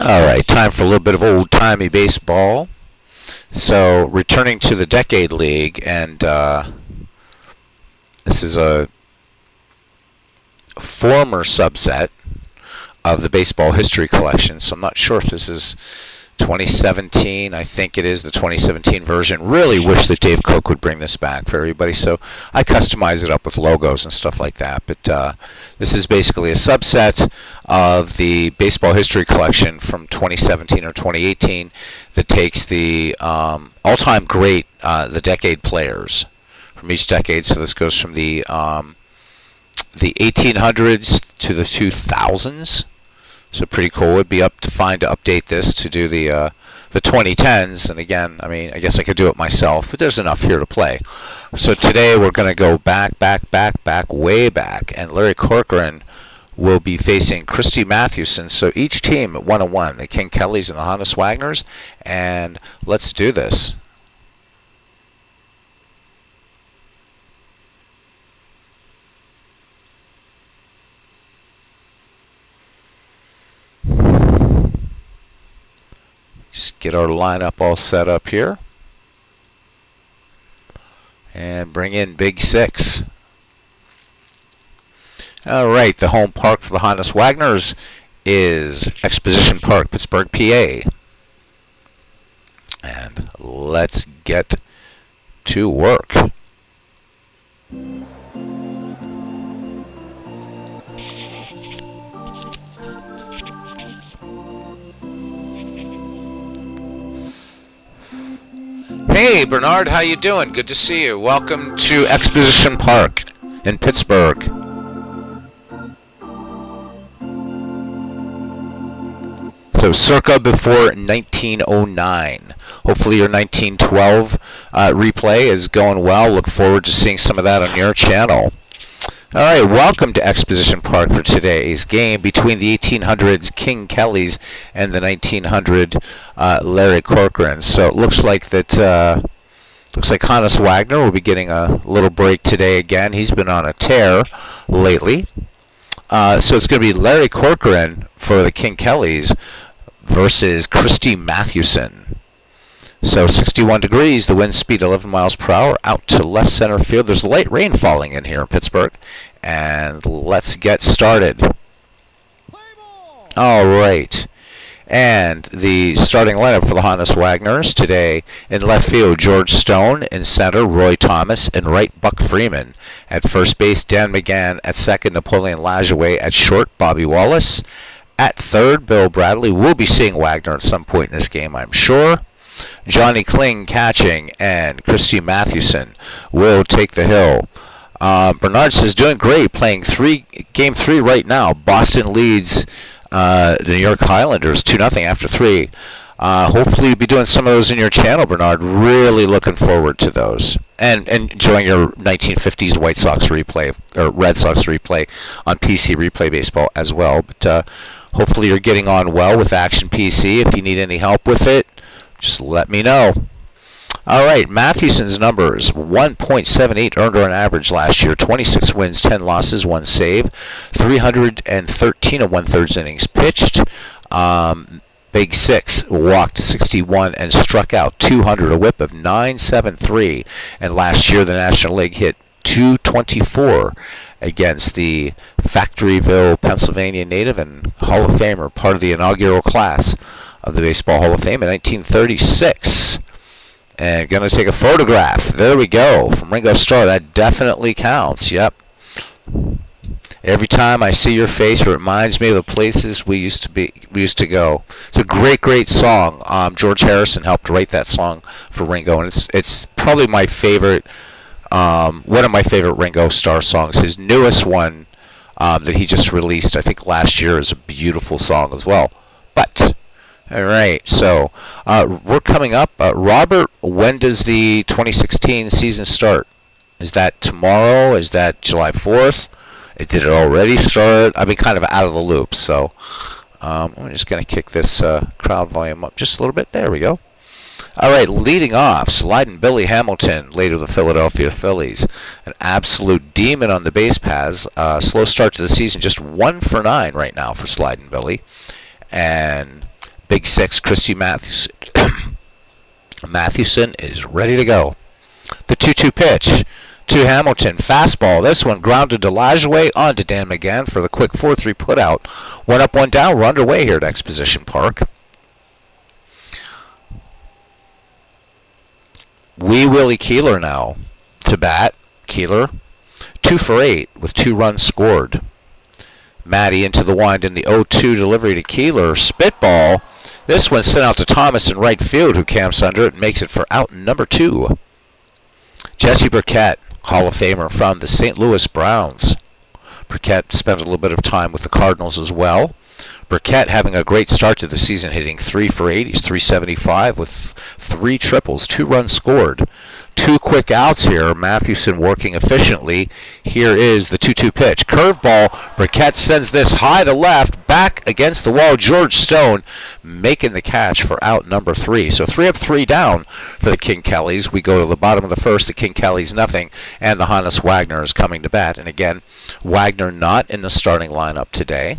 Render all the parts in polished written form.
All right, time for a little bit of old-timey baseball. So, returning to the Decade League, and this is a former subset of the Baseball History Collection, so I'm not sure if this is 2017. I think it is the 2017 version. Really wish that Dave Cook would bring this back for everybody, so I customize it up with logos and stuff like that. But this is basically a subset of the Baseball History Collection from 2017 or 2018 that takes the all-time great, the decade players from each decade. So this goes from the 1800s to the 2000s. So pretty cool. It'd be fine to update this to do the 2010s. And again, I mean, I guess I could do it myself, but there's enough here to play. So today we're going to go back, way back, and Larry Corcoran will be facing Christy Mathewson. So each team at 1-1, the King Kellys and the Hannes Wagners, and let's do this. Just get our lineup all set up here. And bring in Big Six. Alright, the home park for the Hannes Wagners is Exposition Park, Pittsburgh, PA. And let's get to work. Hey Bernard, how you doing? Good to see you. Welcome to Exposition Park in Pittsburgh. So circa before 1909. Hopefully your 1912 replay is going well. Look forward to seeing some of that on your channel. Alright, welcome to Exposition Park for today's game between the 1800s King Kellys and the 1900 Larry Corcoran. So it looks like that looks like Hannes Wagner will be getting a little break today again. He's been on a tear lately. So it's going to be Larry Corcoran for the King Kellys versus Christy Mathewson. So 61 degrees, the wind speed 11 miles per hour, out to left center field. There's light rain falling in here in Pittsburgh. And let's get started. All right. And the starting lineup for the Hannes Wagners today: in left field, George Stone; in center, Roy Thomas; in right, Buck Freeman; at first base, Dan McGann; at second, Napoleon Lajoie; at short, Bobby Wallace; at third, Bill Bradley. We'll be seeing Wagner at some point in this game, I'm sure. Johnny Kling catching, and Christy Mathewson will take the hill. Bernard says doing great, playing game three right now. Boston leads the New York Highlanders 2-0 after 3. Hopefully you'll be doing some of those in your channel, Bernard. Really looking forward to those. And enjoying your 1950s White Sox replay, or Red Sox replay on PC Replay Baseball as well. But hopefully you're getting on well with Action PC. If you need any help with it, just let me know. All right, Mathewson's numbers: 1.78 earned on average last year, 26 wins, 10 losses, 1 save, 313 and 1/3 innings pitched. Big Six walked 61 and struck out 200, a whip of 9.73. And last year the National League hit 224 against the Factoryville, Pennsylvania native and Hall of Famer, part of the inaugural class of the Baseball Hall of Fame in 1936. And going to take a photograph. There we go. From Ringo Starr. That definitely counts. Yep. Every time I see your face, it reminds me of the places we used to go. It's a great song. George Harrison helped write that song for Ringo, and it's probably my favorite, one of my favorite Ringo Starr songs. His newest one that he just released, I think last year, is a beautiful song as well. But all right, so we're coming up. Robert, when does the 2016 season start? Is that tomorrow? Is that July 4th? Did it already start? I've been kind of out of the loop, so I'm just going to kick this crowd volume up just a little bit. There we go. All right, leading off, Sliding Billy Hamilton, later the Philadelphia Phillies. An absolute demon on the base paths. Slow start to the season, just 1 for 9 right now for Sliding Billy. And Big six, Christy Mathewson. Mathewson is ready to go. The 2-2 pitch to Hamilton. Fastball. This one grounded to Lajoie onto Dan McGann for the quick 4-3 putout. 1 up, 1 down. We're underway here at Exposition Park. Wee Willie Keeler now to bat. Keeler 2 for 8 with 2 runs scored. Matty into the wind in the 0-2 delivery to Keeler. Spitball. This one sent out to Thomas in right field, who camps under it and makes it for out number 2. Jesse Burkett, Hall of Famer from the St. Louis Browns. Burkett spent a little bit of time with the Cardinals as well. Burkett having a great start to the season, hitting 3 for 8. He's .375 with 3 triples, 2 runs scored. 2 quick outs here. Mathewson working efficiently. Here is the 2-2 pitch. Curveball. Burkett sends this high to left. Back against the wall. George Stone making the catch for out number 3. So 3 up, 3 down for the King Kellys. We go to the bottom of the first. The King Kellys nothing. And the Hannes Wagners coming to bat. And again, Wagner not in the starting lineup today.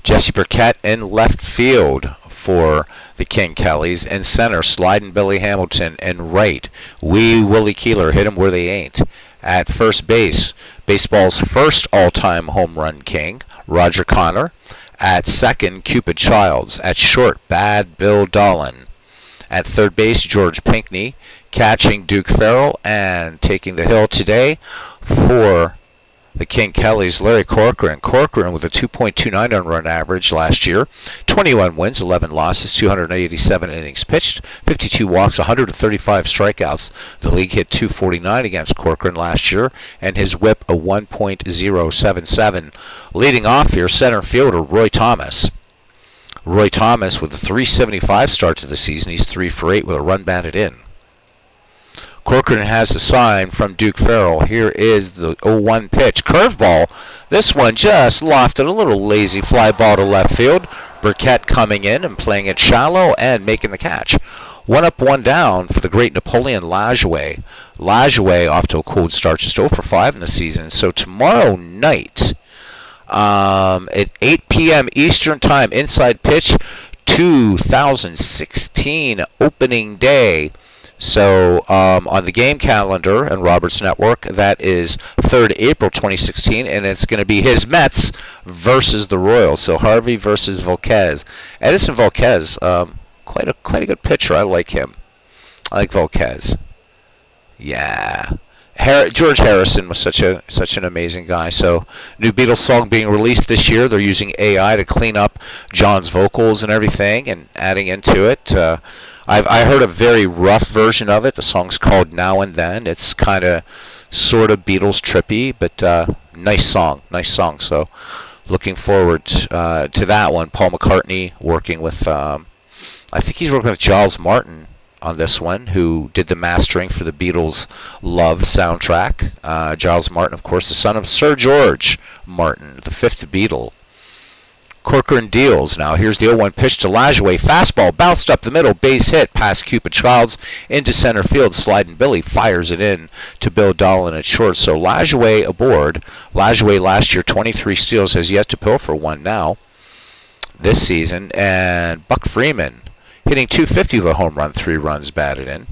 Jesse Burkett in left field for the King Kellys. In center, sliding Billy Hamilton. And right, Wee Willie Keeler. Hit him where they ain't. At first base, baseball's first all-time home run king, Roger Connor. At second, Cupid Childs. At short, Bad Bill Dolan. At third base, George Pinckney. Catching Duke Farrell. And taking the hill today for the King Kellys, Larry Corcoran. Corcoran with a 2.29 run average last year. 21 wins, 11 losses, 287 innings pitched, 52 walks, 135 strikeouts. The league hit .249 against Corcoran last year, and his whip a 1.077. Leading off here, center fielder Roy Thomas. Roy Thomas with a .375 start to the season. He's 3 for 8 with a run batted in. Corcoran has the sign from Duke Farrell. Here is the 0-1 pitch. Curveball. This one just lofted a little lazy fly ball to left field. Burkett coming in and playing it shallow and making the catch. 1 up, 1 down for the great Napoleon Lajoie. Lajoie off to a cold start, just 0 for 5 in the season. So tomorrow night at 8 p.m. Eastern Time, inside pitch, 2016 opening day. So on the game calendar and Roberts Network, that is 3rd April 2016, and it's going to be his Mets versus the Royals. So Harvey versus Volquez. Edison Volquez, quite a good pitcher. I like him. I like Volquez. Yeah. George Harrison was such an amazing guy. So new Beatles song being released this year. They're using AI to clean up John's vocals and everything, and adding into it. I heard a very rough version of it. The song's called Now and Then. It's kind of sort of Beatles trippy, but nice song. So looking forward to that one. Paul McCartney working with, I think he's working with Giles Martin on this one, who did the mastering for the Beatles' Love soundtrack. Giles Martin, of course, the son of Sir George Martin, the 5th Beatle. Corcoran deals. Now here's the 0-1 pitch to Lajoie. Fastball bounced up the middle, base hit past Cupid Childs into center field. Sliding Billy fires it in to Bill Dolan at short. So Lajoie aboard. Lajoie last year 23 steals, has yet to pilfer one now this season. And Buck Freeman hitting .250 with a home run, 3 runs batted in.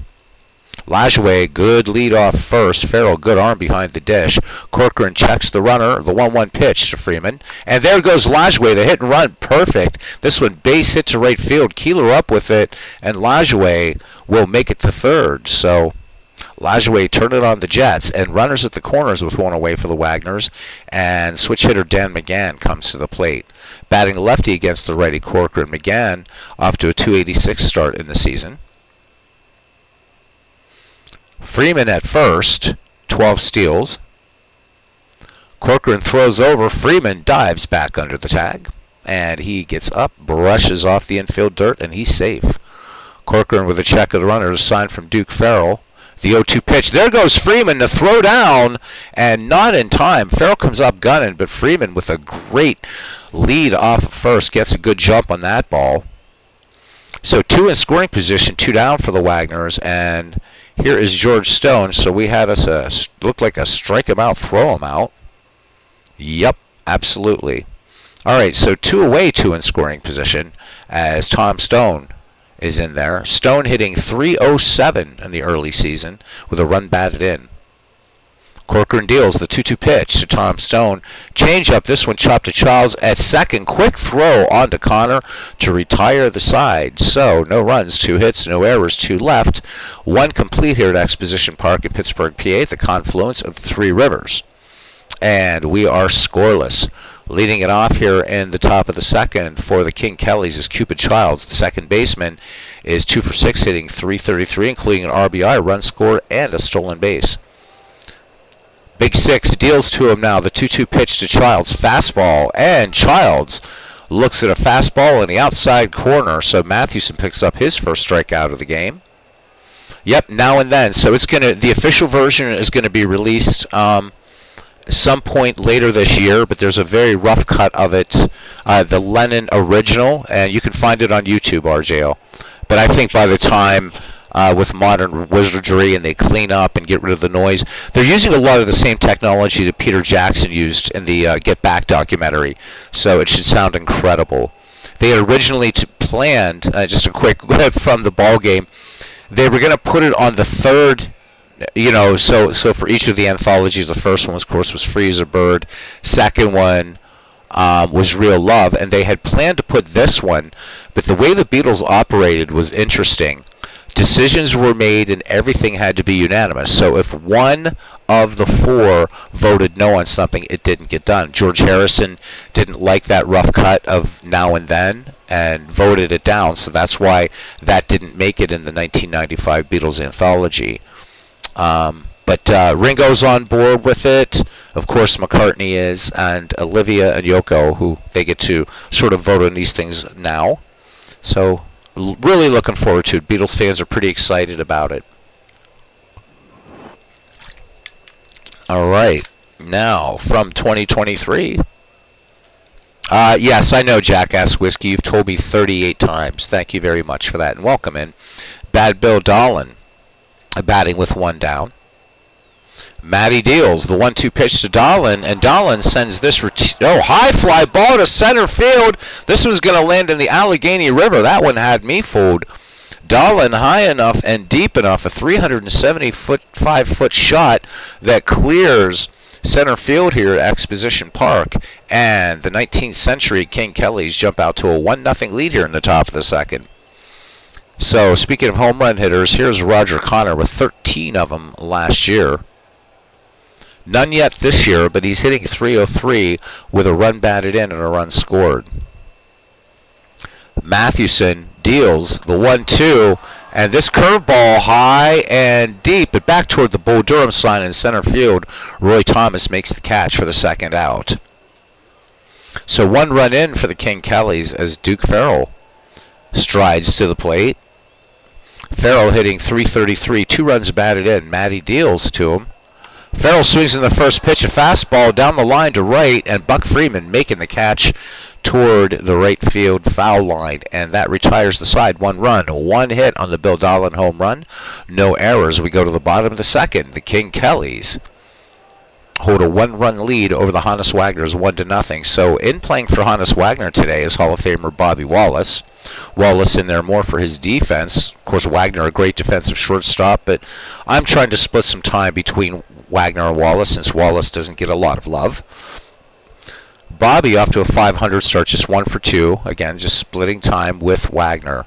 Lajoie, good lead off first. Farrell, good arm behind the dish. Corcoran checks the runner, the 1-1 pitch to Freeman. And there goes Lajoie, the hit and run, perfect. This one base hit to right field. Keeler up with it, and Lajoie will make it to third. So Lajoie turned it on the Jets, and runners at the corners with one away for the Wagners. And switch hitter Dan McGann comes to the plate. Batting lefty against the righty Corcoran. McGann off to a .286 start in the season. Freeman at first, 12 steals. Corcoran throws over. Freeman dives back under the tag, and he gets up, brushes off the infield dirt, and he's safe. Corcoran with a check of the runner, a sign from Duke Farrell. The 0-2 pitch. There goes Freeman to throw down, and not in time. Farrell comes up gunning, but Freeman with a great lead off of first gets a good jump on that ball. So 2 in scoring position, 2 down for the Wagners, and here is George Stone. So we had us look like a strike him out, throw him out. Yep, absolutely. All right, so 2 away, 2 in scoring position. as Tom Stone is in there. Stone hitting .307 in the early season with a run batted in. Corcoran deals the 2-2 pitch to Tom Stone. Change up, this one chopped to Childs at second. Quick throw on to Connor to retire the side. So no runs, 2 hits, no errors, 2 left. 1 complete here at Exposition Park in Pittsburgh, PA, the confluence of the 3 rivers. And we are scoreless. Leading it off here in the top of the second for the King Kellys is Cupid Childs. The second baseman is 2 for 6, hitting .333, including an RBI, run scored, and a stolen base. Big Six deals to him now. The 2-2 pitch to Childs. Fastball. And Childs looks at a fastball in the outside corner. So Mathewson picks up his first strikeout of the game. Yep, now and then. So it's the official version is gonna be released some point later this year, but there's a very rough cut of it, the Lennon original, and you can find it on YouTube, RJO. But I think by the time with modern wizardry and they clean up and get rid of the noise, they're using a lot of the same technology that Peter Jackson used in the Get Back documentary, so it should sound incredible. They had originally planned, just a quick clip from the ball game, they were going to put it on the third, so for each of the anthologies, the first one, of course, was Free as a Bird. Second one was Real Love, and they had planned to put this one, but the way the Beatles operated was interesting. Decisions were made and everything had to be unanimous. So if one of the 4 voted no on something, it didn't get done. George Harrison didn't like that rough cut of Now and Then and voted it down, so that's why that didn't make it in the 1995 Beatles anthology. But Ringo's on board with it. Of course, McCartney is, and Olivia and Yoko, who they get to sort of vote on these things now. So really looking forward to it. Beatles fans are pretty excited about it. All right. Now, from 2023. Yes, I know, Jackass Whiskey. You've told me 38 times. Thank you very much for that. And welcome in. Bad Bill Dolan batting with 1 down. Matty deals the 1-2 pitch to Dolan, and Dolan sends this high fly ball to center field. This was going to land in the Allegheny River. That one had me fooled. Dolan high enough and deep enough, a 375-foot shot that clears center field here at Exposition Park, and the 19th century King Kellys jump out to a 1-0 lead here in the top of the second. So speaking of home run hitters, here's Roger Connor with 13 of them last year. None yet this year, but he's hitting .303 with a run batted in and a run scored. Mathewson deals the 1-2, and this curveball high and deep, but back toward the Bull Durham sign in center field. Roy Thomas makes the catch for the second out. So 1 run in for the King Kellys as Duke Farrell strides to the plate. Farrell hitting .333, 2 runs batted in. Matty deals to him. Farrell swings in the first pitch, a fastball down the line to right, and Buck Freeman making the catch toward the right field foul line, and that retires the side. 1 run, 1 hit on the Bill Dolan home run. No errors. We go to the bottom of the second. The King Kellys hold a 1-run lead over the Hannes Wagners, 1-0. So in playing for Hannes Wagner today is Hall of Famer Bobby Wallace. Wallace in there more for his defense. Of course, Wagner a great defensive shortstop, but I'm trying to split some time between Wagner and Wallace since Wallace doesn't get a lot of love. Bobby off to a .500 start, just 1 for 2. Again, just splitting time with Wagner.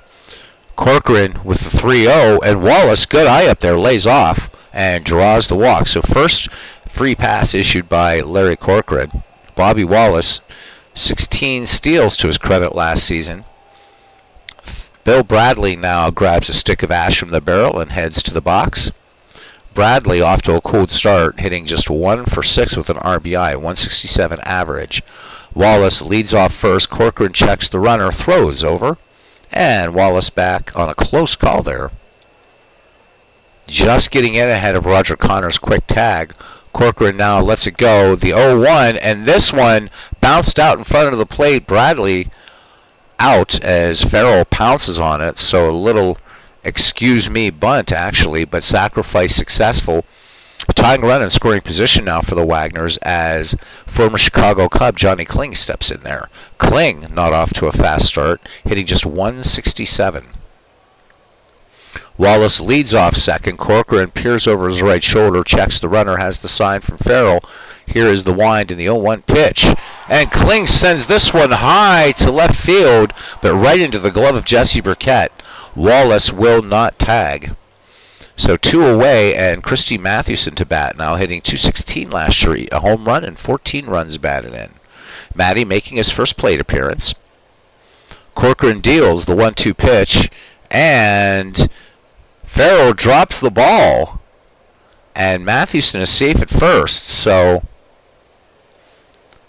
Corcoran with the 3-0, and Wallace, good eye up there, lays off and draws the walk. So first free pass issued by Larry Corcoran. Bobby Wallace, 16 steals to his credit last season. Bill Bradley now grabs a stick of ash from the barrel and heads to the box. Bradley off to a cold start, hitting just 1 for 6 with an RBI, 167 average. Wallace leads off first. Corcoran checks the runner, throws over, and Wallace back on a close call there. Just getting in ahead of Roger Connor's quick tag. Corcoran now lets it go. The 0-1, and this one bounced out in front of the plate. Bradley out as Farrell pounces on it, so a little excuse me bunt actually, but sacrifice successful. Tying run in scoring position now for the Wagners as former Chicago Cub Johnny Kling steps in there. Kling not off to a fast start, hitting just 167. Wallace leads off second. Corcoran peers over his right shoulder, checks the runner, has the sign from Farrell. Here is the wind in the 0-1 pitch. And Kling sends this one high to left field, but right into the glove of Jesse Burkett. Wallace will not tag. So 2 away, and Christy Mathewson to bat now, hitting .216 last year, a home run and 14 runs batted in. Matty making his first plate appearance. Corcoran deals the 1-2 pitch, and Farrell drops the ball, and Mathewson is safe at first. So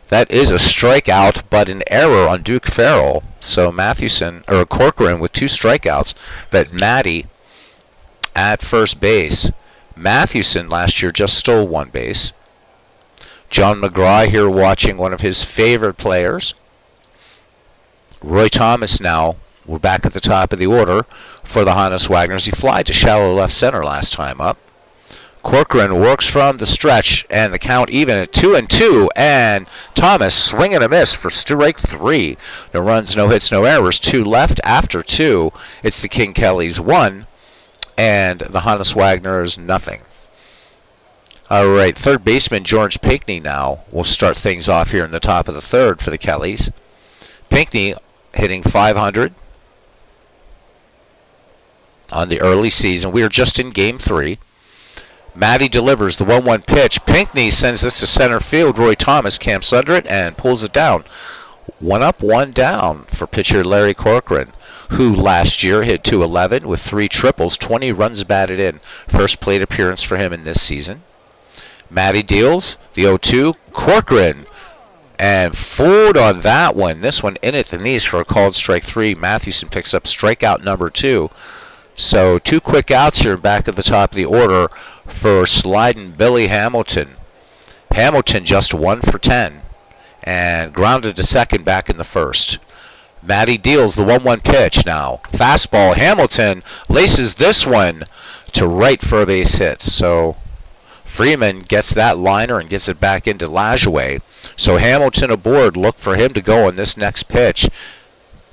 that is a strikeout, but an error on Duke Farrell. So Corcoran with 2 strikeouts, but Matty at first base. Mathewson last year just stole 1 base. John McGraw here watching one of his favorite players. Roy Thomas now, we're back at the top of the order for the Hannes Wagners. He flied to shallow left center last time up. Corcoran works from the stretch, and the count even at 2-2, and Thomas swing and a miss for strike 3. No runs, no hits, no errors. 2 left after 2. It's the King Kellys 1, and the Hannes Wagners nothing. All right, third baseman George Pinckney now will start things off here in the top of the third for the Kellys. Pinckney hitting .500 on the early season. We are just in Game 3. Matty delivers the 1-1 pitch. Pinckney sends this to center field. Roy Thomas camps under it and pulls it down. 1 up, 1 down for pitcher Larry Corcoran, who last year hit .211 with 3 triples, 20 runs batted in. First plate appearance for him in this season. Matty deals the 0-2. Corcoran, and fooled on that one. This one in at the knees for a called strike 3. Mathewson picks up strikeout number 2. So 2 quick outs here back at the top of the order for sliding Billy Hamilton. Hamilton just 1 for 10 and grounded to second back in the first. Matty deals the 1-1 pitch now. Fastball. Hamilton laces this one to right for a base hit. So Freeman gets that liner and gets it back into Lajoie. So Hamilton aboard. Look for him to go on this next pitch.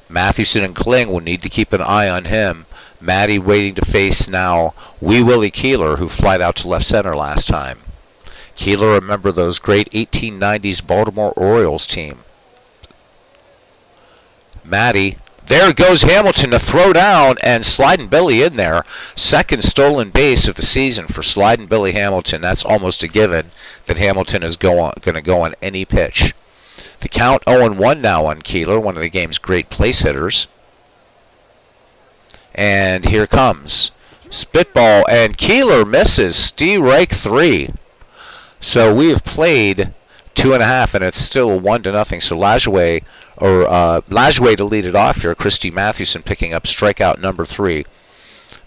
Mathewson and Kling will need to keep an eye on him. Matty waiting to face now Wee Willie Keeler, who flied out to left center last time. Keeler, remember those great 1890s Baltimore Orioles team. Matty, there goes Hamilton to throw down, and sliding Billy in there. Second stolen base of the season for sliding Billy Hamilton. That's almost a given that Hamilton is going to go on any pitch. The count 0-1 now on Keeler, one of the game's great place hitters. And here comes spitball, and Keeler misses. Strike 3. So we have played 2.5, and it's still 1-0. So Lajoie to lead it off here. Christy Mathewson picking up strikeout number 3.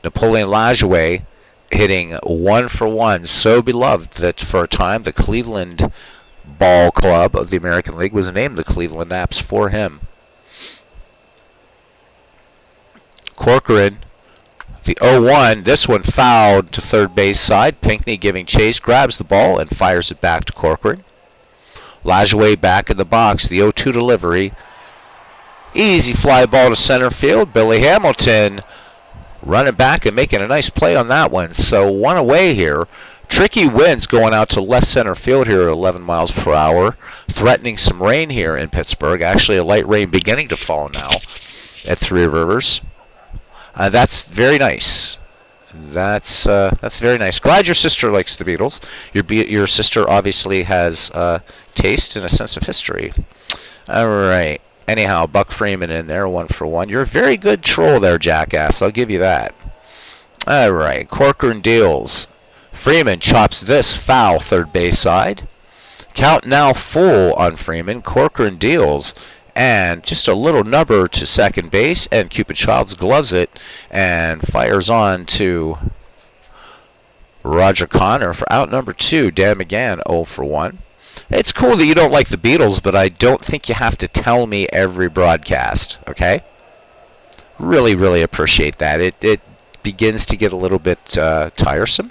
Napoleon Lajoie hitting 1 for 1. So beloved that for a time the Cleveland Ball Club of the American League was named the Cleveland Naps for him. Corcoran, the 0-1. This one fouled to third base side. Pinckney giving chase, grabs the ball and fires it back to Corcoran. Lajoie back in the box. The 0-2 delivery. Easy fly ball to center field. Billy Hamilton running back and making a nice play on that one. So 1 away here. Tricky winds going out to left center field here at 11 miles per hour. Threatening some rain here in Pittsburgh. Actually, a light rain beginning to fall now at Three Rivers. That's very nice. That's very nice. Glad your sister likes the Beatles. Your sister obviously has taste and a sense of history. All right. Anyhow, Buck Freeman in there, 1 for 1. You're a very good troll there, jackass. I'll give you that. All right. Corcoran deals. Freeman chops this foul third base side. Count now full on Freeman. Corcoran deals. And just a little number to second base, and Cupid Childs gloves it and fires on to Roger Connor for out number 2. Dan McGann 0 for 1. It's cool that you don't like the Beatles, but I don't think you have to tell me every broadcast, okay? Really, really appreciate that. It begins to get a little bit tiresome.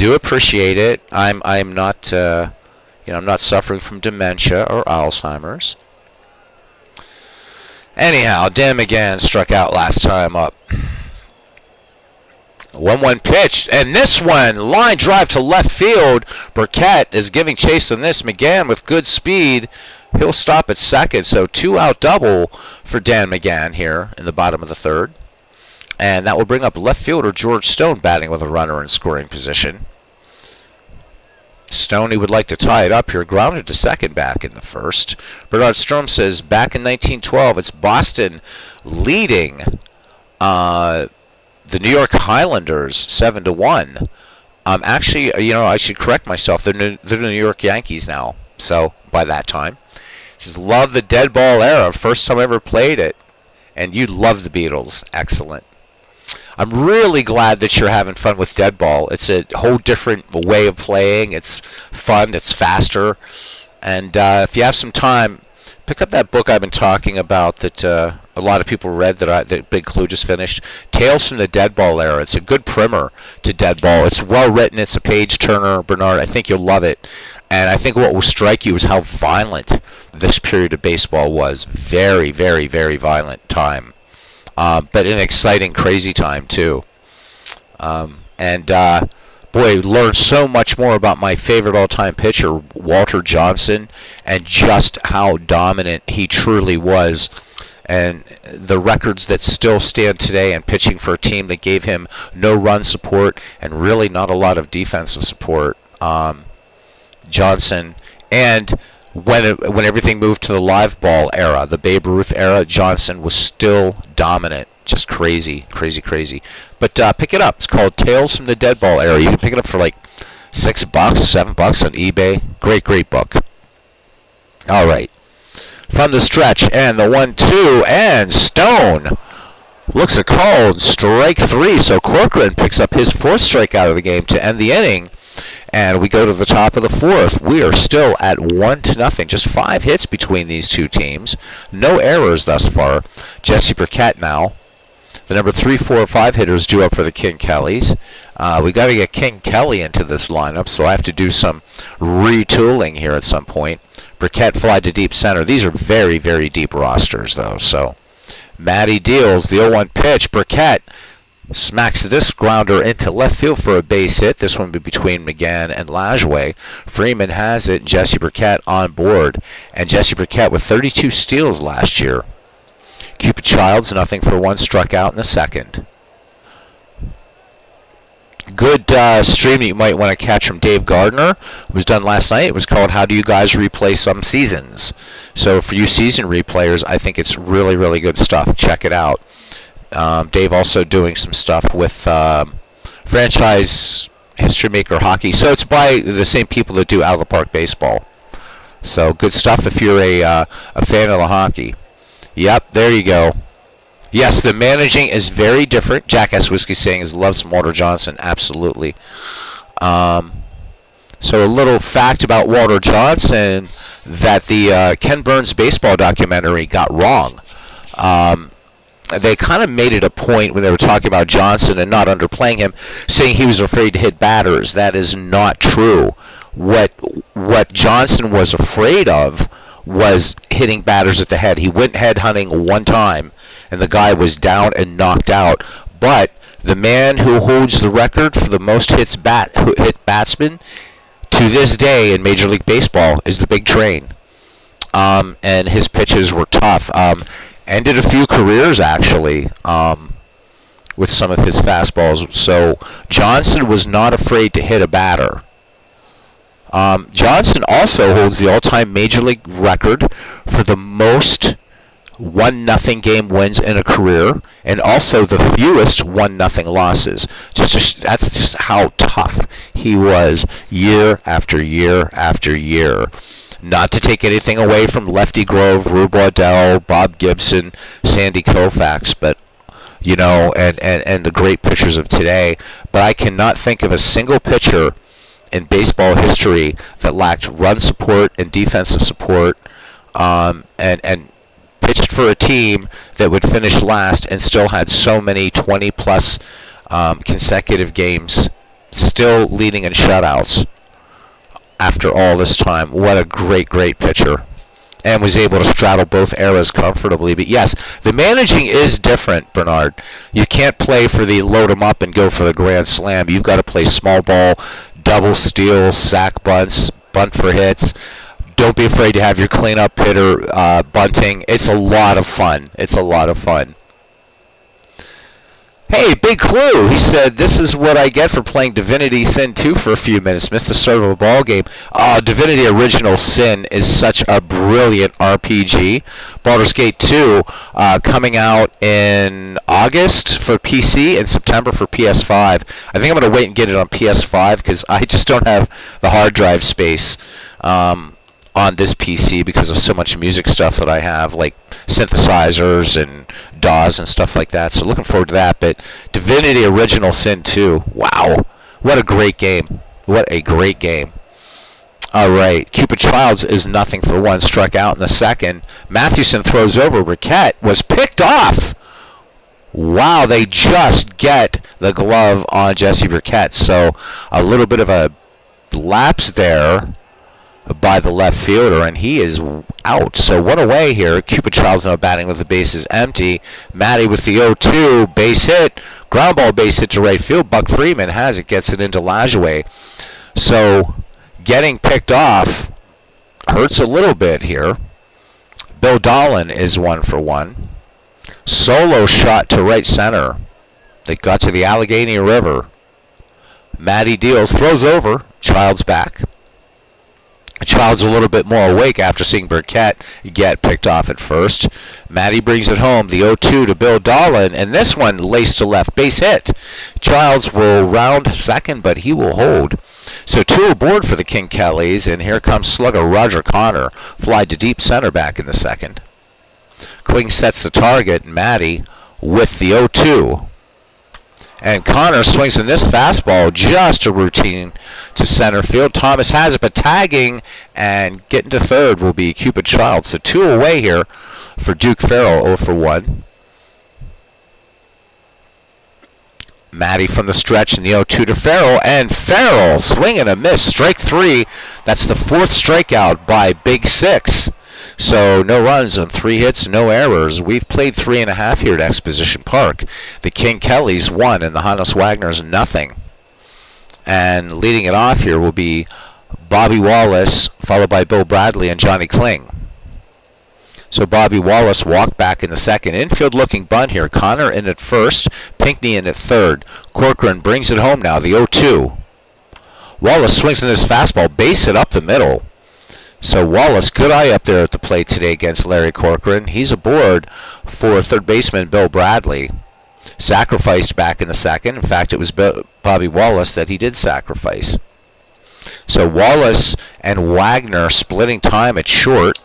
do appreciate it. I'm not I'm not suffering from dementia or Alzheimer's. Anyhow, Dan McGann struck out last time up. 1-1 pitch, and this one, line drive to left field. Burkett is giving chase on this. McGann with good speed. He'll stop at second, so 2-out double for Dan McGann here in the bottom of the third. And that will bring up left fielder George Stone batting with a runner in scoring position. Stoney would like to tie it up here, grounded to second back in the first. Bernard Strom says back in 1912, it's Boston leading the New York Highlanders 7-1. Actually, I should correct myself. They're the New York Yankees now. So by that time, he says love the dead ball era. First time I ever played it, and you love the Beatles. Excellent. I'm really glad that you're having fun with dead ball. It's a whole different way of playing. It's fun. It's faster. And if you have some time, pick up that book I've been talking about that a lot of people read that Big Clue just finished. Tales from the Dead Ball Era. It's a good primer to dead ball. It's well written. It's a page turner, Bernard. I think you'll love it. And I think what will strike you is how violent this period of baseball was. Very, very, very violent time. But an exciting, crazy time, too. Boy, learned so much more about my favorite all-time pitcher, Walter Johnson, and just how dominant he truly was. And the records that still stand today and pitching for a team that gave him no run support and really not a lot of defensive support. Johnson, and when everything moved to the live ball era, the Babe Ruth era, Johnson was still dominant. Just crazy, crazy, crazy. But pick it up. It's called Tales from the Dead Ball Era. You can pick it up for like $6, $7 on eBay. Great, great book. All right. From the stretch, and the 1-2, and Stone looks a called strike 3. So Corcoran picks up his 4th strikeout of the game to end the inning. And we go to the top of the 4th. We are still at 1-0. Just 5 hits between these two teams. No errors thus far. Jesse Burkett now. The number 3, 4, 5 hitters due up for the King Kellys. We got to get King Kelly into this lineup, so I have to do some retooling here at some point. Burkett fly to deep center. These are very, very deep rosters, though. So Matty deals the 0-1 pitch. Burkett smacks this grounder into left field for a base hit. This one will be between McGann and Lajoie. Freeman has it. Jesse Burkett on board. And Jesse Burkett with 32 steals last year. Cupid Childs, 0-for-1, struck out in the second. Good stream that you might want to catch from Dave Gardner. It was done last night. It was called How Do You Guys Replay Some Seasons? So for you season replayers, I think it's really, really good stuff. Check it out. Dave also doing some stuff with Franchise History Maker Hockey. So it's by the same people that do Out of the Park Baseball. So good stuff if you're a fan of the hockey. Yep, there you go. Yes, the managing is very different. Jack S. Whiskey saying he loves some Walter Johnson. Absolutely. So a little fact about Walter Johnson that the Ken Burns baseball documentary got wrong. They kind of made it a point when they were talking about Johnson and not underplaying him, saying he was afraid to hit batters. That is not true. What Johnson was afraid of was hitting batters at the head. He went head hunting one time, and the guy was down and knocked out. But the man who holds the record for the most hit batsman to this day in Major League Baseball is the Big Train. And his pitches were tough. Ended a few careers, actually, with some of his fastballs. So Johnson was not afraid to hit a batter. Johnson also holds the all-time Major League record for the most 1-0 game wins in a career, and also the fewest 1-0 losses. That's just how tough he was year after year after year. Not to take anything away from Lefty Grove, Rube Waddell, Bob Gibson, Sandy Koufax, but and the great pitchers of today. But I cannot think of a single pitcher in baseball history that lacked run support and defensive support, and pitched for a team that would finish last and still had so many 20-plus consecutive games still leading in shutouts after all this time. What a great, great pitcher. And was able to straddle both eras comfortably. But yes, the managing is different, Bernard. You can't play for the load 'em up and go for the grand slam. You've got to play small ball, double steal, sack bunts, bunt for hits. Don't be afraid to have your cleanup hitter bunting. It's a lot of fun. It's a lot of fun. Hey, Big Clue, he said, this is what I get for playing Divinity Sin 2 for a few minutes. Missed the start of a ball game. Divinity Original Sin is such a brilliant RPG. Baldur's Gate 2 coming out in August for PC and September for PS5. I think I'm going to wait and get it on PS5 because I just don't have the hard drive space on this PC because of so much music stuff that I have, like synthesizers and DAWs and stuff like that. So looking forward to that. But Divinity Original Sin 2, wow, what a great game. What a great game. All right, Cupid Childs is nothing for one, struck out in the second. Mathewson throws over. Burkett was picked off. Wow, they just get the glove on Jesse Burkett. So a little bit of a lapse there by the left fielder, and he is out. So one away here. Cupid Childs now batting with the bases empty. Matty with the 0-2, base hit, ground ball base hit to right field. Buck Freeman has it, gets it into Lajoie. So getting picked off hurts a little bit here. Bill Dolan is 1 for 1. Solo shot to right center. They got to the Allegheny River. Matty deals, throws over. Childs back. Child's a little bit more awake after seeing Burkett get picked off at first. Matty brings it home, the 0-2 to Bill Dolan, and this one laced to left, base hit. Childs will round second, but he will hold. So 2 aboard for the King Kellys, and here comes slugger Roger Connor, fly to deep center back in the second. Kling sets the target, Matty with the 0-2. And Connor swings in this fastball, just a routine to center field. Thomas has it, but tagging and getting to third will be Cupid Child. So 2 away here for Duke Farrell, 0 for 1. Matty from the stretch in the 0-2 to Farrell, and Farrell swing and a miss, strike 3. That's the 4th strikeout by Big Six. So no runs on 3 hits, no errors. We've played 3.5 here at Exposition Park. The King Kellys 1 and the Hannes Wagners nothing. And leading it off here will be Bobby Wallace, followed by Bill Bradley and Johnny Kling. So Bobby Wallace walked back in the second. Infield looking bunt here. Connor in at first, Pinckney in at third. Corcoran brings it home now, the 0-2. Wallace swings in his fastball, base hit up the middle. So Wallace, good eye up there at the plate today against Larry Corcoran. He's aboard for third baseman Bill Bradley. Sacrificed back in the second. In fact, it was Bobby Wallace that he did sacrifice. So Wallace and Wagner splitting time at short.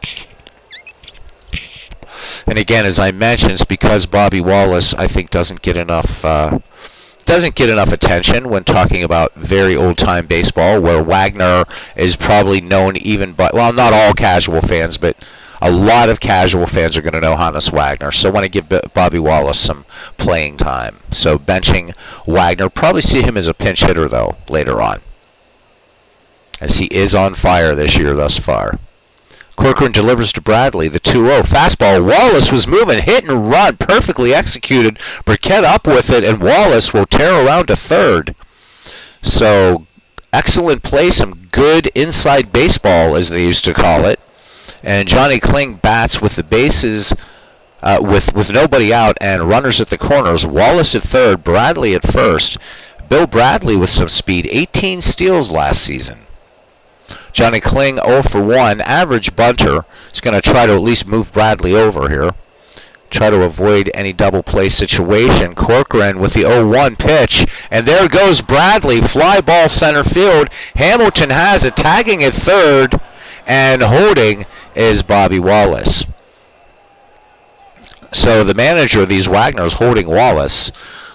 And again, as I mentioned, it's because Bobby Wallace, I think, doesn't get enough attention when talking about very old-time baseball, where Wagner is probably known even by, well, not all casual fans, but a lot of casual fans are going to know Hannes Wagner. So I want to give Bobby Wallace some playing time. So benching Wagner, probably see him as a pinch hitter, though, later on, as he is on fire this year thus far. Corcoran delivers to Bradley, the 2-0. Fastball, Wallace was moving, hit and run, perfectly executed. Burkett up with it, and Wallace will tear around to third. So, excellent play, some good inside baseball, as they used to call it. And Johnny Kling bats with the bases, with nobody out, and runners at the corners. Wallace at third, Bradley at first. Bill Bradley with some speed, 18 steals last season. Johnny Kling 0 for 1, average bunter. He's going to try to at least move Bradley over here. Try to avoid any double play situation. Corcoran with the 0-1 pitch. And there goes Bradley, fly ball center field. Hamilton has it, tagging at third. And holding is Bobby Wallace. So the manager of these Wagners holding Wallace,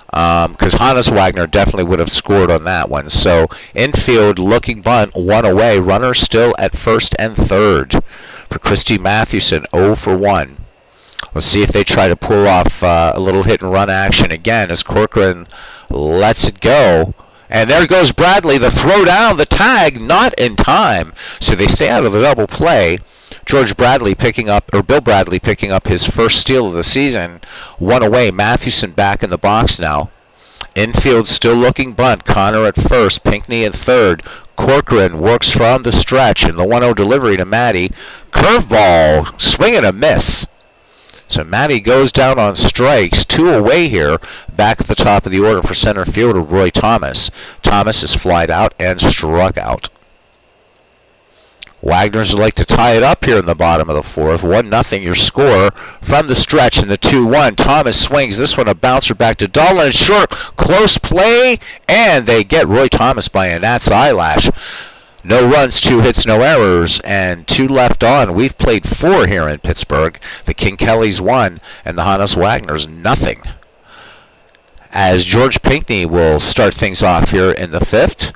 because Hannes Wagner definitely would have scored on that one. So infield looking bunt, 1 away. Runner still at first and third for Christy Mathewson, 0 for 1. We'll see if they try to pull off a little hit and run action again as Corcoran lets it go. And there goes Bradley, the throw down, the tag, not in time. So they stay out of the double play. Bill Bradley picking up his first steal of the season. One away. Mathewson back in the box now. Infield still looking bunt. Connor at first. Pinckney at third. Corcoran works from the stretch, and the 1-0 delivery to Matty. Curveball, swing and a miss. So Matty goes down on strikes. 2 away here. Back at the top of the order for center fielder Roy Thomas. Thomas is flied out and struck out. Wagners would like to tie it up here in the bottom of the fourth. 1-0 your score from the stretch in the 2-1. Thomas swings. This one a bouncer back to Dolan. Short, close play, and they get Roy Thomas by a gnat's eyelash. No runs, 2 hits, no errors, and 2 left on. We've played 4 here in Pittsburgh. The King Kellys 1, and the Hannes Wagners nothing. As George Pinckney will start things off here in the 5th.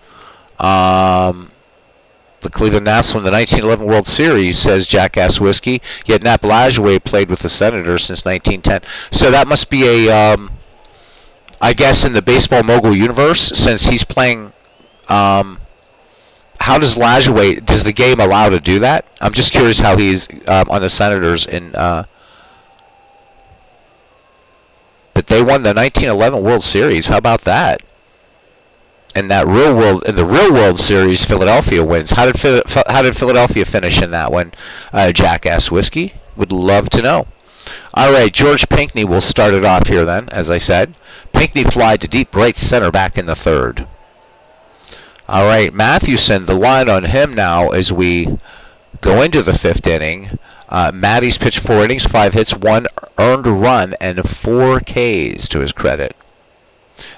The Cleveland Naps won the 1911 World Series, says Jackass Whiskey. Yet Nap Lajoie played with the Senators since 1910. So that must be a, I guess, in the Baseball Mogul universe, since he's playing. How does Lajoie? Does the game allow to do that? I'm just curious how he's on the Senators in. But they won the 1911 World Series. How about that? In the real World Series, Philadelphia wins. How did Philadelphia finish in that one? Jackass Whiskey would love to know. All right, George Pinckney will start it off here then, as I said. Pinckney fly to deep right center back in the 3rd. All right, Mathewson, the line on him now as we go into the 5th inning. Matty's pitched 4 innings, 5 hits, 1 earned run, and 4 Ks to his credit.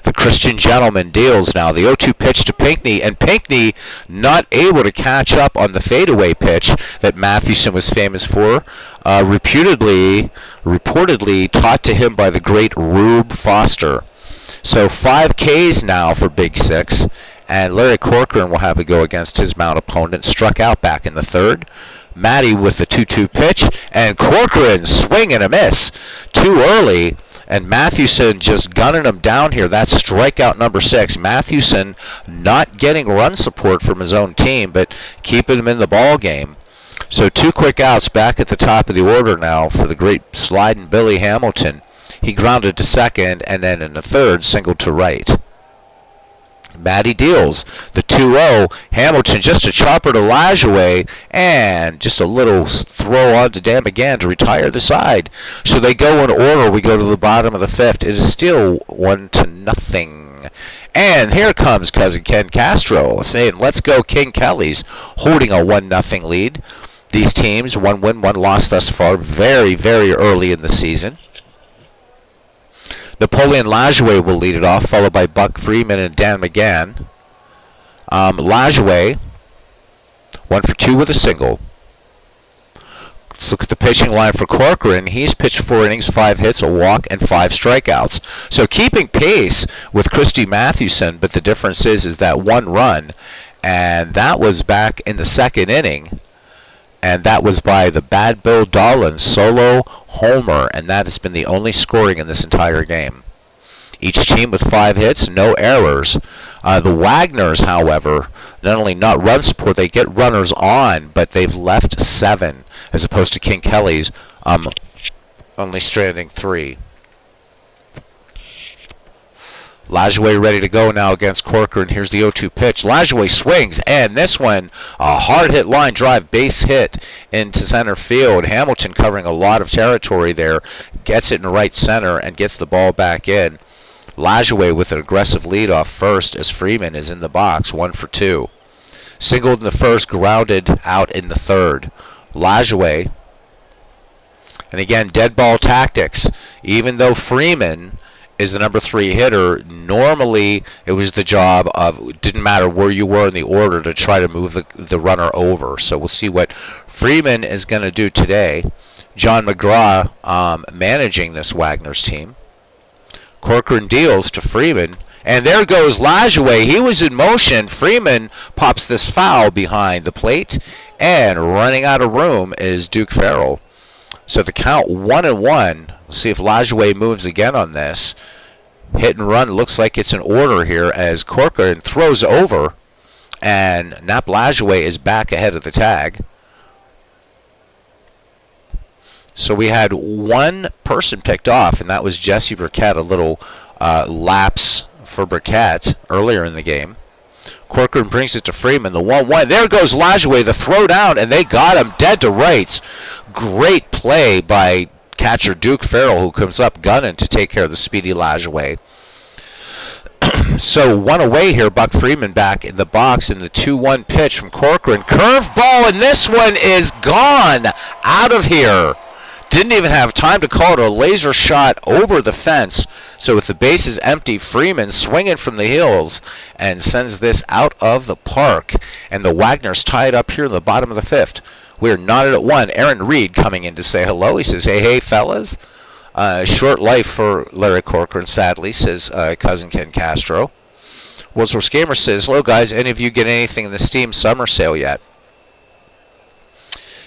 The Christian gentleman deals now. The 0-2 pitch to Pinckney, and Pinckney not able to catch up on the fadeaway pitch that Mathewson was famous for, reportedly taught to him by the great Rube Foster. So 5 Ks now for Big Six, and Larry Corcoran will have to go against his mount opponent. Struck out back in the 3rd. Matty with the 2-2 pitch, and Corcoran swing and a miss. Too early. And Mathewson just gunning him down here. That's strikeout number 6. Mathewson not getting run support from his own team, but keeping him in the ball game. So 2 quick outs back at the top of the order now for the great sliding Billy Hamilton. He grounded to second, and then in the 3rd, singled to right. Matty deals the 2-0. Hamilton just a chopper to Lajoie, and just a little throw on to Dan McGann to retire the side. So they go in order. We go to the bottom of the 5th. It is still 1-0. And here comes cousin Ken Castro saying, "Let's go King Kellys," holding a 1-0 lead. These teams, 1 win, 1 loss thus far, very, very early in the season. Napoleon Lajoie will lead it off, followed by Buck Freeman and Dan McGann. Lajoie, 1 for 2 with a single. Let's look at the pitching line for Corcoran. He's pitched 4 innings, 5 hits, a walk, and 5 strikeouts. So keeping pace with Christy Mathewson, but the difference is that 1 run, and that was back in the 2nd inning. And that was by the Bad Bill Dolan solo homer, and that has been the only scoring in this entire game. Each team with 5 hits, no errors. The Wagners, however, not only not run support, they get runners on, but they've left 7, as opposed to King Kellys only stranding 3. Lajoie ready to go now against Corcoran. Here's the 0-2 pitch. Lajoie swings, and this one, a hard hit line drive, base hit into center field. Hamilton covering a lot of territory there, gets it in right center and gets the ball back in. Lajoie with an aggressive lead off first as Freeman is in the box, 1 for 2. Singled in the 1st, grounded out in the 3rd. Lajoie, and again, dead ball tactics. Even though Freeman is the number 3 hitter, normally it was the job of, it didn't matter where you were in the order, to try to move the runner over. So we'll see what Freeman is going to do today. John McGraw managing this Wagners team. Corcoran deals to Freeman, and there goes Lajoie. He was in motion. Freeman pops this foul behind the plate, and running out of room is Duke Farrell. So the count 1-1. We'll see if Lajoie moves again on this. Hit and run looks like it's in order here as Corcoran throws over, and Nap Lajoie is back ahead of the tag. So we had one person picked off, and that was Jesse Burkett, a little lapse for Burkett earlier in the game. Corcoran brings it to Freeman, the 1-1. There goes Lajoie, the throw down, and they got him dead to rights. Great play by catcher Duke Farrell, who comes up gunning to take care of the speedy Lajoie. So one away here, Buck Freeman back in the box in the 2-1 pitch from Corcoran. Curveball, and this one is gone out of here. Didn't even have time to call it a laser shot over the fence. So with the bases empty, Freeman swinging from the hills and sends this out of the park. And the Wagners tie it up here in the bottom of the fifth. We're knotted at 1. Aaron Reed coming in to say hello. He says, hey, fellas. Short life for Larry Corcoran, sadly, says cousin Ken Castro. Wordsworth Gamer says, hello, guys. Any of you get anything in the Steam summer sale yet?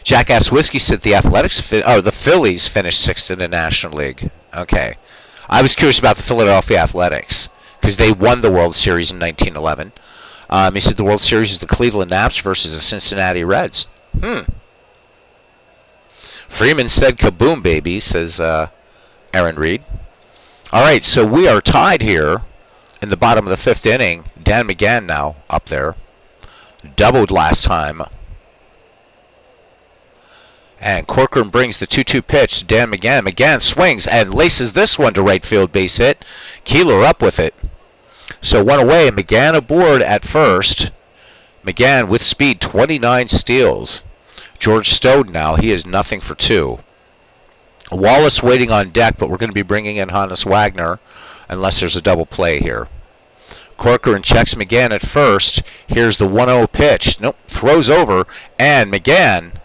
Jackass Whiskey said the Phillies finished 6th in the National League. Okay. I was curious about the Philadelphia Athletics because they won the World Series in 1911. He said the World Series is the Cleveland Naps versus the Cincinnati Reds. Freeman said kaboom, baby, says Aaron Reed. All right, so we are tied here in the bottom of the 5th inning. Dan McGann now up there. Doubled last time. And Corcoran brings the 2-2 pitch to Dan McGann. McGann swings and laces this one to right field, base hit. Keeler up with it. So one away, McGann aboard at first. McGann with speed, 29 steals. George Stone now, he is nothing for 2. Wallace waiting on deck, but we're going to be bringing in Hannes Wagner unless there's a double play here. Corcoran checks McGann at first. Here's the 1-0 pitch. Nope, throws over, and McGann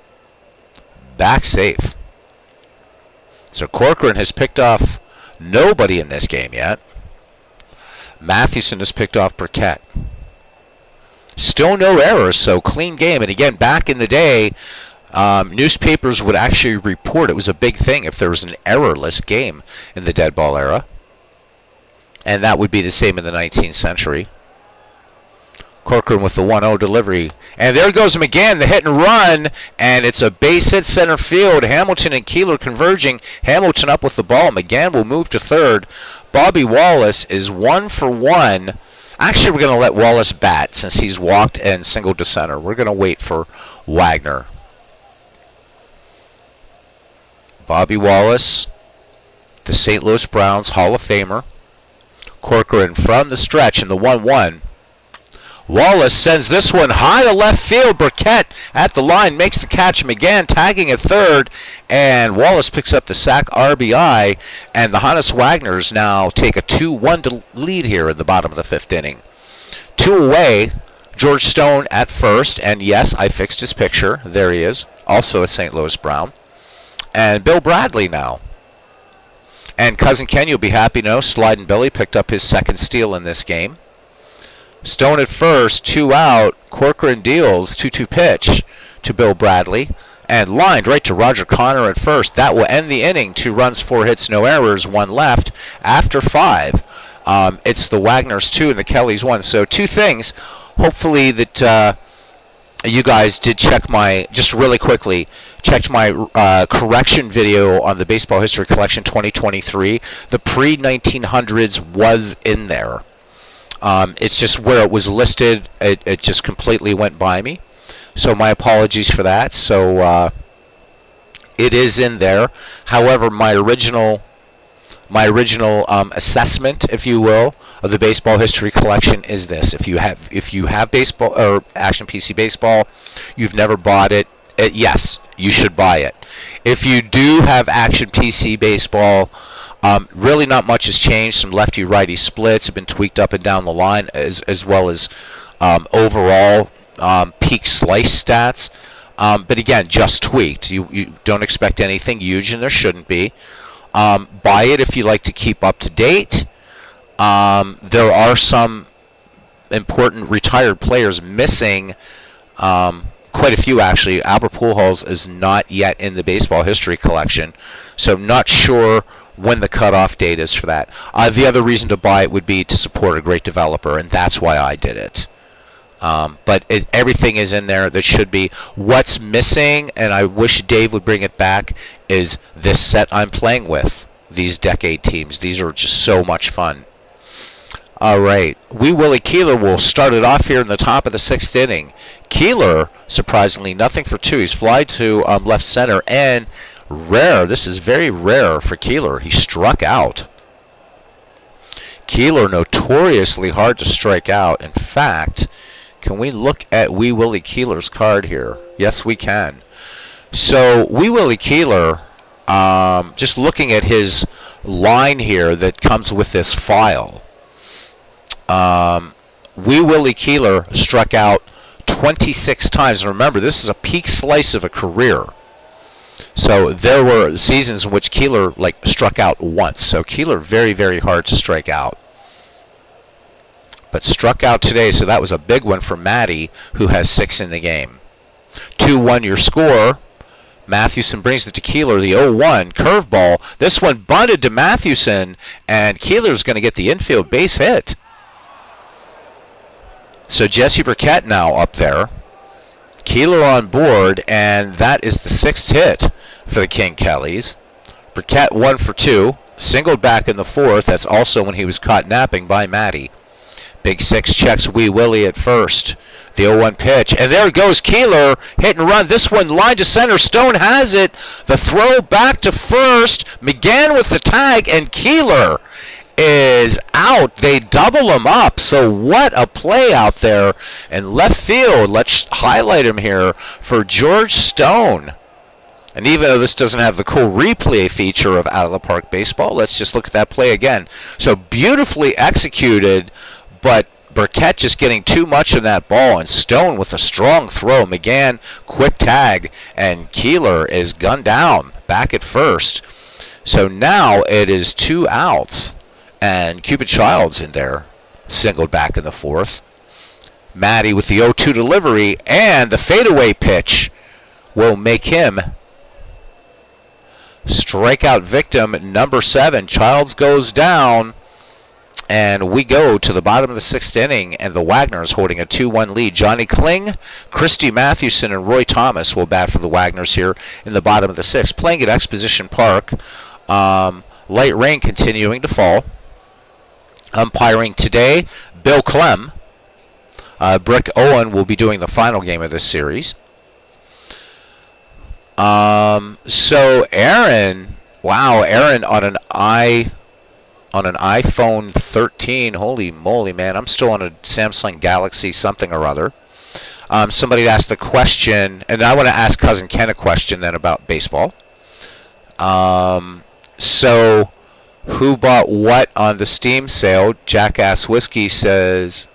back safe. So Corcoran has picked off nobody in this game yet. Mathewson has picked off Burkett. Still no errors, so clean game. And again, back in the day, newspapers would actually report it was a big thing if there was an errorless game in the dead ball era. And that would be the same in the 19th century. Corcoran with the 1-0 delivery. And there goes McGann, the hit and run, and it's a base hit center field. Hamilton and Keeler converging. Hamilton up with the ball. McGann will move to third. Bobby Wallace is 1 for 1. Actually, we're going to let Wallace bat since he's walked and singled to center. We're going to wait for Wagner. Bobby Wallace, the St. Louis Browns Hall of Famer. Corcoran from the stretch in the 1-1. Wallace sends this one high to left field. Burkett at the line makes the catch. McGann tagging at third, and Wallace picks up the sac RBI, and the Hannes Wagners now take a 2-1 lead here in the bottom of the 5th inning. 2 away, George Stone at first, and yes, I fixed his picture. There he is, also a St. Louis Brown. And Bill Bradley now. And Cousin Ken, you'll be happy to know, Slidin' Billy picked up his 2nd steal in this game. Stone at first, 2 out. Corcoran deals 2-2 pitch to Bill Bradley and lined right to Roger Connor at first. That will end the inning. 2 runs, 4 hits, no errors, 1 left after 5. It's the Wagners 2 and the Kellys 1. So 2 things. Hopefully that you guys did check my, just really quickly, checked my correction video on the Baseball History Collection 2023. The pre-1900s was in there. It's just where it was listed, it just completely went by me. So my apologies for that. So it is in there. However, my original assessment, if you will, of the Baseball History Collection is this: if you have baseball or Action PC Baseball, you've never bought it, yes, you should buy it. If you do have Action PC Baseball, really not much has changed. Some lefty-righty splits have been tweaked up and down the line, as well as overall peak slice stats. But again, just tweaked. You don't expect anything huge, and there shouldn't be. Buy it if you like to keep up to date. There are some important retired players missing. Quite a few, actually. Albert Pujols is not yet in the Baseball History Collection, so I'm not sure when the cutoff date is for that. The other reason to buy it would be to support a great developer, and that's why I did it. But everything is in there that should be. What's missing, and I wish Dave would bring it back, is this set I'm playing with. These decade teams. These are just so much fun. All right. Wee Willie Keeler will start it off here in the top of the 6th inning. Keeler, surprisingly, nothing for 2. He's fly to left center, and rare. This is very rare for Keeler. He struck out. Keeler notoriously hard to strike out. In fact, can we look at Wee Willie Keeler's card here? Yes, we can. So Wee Willie Keeler, just looking at his line here that comes with this file, Wee Willie Keeler struck out 26 times. And remember, this is a peak slice of a career. So there were seasons in which Keeler struck out once. So Keeler very, very hard to strike out. But struck out today, so that was a big one for Matty, who has 6 in the game. 2-1 your score. Mathewson brings it to Keeler, the 0-1 curveball. This one bunted to Mathewson, and Keeler's going to get the infield base hit. So Jesse Burkett now up there. Keeler on board, and that is the 6th hit for the King Kellys. Burkett 1 for 2, singled back in the 4th. That's also when he was caught napping by Matty. Big 6 checks Wee Willie at first. The 0-1 pitch, and there goes Keeler, hit and run. This one line to center. Stone has it. The throw back to first. McGann with the tag, and Keeler is out. They double him up. So what a play out there in left field. Let's highlight him here for George Stone. And even though this doesn't have the cool replay feature of out of the park baseball, let's just look at that play again. So beautifully executed, but Burkett just getting too much of that ball, and Stone with a strong throw. McGann, quick tag, and Keeler is gunned down back at first. So now it is 2 outs, and Cupid Childs in there, singled back in the 4th. Matty with the 0-2 delivery, and the fadeaway pitch will make him strikeout victim number 7. Childs goes down. And we go to the bottom of the 6th inning, and the Wagners holding a 2-1 lead. Johnny Kling, Christy Mathewson, and Roy Thomas will bat for the Wagners here in the bottom of the 6th. Playing at Exposition Park. Light rain continuing to fall. Umpiring today, Bill Clem. Brick Owen will be doing the final game of this series. So Aaron, wow, Aaron on an iPhone 13. Holy moly, man. I'm still on a Samsung Galaxy something or other. Somebody asked the question, and I want to ask Cousin Ken a question then about baseball. So who bought what on the Steam sale? Jackass Whiskey says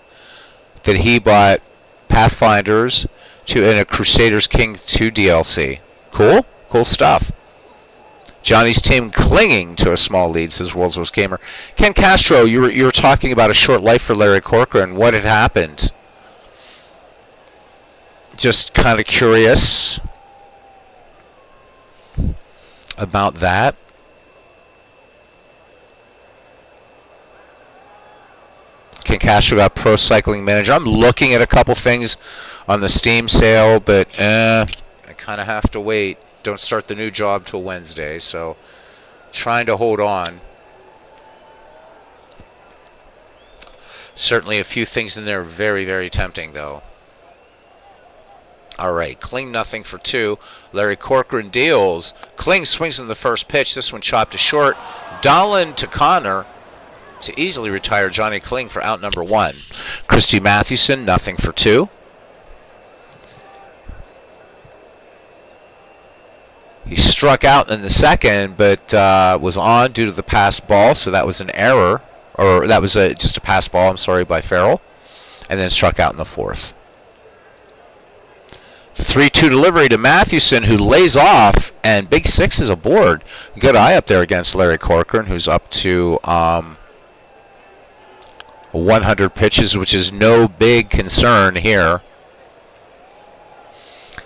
that he bought Pathfinders and a Crusaders King 2 DLC. Cool. Cool stuff. Johnny's team clinging to a small lead, says World's Worst Gamer. Ken Castro, you were talking about a short life for Larry Corcoran. What had happened? Just kind of curious about that. Ken Castro got Pro Cycling Manager. I'm looking at a couple things on the Steam sale, but I kind of have to wait. Don't start the new job till Wednesday, so trying to hold on. Certainly a few things in there very, very tempting, though. All right, Kling nothing for 2. Larry Corcoran deals. Kling swings in the first pitch. This one chopped to short. Dolan to Connor to easily retire Johnny Kling for out number 1. Christy Mathewson nothing for 2. He struck out in the second, but was on due to the pass ball, so that was an error. Or that was just a pass ball, I'm sorry, by Farrell. And then struck out in the 4th. The 3-2 delivery to Mathewson, who lays off, and Big 6 is aboard. Good eye up there against Larry Corcoran, who's up to 100 pitches, which is no big concern here.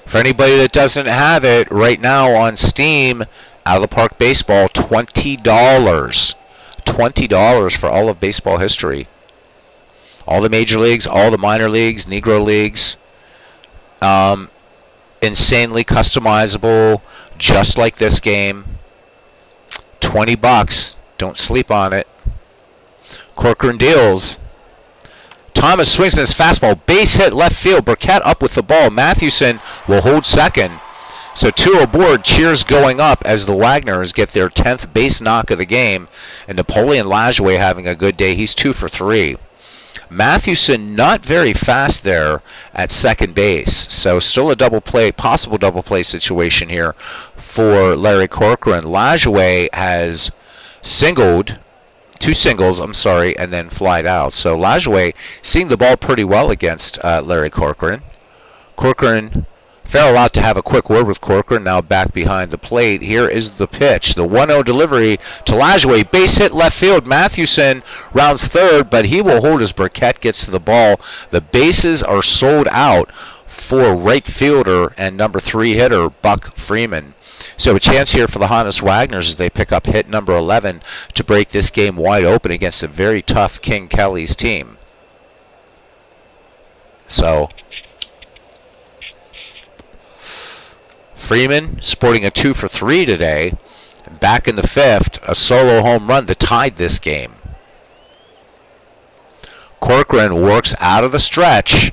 For anybody that doesn't have it, right now on Steam, Out of the Park Baseball, $20. $20 for all of baseball history. All the major leagues, all the minor leagues, Negro leagues. Insanely customizable, just like this game. $20. Don't sleep on it. Corcoran deals. Thomas swings in his fastball. Base hit left field. Burkett up with the ball. Mathewson will hold second. So 2 aboard, cheers going up as the Wagners get their 10th base knock of the game. And Napoleon Lajoie having a good day. He's 2 for 3. Mathewson not very fast there at second base. So still a double play, possible double play situation here for Larry Corcoran. Lajoie has singled, 2 singles, and then flied out. So Lajoie seeing the ball pretty well against Larry Corcoran. Corcoran, Farrell out to have a quick word with Corcoran, now back behind the plate. Here is the pitch. The 1-0 delivery to Lajoie. Base hit left field. Mathewson rounds third, but he will hold as Burkett gets to the ball. The bases are sold out for right fielder and number 3 hitter, Buck Freeman. So a chance here for the Hannes Wagners as they pick up hit number 11 to break this game wide open against a very tough King Kelly's team. So Freeman sporting a 2 for 3 today. Back in the 5th, a solo home run that tied this game. Corcoran works out of the stretch.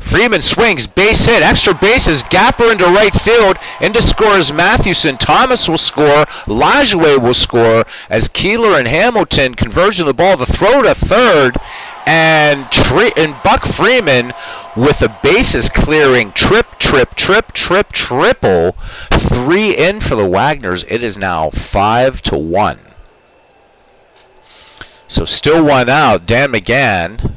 Freeman swings, base hit, extra bases, gapper into right field, into scores Mathewson. Thomas will score, Lajoie will score as Keeler and Hamilton converge on the ball. The throw to third, and Buck Freeman with the bases clearing triple. 3 in for the Wagners. It is now 5-1. So still 1 out. Dan McGann.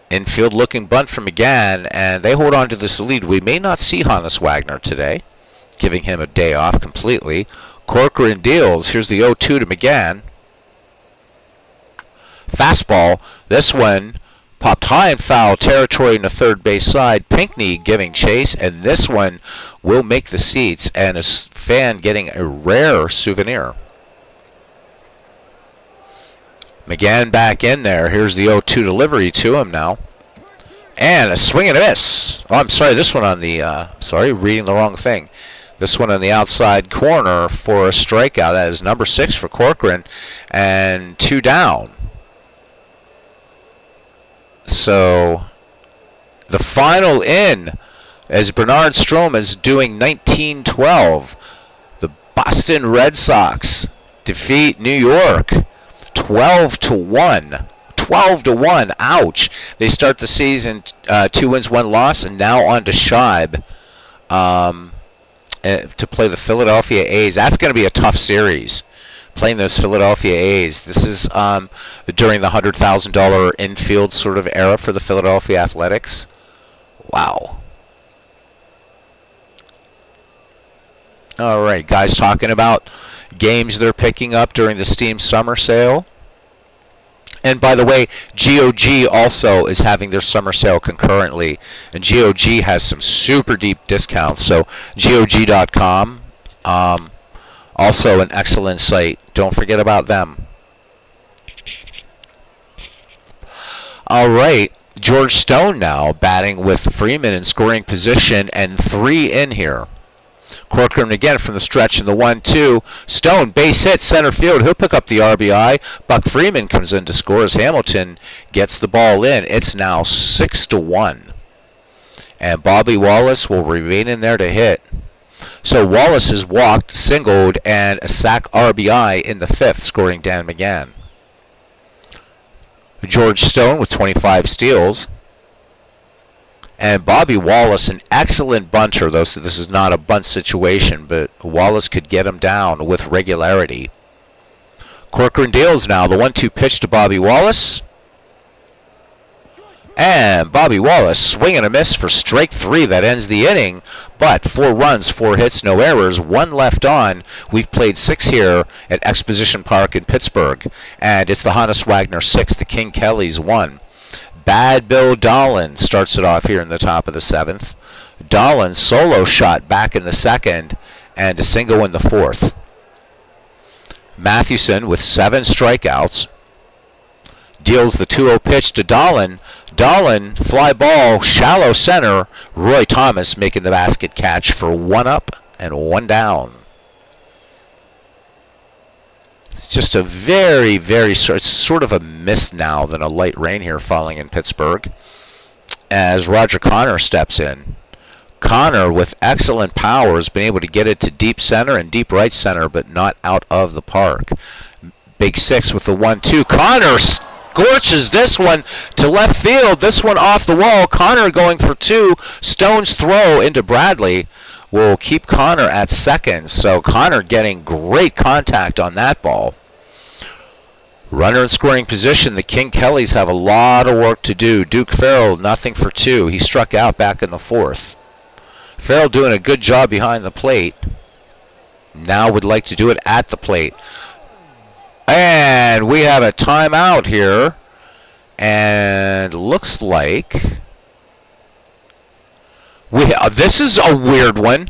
Infield looking bunt from McGann, and they hold on to this lead. We may not see Hannes Wagner today, giving him a day off completely. Corcoran deals. Here's the 0-2 to McGann. Fastball. This one popped high in foul territory in the third base side. Pinckney giving chase, and this one will make the seats, and a fan getting a rare souvenir. McGann back in there. Here's the 0-2 delivery to him now. And a swing and a miss. Oh, I'm sorry, this one on the, reading the wrong thing. This one on the outside corner for a strikeout. That is number 6 for Corcoran, and 2 down. So the final in as Bernard Strom is doing 19-12. The Boston Red Sox defeat New York 12-1. 12-1. Ouch. They start the season 2 wins, 1 loss, and now on to Scheib to play the Philadelphia A's. That's going to be a tough series, playing those Philadelphia A's. This is during the $100,000 infield sort of era for the Philadelphia Athletics. Wow. All right, guys, talking about games they're picking up during the Steam Summer Sale. And by the way, GOG also is having their summer sale concurrently. And GOG has some super deep discounts. So GOG.com, also an excellent site. Don't forget about them. All right, George Stone now batting with Freeman in scoring position, and 3 in here. Corcoran again from the stretch in the 1-2. Stone, base hit, center field. He'll pick up the RBI. Buck Freeman comes in to score as Hamilton gets the ball in. It's now 6-1. And Bobby Wallace will remain in there to hit. So Wallace has walked, singled, and a sac RBI in the 5th, scoring Dan McGann. George Stone with 25 steals. And Bobby Wallace, an excellent bunter, though, so this is not a bunt situation, but Wallace could get him down with regularity. Corcoran deals now. The 1-2 pitch to Bobby Wallace. And Bobby Wallace, swing and a miss for strike 3. That ends the inning. But 4 runs, 4 hits, no errors, 1 left on. We've played 6 here at Exposition Park in Pittsburgh. And it's the Hannes Wagner 6, the King Kellys 1. Bad Bill Dolan starts it off here in the top of the 7th. Dolan solo shot back in the 2nd, and a single in the fourth. Mathewson with 7 strikeouts deals the 2-0 pitch to Dahlin. Dahlin, fly ball, shallow center. Roy Thomas making the basket catch for 1 up and 1 down. It's just a very, very sort of a mist now than a light rain here falling in Pittsburgh as Roger Connor steps in. Connor, with excellent power, has been able to get it to deep center and deep right center, but not out of the park. Big 6 with the 1-2. Connor scorches this one to left field. This one off the wall. Connor going for 2. Stone's throw into Bradley will keep Connor at second. So Connor getting great contact on that ball. Runner in scoring position. The King Kellys have a lot of work to do. Duke Farrell, nothing for 2. He struck out back in the fourth. Farrell doing a good job behind the plate. Now would like to do it at the plate. And we have a timeout here. And looks like this is a weird one.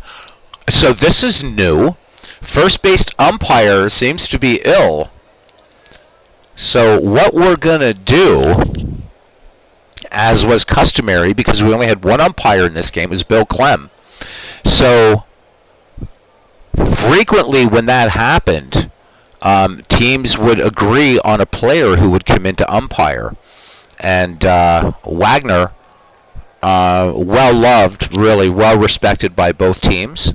So this is new. First base umpire seems to be ill. So what we're going to do, as was customary, because we only had one umpire in this game, is Bill Clem. So frequently when that happened, teams would agree on a player who would come in to umpire. And Wagner, well-loved, really well-respected by both teams.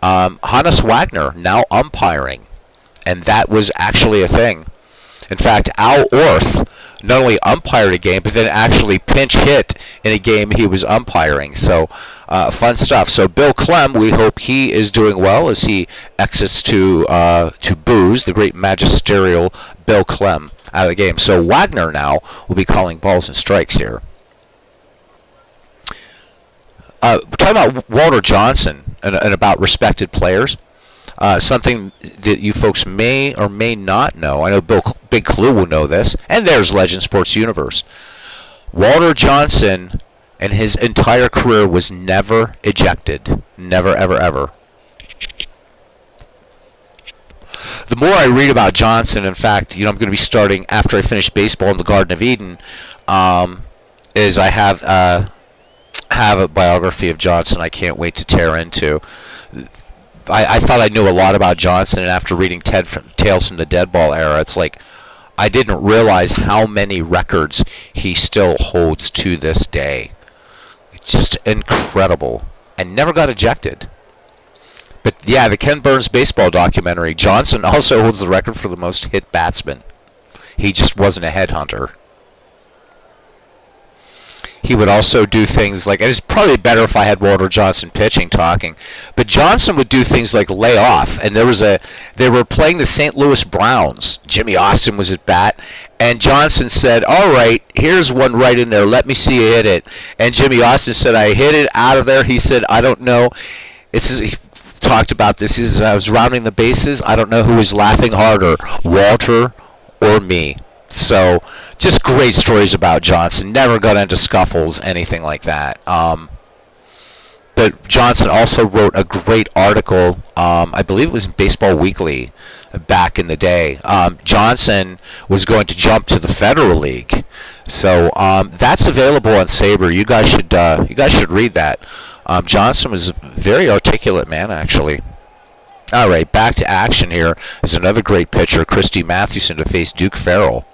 Hannes Wagner now umpiring, and that was actually a thing. In fact, Al Orth not only umpired a game, but then actually pinch hit in a game he was umpiring. So, fun stuff. So, Bill Clem, we hope he is doing well as he exits to booze, the great magisterial Bill Clem out of the game. So, Wagner now will be calling balls and strikes here. We're talking about Walter Johnson and about respected players. Something that you folks may or may not know. I know Big Clue will know this. And there's Legend Sports Universe. Walter Johnson and his entire career was never ejected. Never, ever, ever. The more I read about Johnson, in fact, I'm going to be starting after I finish baseball in the Garden of Eden, is I have a biography of Johnson I can't wait to tear into. I thought I knew a lot about Johnson, and after reading Tales from the Deadball Era, it's like I didn't realize how many records he still holds to this day. It's just incredible. And never got ejected. But yeah, the Ken Burns baseball documentary, Johnson also holds the record for the most hit batsman. He just wasn't a headhunter. He would also do things like, it's probably better if I had Walter Johnson pitching talking, but Johnson would do things like lay off, and they were playing the St. Louis Browns. Jimmy Austin was at bat, and Johnson said, all right, here's one right in there, let me see you hit it. And Jimmy Austin said, I hit it out of there. He said, I don't know. He talked about this. He says, I was rounding the bases. I don't know who was laughing harder, Walter or me. So, just great stories about Johnson. Never got into scuffles, anything like that. But Johnson also wrote a great article, I believe it was in Baseball Weekly back in the day. Johnson was going to jump to the Federal League. So, that's available on Sabre. You guys should read that. Johnson was a very articulate man, actually. All right, back to action here is another great pitcher, Christy Mathewson, to face Duke Farrell.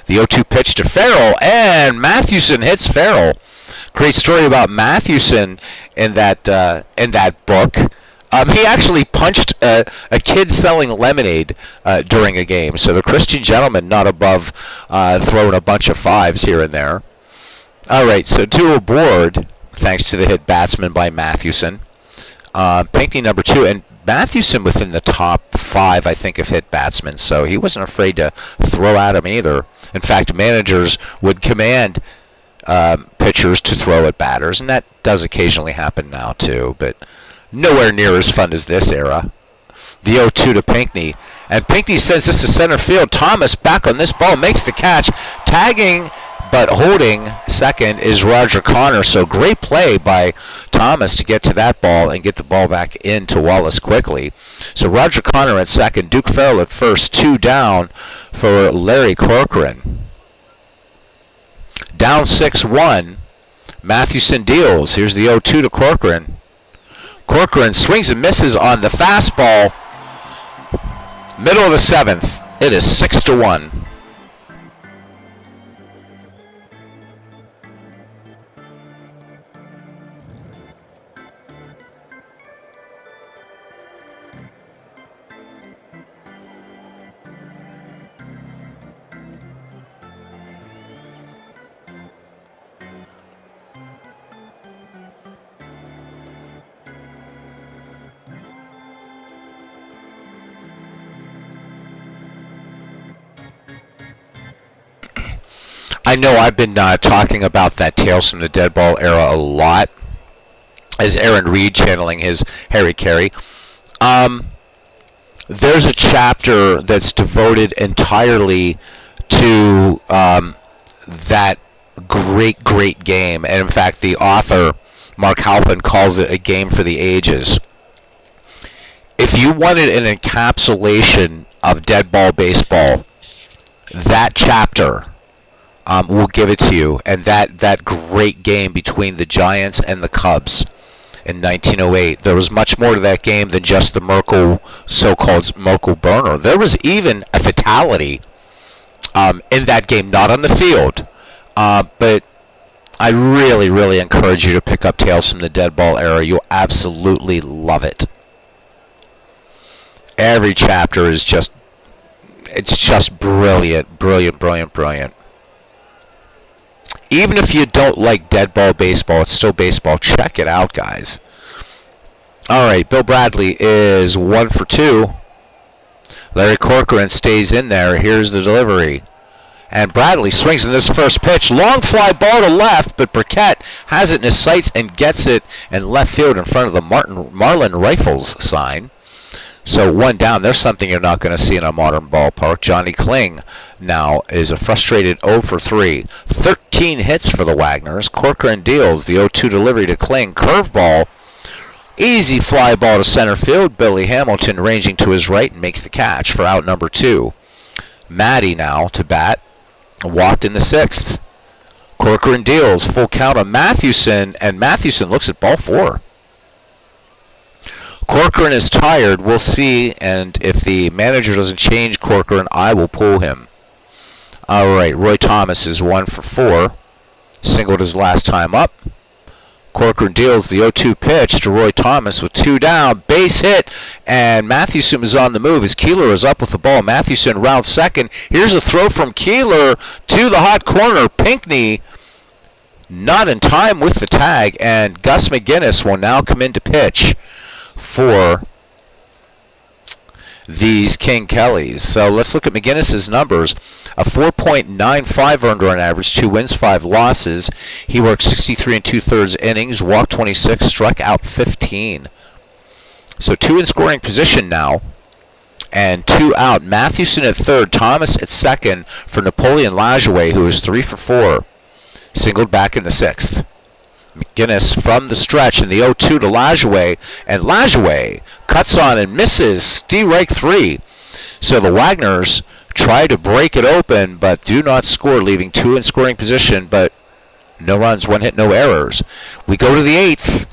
The 0-2 pitch to Farrell, and Mathewson hits Farrell. Great story about Mathewson in that book. He actually punched a kid selling lemonade during a game. So the Christian gentleman not above throwing a bunch of fives here and there. All right, so 2 aboard, thanks to the hit batsman by Mathewson. Pinckney number 2, and Mathewson within the top 5, I think, of hit batsmen, so he wasn't afraid to throw at him either. In fact, managers would command pitchers to throw at batters, and that does occasionally happen now too, but nowhere near as fun as this era. The 0-2 to Pinckney, and Pinckney sends this to center field. Thomas back on this ball, makes the catch, tagging But holding second is Roger Connor. So great play by Thomas to get to that ball and get the ball back into Wallace quickly. So Roger Connor at second, Duke Farrell at first, 2 down for Larry Corcoran. Down 6-1. Mathewson deals. Here's the 0-2 to Corcoran. Corcoran swings and misses on the fastball. Middle of the 7th. It is 6-1. I know I've been talking about that Tales from the Dead Ball era a lot, as Aaron Reed channeling his Harry Carey. There's a chapter that's devoted entirely to that great game. And in fact, the author, Mark Halpin, calls it a game for the ages. If you wanted an encapsulation of Dead Ball baseball, that chapter will give it to you. And that great game between the Giants and the Cubs in 1908. There was much more to that game than just the Merkle, so-called Merkle burner. There was even a fatality in that game, not on the field. But I really encourage you to pick up Tales from the Dead Ball era. You'll absolutely love it. Every chapter is just brilliant. Even if you don't like Dead Ball baseball, it's still baseball. Check it out, guys. All right, Bill Bradley is 1 for 2. Larry Corcoran stays in there. Here's the delivery. And Bradley swings in this first pitch. Long fly ball to left, but Burkett has it in his sights and gets it in left field in front of the Marlin Rifles sign. So 1 down. There's something you're not going to see in a modern ballpark. Johnny Kling now is a frustrated 0 for 3. 13 hits for the Wagners. Corcoran deals the 0-2 delivery to Kling. Curveball. Easy fly ball to center field. Billy Hamilton ranging to his right and makes the catch for out number 2. Matty now to bat. Walked in the 6th. Corcoran deals. Full count on Mathewson, and Mathewson looks at ball 4. Corcoran is tired. We'll see, and if the manager doesn't change Corcoran, I will pull him. All right, Roy Thomas is 1 for 4. Singled his last time up. Corcoran deals the 0-2 pitch to Roy Thomas with 2 down. Base hit, and Mathewson is on the move as Keeler is up with the ball. Mathewson rounds second. Here's a throw from Keeler to the hot corner. Pinckney not in time with the tag, and Gus McGinnis will now come in to pitch for these King Kellys. So let's look at McGinnis's numbers. A 4.95 earned run average, 2 wins, 5 losses. He worked 63 2/3 innings, walked 26, struck out 15. So 2 in scoring position now, and 2 out. Mathewson at third, Thomas at second for Napoleon Lajoie, who is 3 for 4. Singled back in the 6th. McGinnis from the stretch in the 0-2 to Lajoie, and Lajoie cuts on and misses. Strike 3. So the Wagners try to break it open, but do not score, leaving 2 in scoring position, but no runs, 1 hit, no errors. We go to the 8th,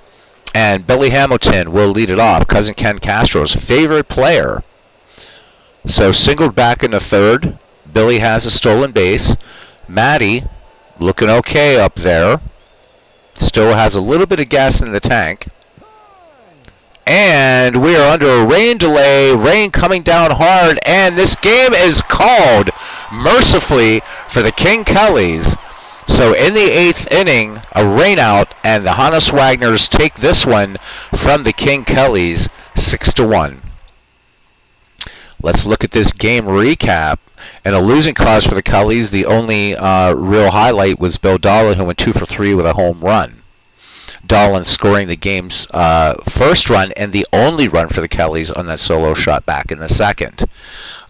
and Billy Hamilton will lead it off, cousin Ken Castro's favorite player. So singled back in the 3rd. Billy has a stolen base. Matty looking okay up there. Still has a little bit of gas in the tank. And we are under a rain delay. Rain coming down hard. And this game is called mercifully for the King Kellys. So in the 8th inning, a rain out. And the Hannes Wagners take this one from the King Kellys 6-1. Let's look at this game recap. And a losing cause for the Kellys. The only real highlight was Bill Dolan, who went 2 for 3 with a home run. Dolan scoring the game's first run and the only run for the Kellys on that solo shot back in the 2nd.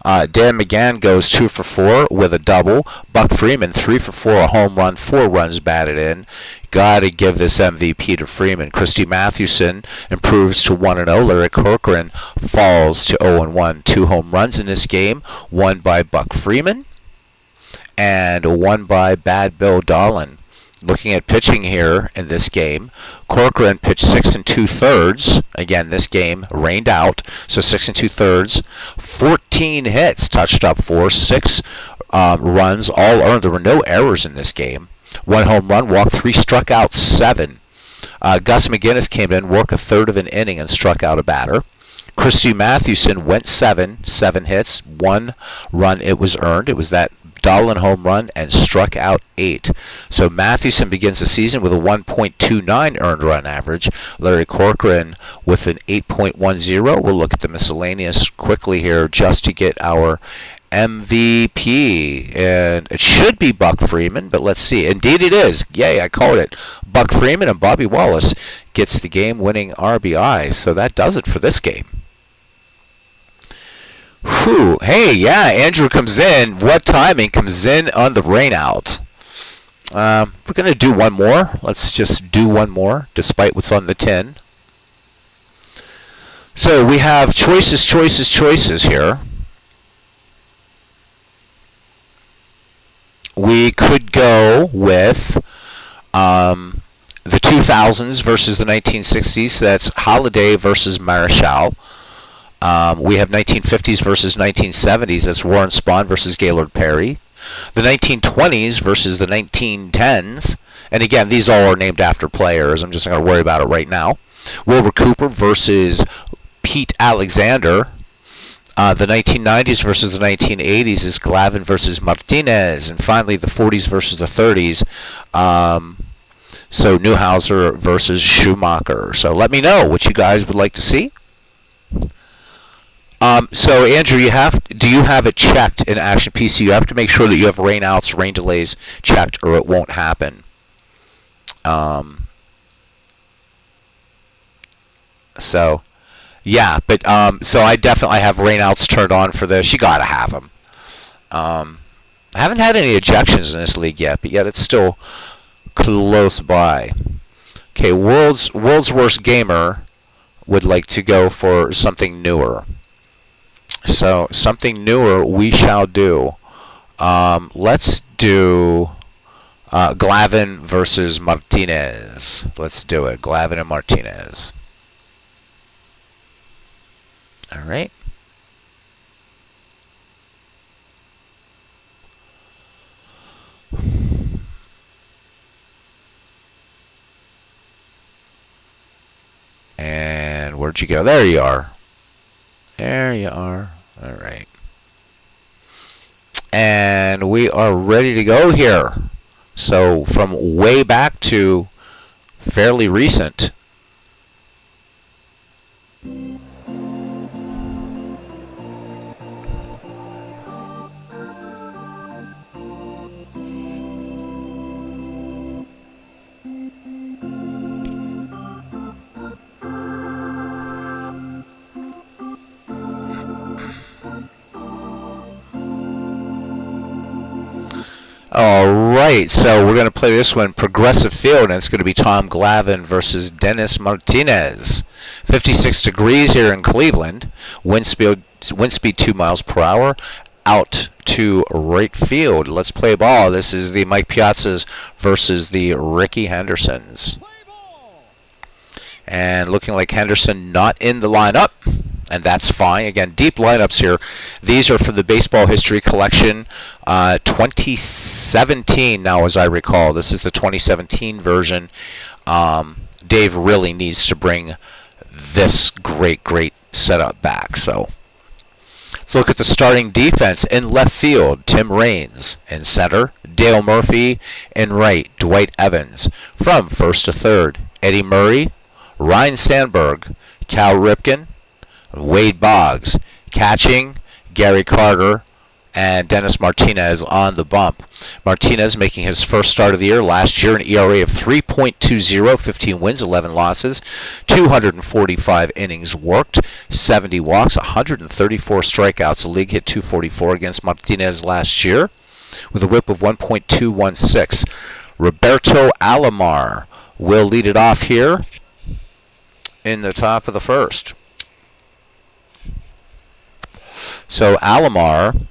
Dan McGann goes 2 for 4 with a double. Buck Freeman 3 for 4, a home run, 4 runs batted in. Gotta give this MVP to Freeman. Christy Mathewson improves to 1-0. Larry Corcoran falls to 0-1. 2 home runs in this game, one by Buck Freeman and one by Bad Bill Dolan. Looking at pitching here in this game, Corcoran pitched 6 2/3. Again, this game rained out, so 6 2/3. 14 hits, touched up 4, 6 runs, all earned. There were no errors in this game. 1 home run, walked 3, struck out 7. Gus McGinnis came in, worked a third of an inning, and struck out a batter. Christy Mathewson went 7 hits, 1 run. It was earned. It was that Dolan home run and struck out 8. So Mathewson begins the season with a 1.29 earned run average. Larry Corcoran with an 8.10. We'll look at the miscellaneous quickly here just to get our MVP. And it should be Buck Freeman, but let's see. Indeed it is. Yay, I called it. Buck Freeman, and Bobby Wallace gets the game-winning RBI. So that does it for this game. Whew. Hey, yeah, Andrew comes in. What timing? Comes in on the rainout. We're going to do one more. Let's just do one more, despite what's on the tin. So we have choices here. We could go with the 2000s versus the 1960s. So that's Holiday versus Marichal. We have 1950s versus 1970s. That's Warren Spahn versus Gaylord Perry. The 1920s versus the 1910s. And again, these all are named after players. I'm just not going to worry about it right now. Wilbur Cooper versus Pete Alexander. The 1990s versus the 1980s is Glavine versus Martinez. And finally, the 40s versus the 30s. So Newhouser versus Schumacher. So let me know what you guys would like to see. So Andrew, do you have it checked in Action PC? You have to make sure that you have rainouts, rain delays checked, or it won't happen. So yeah, but so I definitely have rainouts turned on for this. You gotta have them. I haven't had any ejections in this league yet, but yet it's still close by. Okay, world's worst gamer would like to go for something newer. So something newer we shall do. Let's do Glavine versus Martinez. Let's do it. Glavine and Martinez. All right. And where'd you go? There you are. There you are. All right. And we are ready to go here. So from way back to fairly recent. Alright, so we're going to play this one, Progressive Field, and it's going to be Tom Glavine versus Dennis Martinez. 56 degrees here in Cleveland. Wind speed 2 miles per hour. Out to right field. Let's play ball. This is the Mike Piazzas versus the Ricky Hendersons. And looking like Henderson not in the lineup. And that's fine. Again, deep lineups here. These are from the Baseball History Collection 2017 now, as I recall. This is the 2017 version. Dave really needs to bring this great setup back. So let's look at the starting defense. In left field, Tim Raines. In center, Dale Murphy. In right, Dwight Evans. From first to third, Eddie Murray, Ryan Sandberg, Cal Ripken, Wade Boggs. Catching, Gary Carter and Dennis Martinez on the bump. Martinez making his first start of the year last year, an ERA of 3.20, 15 wins, 11 losses, 245 innings worked, 70 walks, 134 strikeouts. The league hit 244 against Martinez last year with a whip of 1.216. Roberto Alomar will lead it off here in the top of the first. So Alomar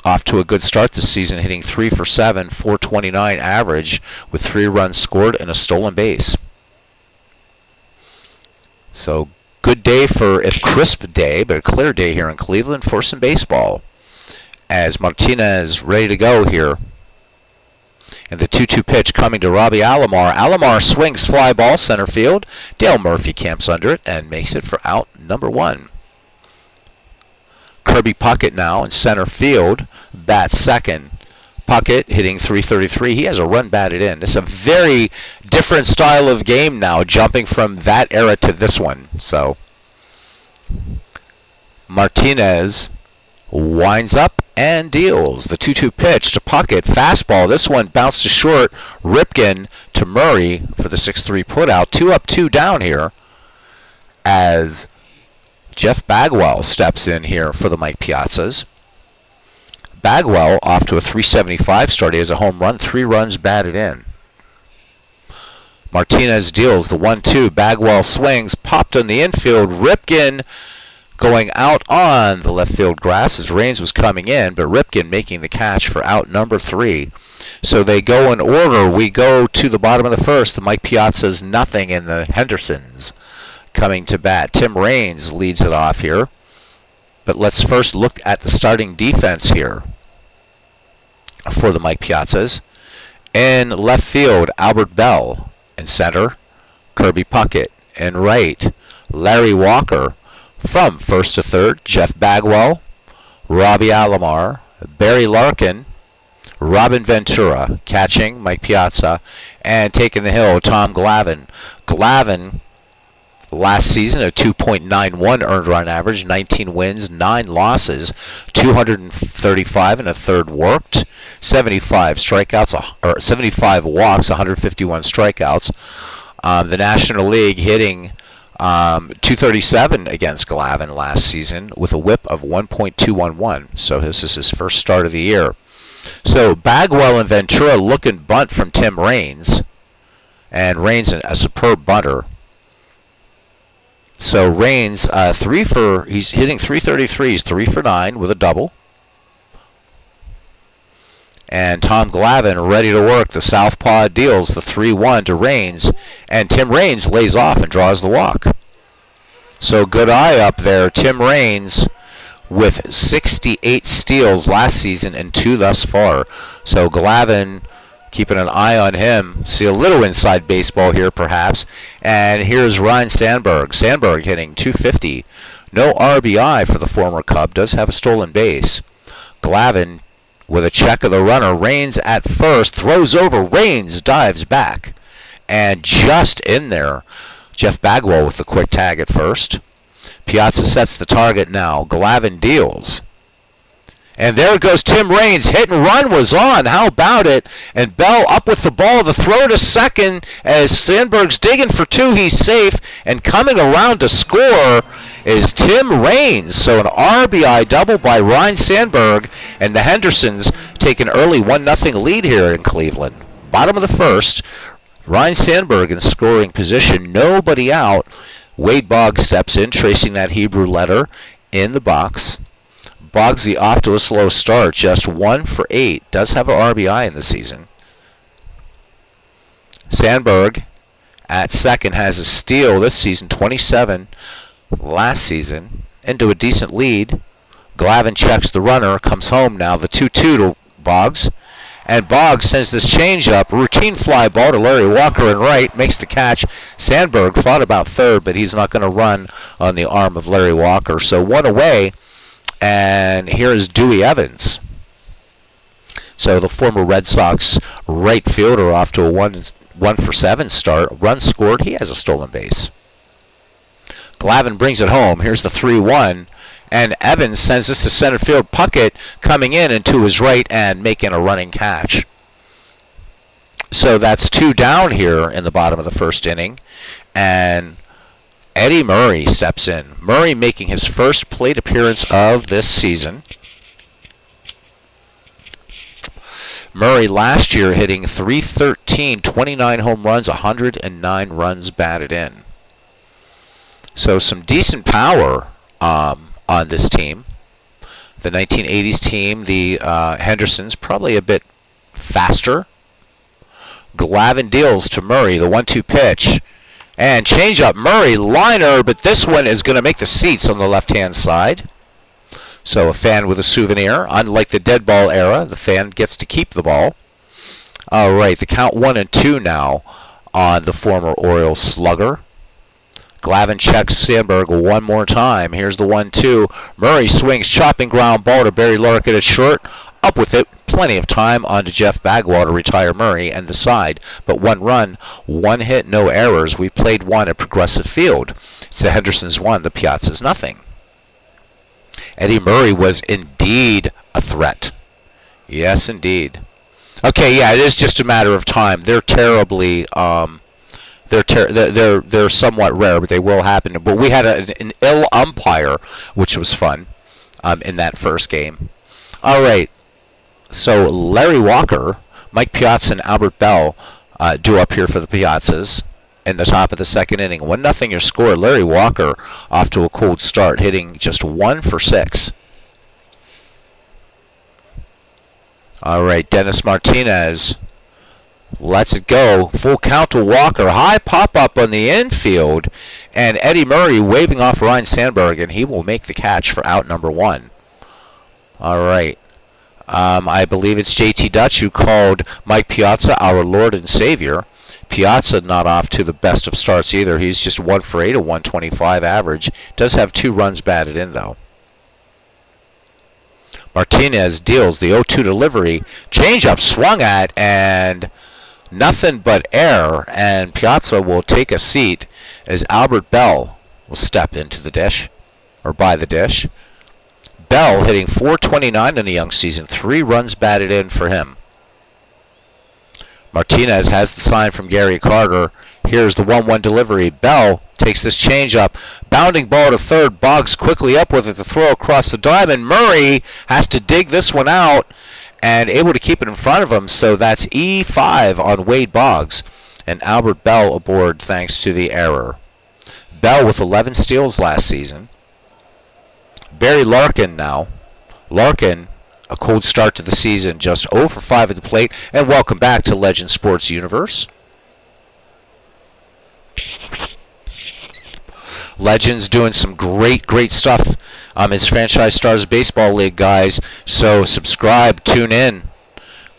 off to a good start this season, hitting 3 for 7, 429 average with 3 runs scored and a stolen base. So good day for, if crisp day, but a clear day here in Cleveland for some baseball. As Martinez ready to go here. And the 2-2 pitch coming to Robbie Alomar. Alomar swings fly ball center field. Dale Murphy camps under it and makes it for out number 1. Kirby Puckett now in center field, bats second. Puckett hitting .333. He has a run batted in. It's a very different style of game now, jumping from that era to this one. So Martinez winds up and deals. The 2-2 pitch to Puckett. Fastball. This one bounced to short. Ripken to Murray for the 6-3 putout. 2 up, 2 down here as Jeff Bagwell steps in here for the Mike Piazzas. Bagwell off to a .375 start. He has a home run, 3 runs batted in. Martinez deals the 1-2. Bagwell swings, popped on the infield. Ripken going out on the left field grass as Raines was coming in, but Ripken making the catch for out number 3. So they go in order. We go to the bottom of the first. The Mike Piazzas nothing, and the Hendersons coming to bat. Tim Raines leads it off here. But let's first look at the starting defense here for the Mike Piazzas. In left field, Albert Bell. In center, Kirby Puckett. In right, Larry Walker. From first to third, Jeff Bagwell, Robbie Alomar, Barry Larkin, Robin Ventura. Catching, Mike Piazza. And taking the hill, Tom Glavine. Glavine, last season, a 2.91 earned run average, 19 wins, 9 losses, 235 and a third worked, 75 strikeouts, or 75 walks, 151 strikeouts. The National League hitting .237 against Glavine last season with a whip of 1.211. So this is his first start of the year. So Bagwell and Ventura looking bunt from Tim Raines, and Raines a superb bunter. So Raines, he's hitting .333. He's 3 for 9 with a double. And Tom Glavine ready to work. The southpaw deals the 3-1 to Raines, and Tim Raines lays off and draws the walk. So good eye up there. Tim Raines with 68 steals last season and 2 thus far. So Glavine keeping an eye on him. See a little inside baseball here, perhaps. And here's Ryan Sandberg. Sandberg hitting .250. No RBI for the former Cub. Does have a stolen base. Glavine with a check of the runner. Raines at first. Throws over. Raines dives back. And just in there, Jeff Bagwell with the quick tag at first. Piazza sets the target now. Glavine deals. And there goes Tim Raines. Hit and run was on. How about it? And Bell up with the ball. The throw to second as Sandberg's digging for 2. He's safe. And coming around to score is Tim Raines. So an RBI double by Ryan Sandberg. And the Hendersons take an early 1-0 lead here in Cleveland. Bottom of the first. Ryan Sandberg in scoring position. Nobody out. Wade Boggs steps in, tracing that Hebrew letter in the box. Boggsy off to a slow start, just 1 for 8. Does have an RBI in the season. Sandberg at second has a steal this season, 27 last season, into a decent lead. Glavine checks the runner, comes home now, the 2-2 to Boggs. And Boggs sends this changeup, routine fly ball to Larry Walker in right, makes the catch. Sandberg thought about third, but he's not going to run on the arm of Larry Walker. So 1 away. And here's Dewey Evans. So the former Red Sox right fielder off to a 1 for 7 start. Run scored. He has a stolen base. Glavine brings it home. Here's the 3-1. And Evans sends this to center field. Puckett coming in and to his right and making a running catch. So that's 2 down here in the bottom of the first inning. And Eddie Murray steps in. Murray making his first plate appearance of this season. Murray last year hitting .313, 29 home runs, 109 runs batted in. So some decent power on this team. The 1980s team, the Hendersons, probably a bit faster. Glavine deals to Murray, the 1-2 pitch. And change up Murray, liner, but this one is going to make the seats on the left-hand side. So a fan with a souvenir. Unlike the dead ball era, the fan gets to keep the ball. All right, the count 1-2 now on the former Orioles slugger. Glavine checks Sandberg one more time. Here's the 1-2. Murray swings, chopping ground ball to Barry Larkin at short. Up with it. Plenty of time on to Jeff Bagwell to retire Murray and the side. But 1 run, 1 hit, no errors. We played 1 at Progressive Field. It's the Hendersons 1, the Piazzas nothing. Eddie Murray was indeed a threat. Yes, indeed. Okay, yeah, it is just a matter of time. They're terribly, they're somewhat rare, but they will happen. But we had an ill umpire, which was fun, in that first game. All right. So Larry Walker, Mike Piazza, and Albert Bell due up here for the Piazzas in the top of the second inning. 1-0 your score. Larry Walker off to a cold start, hitting just 1 for 6. All right, Dennis Martinez lets it go. Full count to Walker. High pop-up on the infield. And Eddie Murray waving off Ryan Sandberg, and he will make the catch for out number 1. All right. I believe it's JT Dutch who called Mike Piazza our Lord and Savior. Piazza not off to the best of starts either. He's just 1 for 8, a 125 average. Does have 2 runs batted in, though. Martinez deals the 0-2 delivery. Changeup swung at, and nothing but air. And Piazza will take a seat as Albert Bell will step into the dish, or by the dish. Bell hitting .429 in the young season. 3 runs batted in for him. Martinez has the sign from Gary Carter. Here's the 1-1 delivery. Bell takes this changeup. Bounding ball to third. Boggs quickly up with it to throw across the diamond. Murray has to dig this one out and able to keep it in front of him. So that's E5 on Wade Boggs. And Albert Bell aboard thanks to the error. Bell with 11 steals last season. Barry Larkin now. Larkin, a cold start to the season, just 0 for 5 at the plate. And welcome back to Legend Sports Universe. Legends doing some great stuff. It's Franchise Stars Baseball League, guys. So subscribe, tune in.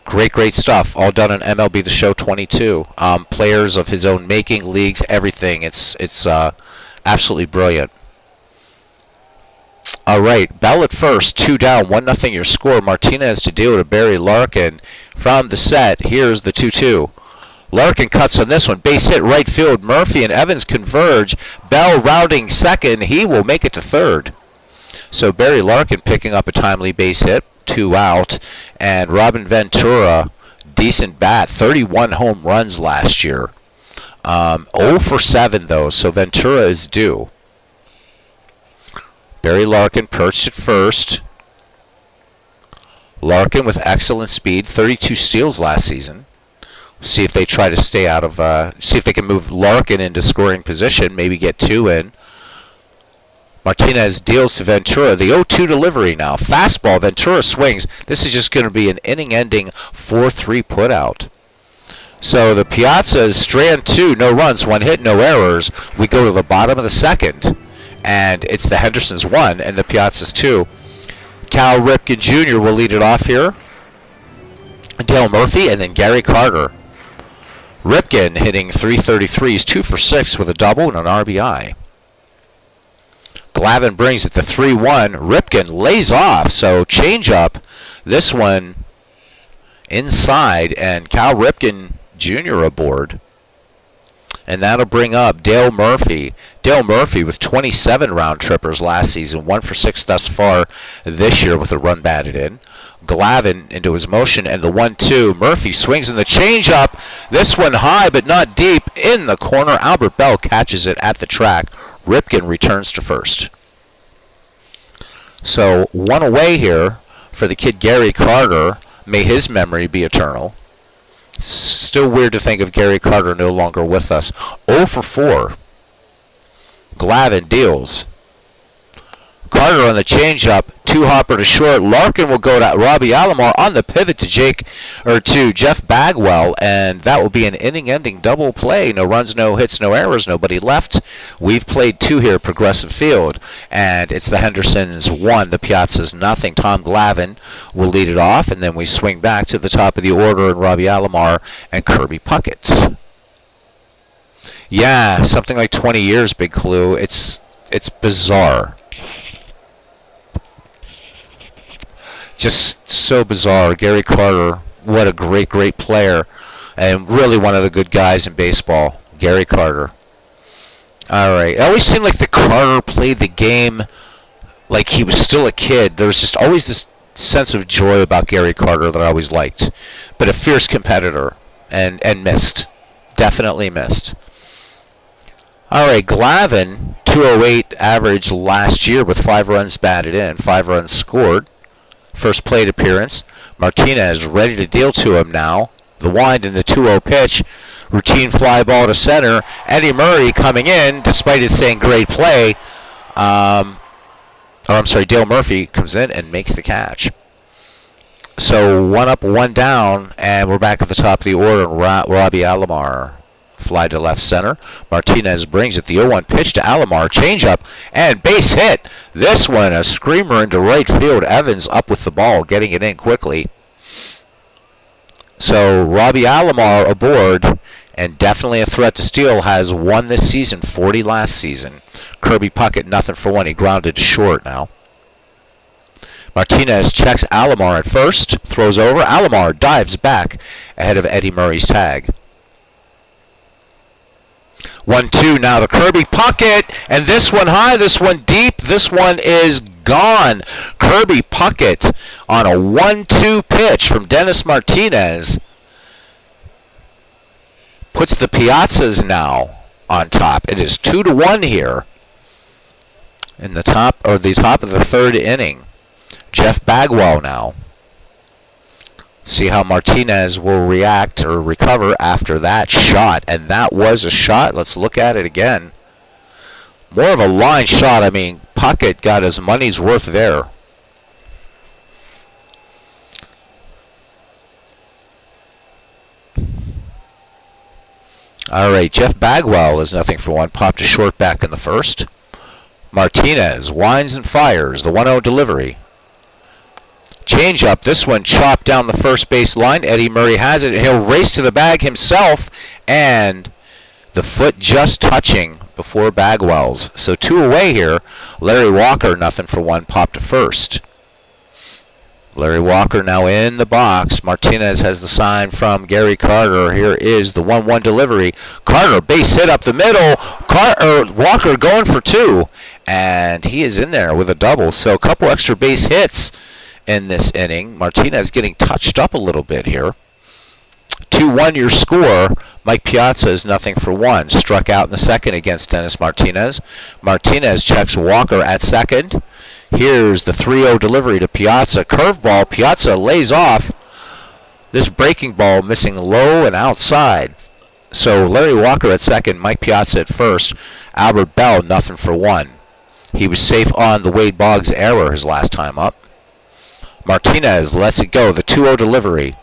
Great stuff. All done on MLB The Show 22. Players of his own making, leagues, everything. It's absolutely brilliant. All right, Bell at first, 2 down, 1-0 your score. Martinez to deal to Barry Larkin from the set. Here's the 2-2. Larkin cuts on this one. Base hit right field. Murphy and Evans converge. Bell rounding second. He will make it to third. So Barry Larkin picking up a timely base hit. 2 out. And Robin Ventura, decent bat. 31 home runs last year. 0 for 7 though, so Ventura is due. Barry Larkin perched at first. Larkin with excellent speed. 32 steals last season. See if they try to stay out of, see if they can move Larkin into scoring position, maybe get 2 in. Martinez deals to Ventura. The 0-2 delivery now. Fastball, Ventura swings. This is just going to be an inning-ending 4-3 putout. So the Piazzas, strand 2, no runs, 1 hit, no errors. We go to the bottom of the second, and it's the Hendersons 1 and the Piazzas 2. Cal Ripken Jr. will lead it off here. Dale Murphy, and then Gary Carter. Ripken hitting .333. He's 2 for 6 with a double and an RBI. Glavine brings it to 3-1. Ripken lays off, so change up. This one inside, and Cal Ripken Jr. aboard. and that'll bring up Dale Murphy. Dale Murphy with 27 round trippers last season, 1 for 6 thus far this year with a run batted in. Glavin into his motion, and the 1-2. Murphy swings in the changeup. This one high but not deep in the corner. Albert Bell catches it at the track. Ripken returns to first. So one away here for the kid Gary Carter. May his memory be eternal. Still weird to think of Gary Carter no longer with us. 0 for 4. Glavin deals. Carter on the changeup, 2-hopper to short. Larkin will go to Robbie Alomar on the pivot to Jeff Bagwell, and that will be an inning-ending double play. No runs, no hits, no errors, nobody left. We've played 2 here at Progressive Field, and it's the Hendersons 1, the Piazzas nothing. Tom Glavin will lead it off, and then we swing back to the top of the order, and Robbie Alomar and Kirby Puckett. Yeah, something like 20 years, Big Clue. It's bizarre. Just so bizarre. Gary Carter, what a great player, and really one of the good guys in baseball. Gary Carter. All right. It always seemed like the Carter played the game like he was still a kid. There was just always this sense of joy about Gary Carter that I always liked. But a fierce competitor, and missed. Definitely missed. All right, Glavin, 208 average last year with 5 runs batted in, 5 runs scored. First plate appearance. Martinez ready to deal to him now. The wind in the 2-0 pitch. Routine fly ball to center. Eddie Murray coming in, despite it saying great play. Dale Murphy comes in and makes the catch. So 1 up, 1 down, and we're back at the top of the order. Robbie Alomar. Fly to left center. Martinez brings it. The 0-1 pitch to Alomar. Changeup and base hit. This one a screamer into right field. Evans up with the ball, getting it in quickly. So Robbie Alomar aboard, and definitely a threat to steal. Has 1 this season, 40 last season. Kirby Puckett, nothing for 1. He grounded to short now. Martinez checks Alomar at first. Throws over. Alomar dives back ahead of Eddie Murray's tag. 1-2 now to Kirby Puckett, and this one high, this one deep, this one is gone. Kirby Puckett on a 1-2 pitch from Dennis Martinez puts the Piazzas now on top. It is 2-1 here in the top of the 3rd inning. Jeff Bagwell now. See how Martinez will react or recover after that shot. And that was a shot. Let's look at it again. More of a line shot. I mean, Puckett got his money's worth there. All right, Jeff Bagwell is nothing for 1. Popped to short back in the first. Martinez winds and fires. The 1-0 delivery. Changeup, this one chopped down the first base line. Eddie Murray has it. He'll race to the bag himself, and the foot just touching before Bagwell's. So 2 away here. Larry Walker, nothing for 1, popped to first. Larry Walker now in the box. Martinez has the sign from Gary Carter. Here is the 1-1 delivery. Carter, base hit up the middle. Walker going for 2, and he is in there with a double. So a couple extra base hits in this inning. Martinez getting touched up a little bit here. 2-1 your score. Mike Piazza is nothing for 1. Struck out in the second against Dennis Martinez. Martinez checks Walker at second. Here's the 3-0 delivery to Piazza. Curveball. Piazza lays off. This breaking ball missing low and outside. So Larry Walker at second. Mike Piazza at first. Albert Bell, nothing for 1. He was safe on the Wade Boggs error his last time up. Martinez lets it go. The 2-0 delivery.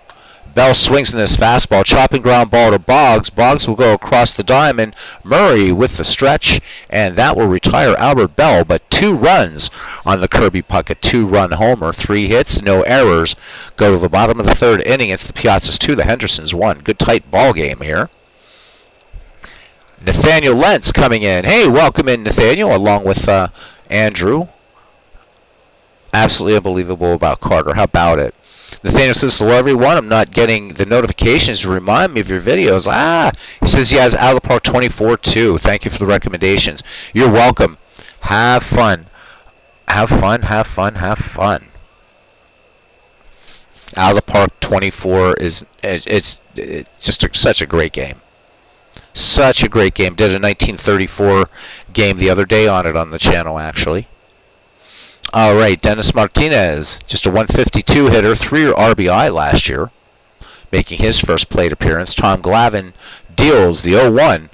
Bell swings in this fastball. Chopping ground ball to Boggs. Boggs will go across the diamond. Murray with the stretch, and that will retire Albert Bell. But 2 runs on the Kirby Puckett 2-run homer. 3 hits, no errors. Go to the bottom of the 3rd inning. It's the Piazzas 2, the Hendersons 1. Good tight ball game here. Nathaniel Lentz coming in. Hey, welcome in, Nathaniel, along with Andrew. Absolutely unbelievable about Carter. How about it? Nathaniel says, hello everyone, I'm not getting the notifications to remind me of your videos. He says he has Out of the Park 24 too. Thank you for the recommendations. You're welcome. Have fun. Have fun, have fun, have fun. Out of the Park 24 it's just such a great game. Such a great game. Did a 1934 game the other day on it on the channel, actually. All right, Dennis Martinez, just a 152 hitter, 3 RBI last year, making his first plate appearance. Tom Glavine deals the 0-1.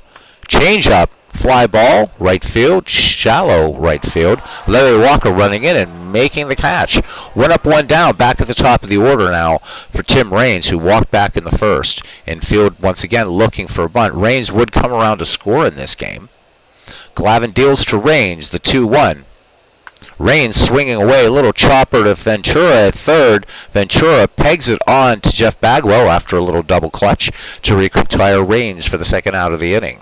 Changeup, fly ball, right field, shallow right field. Larry Walker running in and making the catch. 1 up, 1 down, back at the top of the order now for Tim Raines, who walked back in the first. Infield once again looking for a bunt. Raines would come around to score in this game. Glavine deals to Raines, the 2-1. Raines swinging away, a little chopper to Ventura at third. Ventura pegs it on to Jeff Bagwell after a little double clutch to retire Raines for the second out of the inning.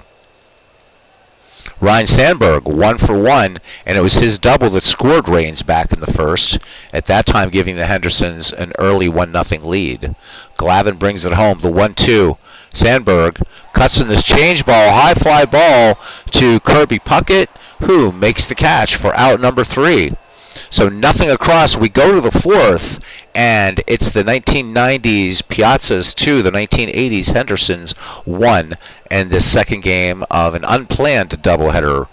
Ryan Sandberg, 1 for 1, and it was his double that scored Raines back in the first, at that time giving the Hendersons an early 1-0 lead. Glavine brings it home, the 1-2. Sandberg cuts in this change ball, high fly ball to Kirby Puckett, who makes the catch for out number 3. So nothing across. We go to the 4th, and it's the 1990s Piazzas 2, the 1980s Hendersons 1, and this second game of an unplanned doubleheader.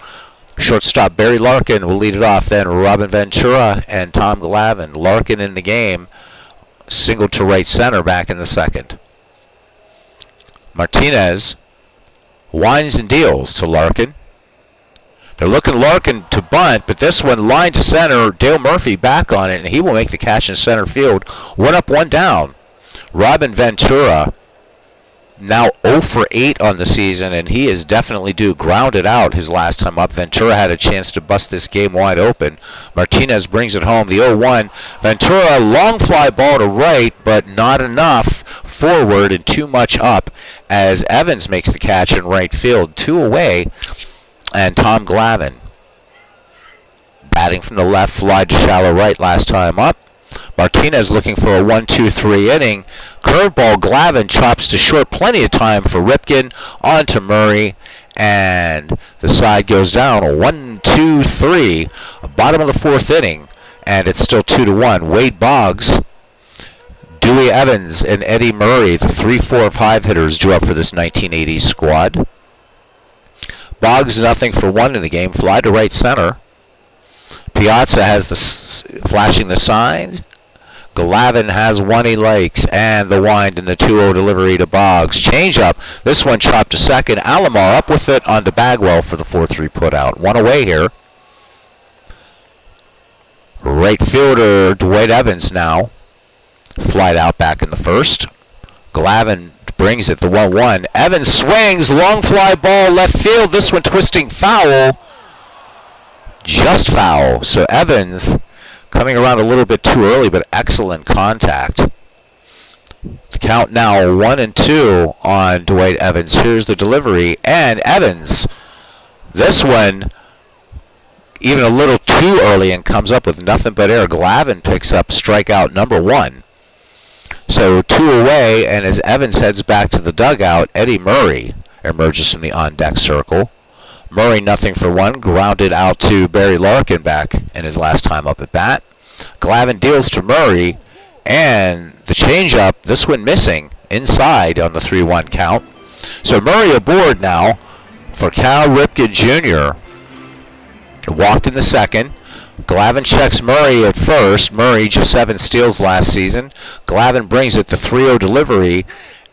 Shortstop Barry Larkin will lead it off, then Robin Ventura and Tom Glavine. Larkin in the game, single to right center back in the second. Martinez winds and deals to Larkin. They're looking Larkin to bunt, but this one line to center. Dale Murphy back on it, and he will make the catch in center field. 1 up, 1 down. Robin Ventura now 0 for 8 on the season, and he is definitely due. Grounded out his last time up. Ventura had a chance to bust this game wide open. Martinez brings it home, the 0-1. Ventura, long fly ball to right, but not enough forward and too much up as Evans makes the catch in right field. 2 away. And Tom Glavine batting from the left, fly to shallow right last time up. Martinez looking for a 1-2-3 inning. Curveball, Glavine chops to short, plenty of time for Ripken. On to Murray, and the side goes down. 1-2-3, bottom of the 4th inning, and it's still 2-1. Wade Boggs, Dewey Evans, and Eddie Murray, the 3, 4, 5 hitters due up for this 1980s squad. Boggs 0 for 1 in the game, fly to right center. Piazza has flashing the signs. Glavine has one he likes, and the wind in the 2-0 delivery to Boggs. Changeup, this one chopped to second. Alomar up with it onto Bagwell for the 4-3 putout. 1 away here. Right fielder Dwight Evans now flied out back in the first. Glavine brings it, the 1-1. Evans swings, long fly ball left field. This one twisting foul. Just foul. So Evans coming around a little bit too early, but excellent contact. The count now 1-2 on Dwight Evans. Here's the delivery, and Evans, this one even a little too early and comes up with nothing but air. Glavine picks up strikeout number 1. So 2 away, and as Evans heads back to the dugout, Eddie Murray emerges from the on-deck circle. Murray 0 for 1, grounded out to Barry Larkin back in his last time up at bat. Glavine deals to Murray, and the changeup, this one missing, inside on the 3-1 count. So Murray aboard now for Cal Ripken Jr. Walked in the second. Glavine checks Murray at first. Murray just 7 steals last season. Glavine brings it, the 3-0 delivery,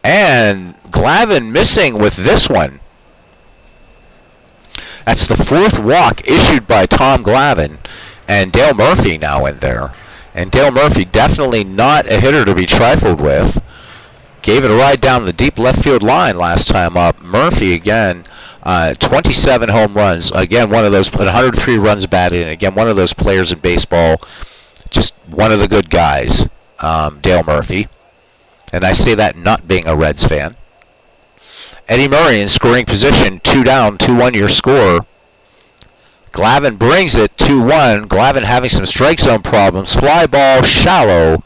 and Glavine missing with this one. That's the 4th walk issued by Tom Glavine, and Dale Murphy now in there. And Dale Murphy definitely not a hitter to be trifled with. Gave it a ride down the deep left field line last time up. Murphy again, 27 home runs. Again, one of those, 103 runs batted, and again, one of those players in baseball, just one of the good guys, Dale Murphy. And I say that not being a Reds fan. Eddie Murray in scoring position, 2 down, 2-1 your score. Glavine brings it, 2-1. Glavine having some strike zone problems. Fly ball, shallow.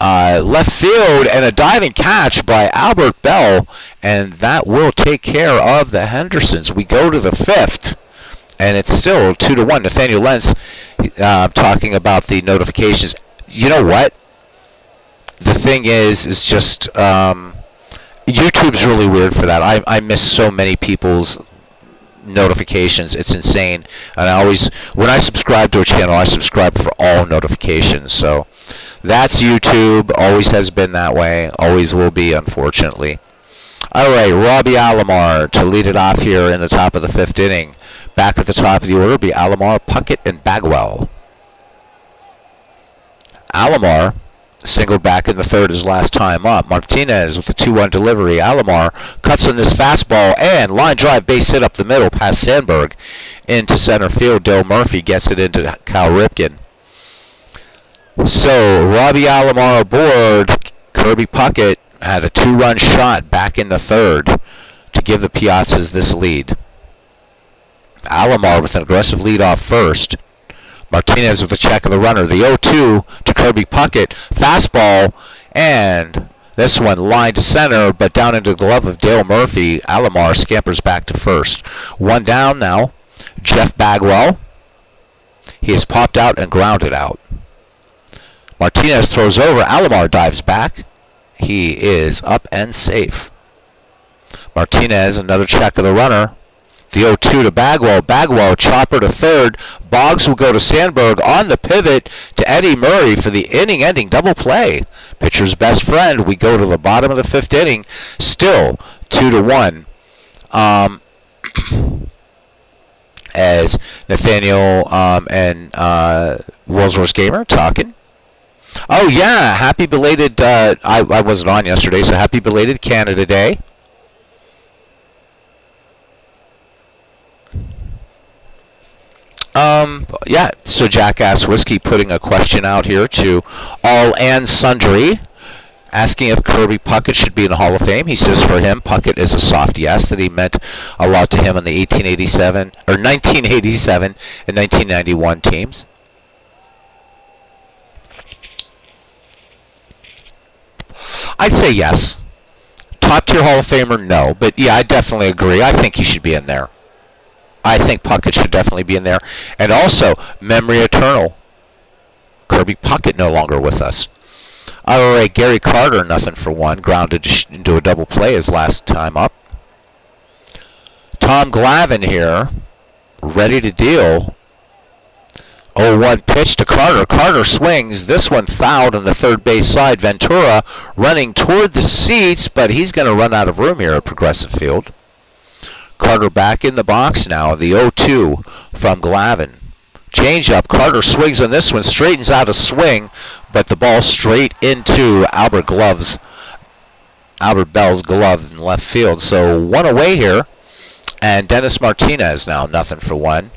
left field, and a diving catch by Albert Bell, and that will take care of the Hendersons. We go to the fifth, and it's still 2-1. Nathaniel Lentz talking about the notifications. You know what? The thing is just YouTube's really weird for that. I miss so many people's notifications. It's insane. And when I subscribe to a channel, I subscribe for all notifications. So that's YouTube. Always has been that way. Always will be, unfortunately. All right, Robbie Alomar to lead it off here in the top of the fifth inning. Back at the top of the order be Alomar, Puckett, and Bagwell. Alomar singled back in the third his last time up. Martinez with the 2-1 delivery. Alomar cuts on this fastball and line drive base hit up the middle past Sandberg into center field. Dale Murphy gets it into Cal Ripken. So Robbie Alomar aboard. Kirby Puckett had a 2-run shot back in the third to give the Piazzas this lead. Alomar with an aggressive lead off first. Martinez with a check of the runner. The 0-2 to Kirby Puckett. Fastball, and this one line to center, but down into the glove of Dale Murphy. Alomar scampers back to first. One down now. Jeff Bagwell. He is popped out and grounded out. Martinez throws over. Alomar dives back. He is up and safe. Martinez, another check of the runner. The 0-2 to Bagwell. Bagwell chopper to third. Boggs will go to Sandberg on the pivot to Eddie Murray for the inning-ending double play. Pitcher's best friend. We go to the bottom of the fifth inning. Still 2-1. As Nathaniel and Rolls-Royce Gamer talking. Oh yeah, happy belated. I wasn't on yesterday, so happy belated Canada Day. Yeah, so Jackass Whiskey putting a question out here to all and sundry, asking if Kirby Puckett should be in the Hall of Fame. He says for him, Puckett is a soft yes, that he meant a lot to him in the 1987 and 1991 teams. I'd say yes. Top tier Hall of Famer, no. But yeah, I definitely agree. I think he should be in there. I think Puckett should definitely be in there. And also, memory eternal. Kirby Puckett no longer with us. All right, Gary Carter, nothing for one. Grounded into a double play his last time up. Tom Glavine here, ready to deal. 0-1 pitch to Carter. Carter swings. This one fouled on the third base side. Ventura running toward the seats, but he's going to run out of room here at Progressive Field. Carter back in the box now. The 0-2 from Glavine. Change up. Carter swings on this one. Straightens out a swing, but the ball straight into Albert Bell's glove in left field. So one away here. And Dennis Martinez now, nothing for one.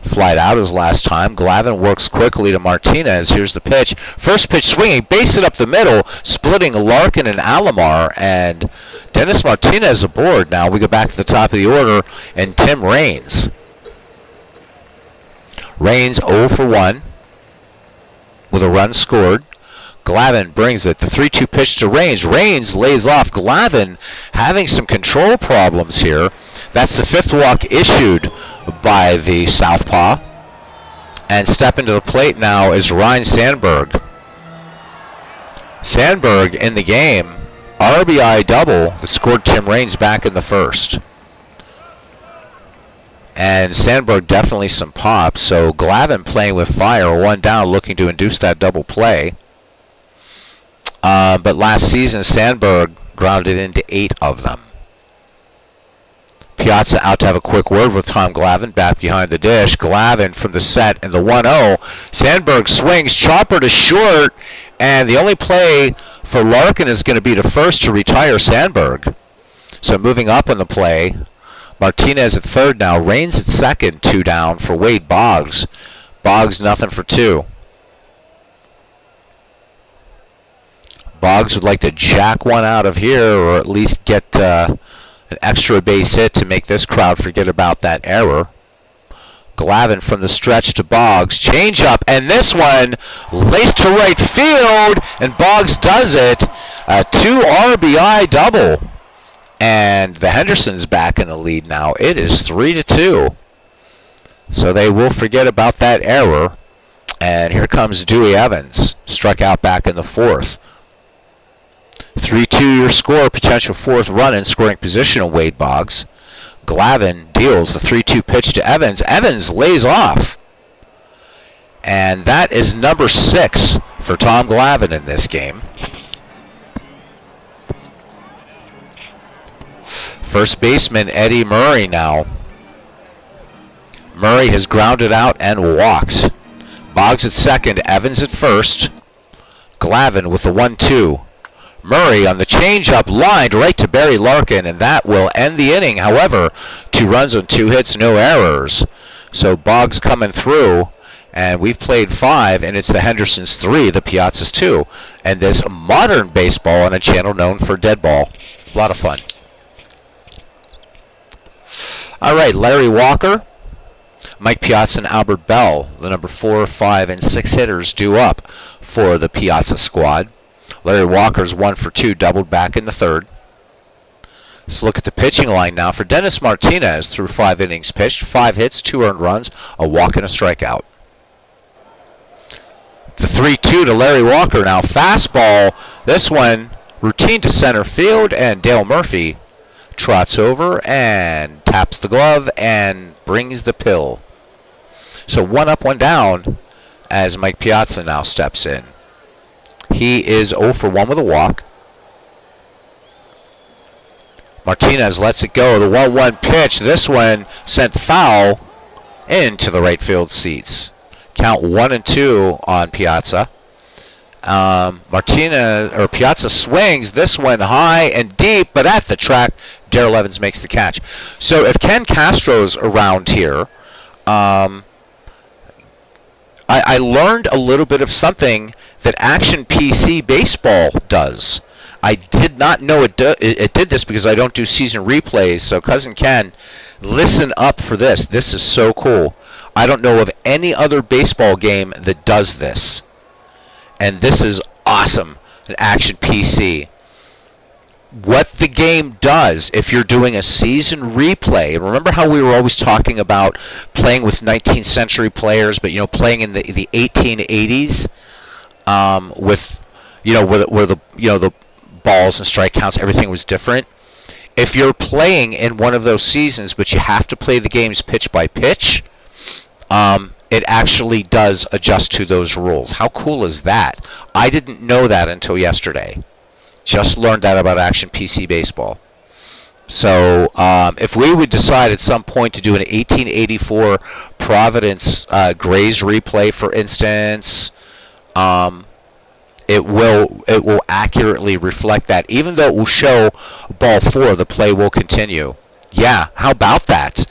Flied out his last time. Glavine works quickly to Martinez. Here's the pitch. First pitch swinging. Base it up the middle. Splitting Larkin and Alomar. And Dennis Martinez aboard. Now we go back to the top of the order. And Tim Raines. Raines 0 for 1. With a run scored. Glavine brings it. The 3-2 pitch to Raines. Raines lays off. Glavine having some control problems here. That's the fifth walk issued by the southpaw. And stepping to the plate now is Ryan Sandberg. Sandberg in the game. RBI double that scored Tim Raines back in the first. And Sandberg definitely some pop. So Glavine playing with fire. One down, looking to induce that double play. But last season, Sandberg grounded into 8 of them. Piazza out to have a quick word with Tom Glavine, back behind the dish. Glavine from the set and the 1-0. Sandberg swings, chopper to short, and the only play for Larkin is going to be to first to retire Sandberg. So moving up on the play, Martinez at third now. Raines at second, 2 down for Wade Boggs. Boggs nothing for 2. Boggs would like to jack one out of here, or at least get an extra base hit to make this crowd forget about that error. Glavin from the stretch to Boggs. Change up, and this one laced to right field, and Boggs does it. A 2 RBI double. And the Hendersons back in the lead now. It is 3-2. So they will forget about that error. And here comes Dewey Evans. Struck out back in the 4th. 3-2 your score. Potential 4th run in scoring position of Wade Boggs. Glavin deals the 3-2 pitch to Evans. Evans lays off. And that is number 6 for Tom Glavin in this game. First baseman Eddie Murray now. Murray has grounded out and walks. Boggs at second, Evans at first. Glavin with the 1-2. Murray on the changeup, lined right to Barry Larkin, and that will end the inning. However, 2 runs on 2 hits, no errors. So Boggs coming through, and we've played 5, and it's the Hendersons 3, the Piazzas 2. And this modern baseball on a channel known for dead ball. A lot of fun. All right, Larry Walker, Mike Piazza, and Albert Bell, the number 4, 5, and 6 hitters due up for the Piazza squad. Larry Walker's 1 for 2, doubled back in the 3rd. Let's look at the pitching line now for Dennis Martinez through 5 innings pitched, 5 hits, 2 earned runs, a walk and a strikeout. The 3-2 to Larry Walker now. Fastball, this one routine to center field, and Dale Murphy trots over and taps the glove and brings the pill. So 1 up, 1 down as Mike Piazza now steps in. He is 0 for 1 with a walk. Martinez lets it go. The 1-1 pitch. This one sent foul into the right field seats. Count 1-2 on Piazza. Piazza swings. This one high and deep, but at the track, Darrell Evans makes the catch. So if Ken Castro's around here, I learned a little bit of something that Action PC Baseball does. I did not know it did this because I don't do season replays. So Cousin Ken, listen up for this. This is so cool. I don't know of any other baseball game that does this. And this is awesome, an Action PC. What the game does, if you're doing a season replay, remember how we were always talking about playing with 19th century players, but playing in the 1880s, with where the balls and strike counts, everything was different. If you're playing in one of those seasons, but you have to play the games pitch by pitch, it actually does adjust to those rules. How cool is that? I didn't know that until yesterday. Just learned that about Action PC Baseball. So if we would decide at some point to do an 1884 Providence Grays replay, for instance, it will accurately reflect that. Even though it will show ball 4, the play will continue. Yeah, how about that?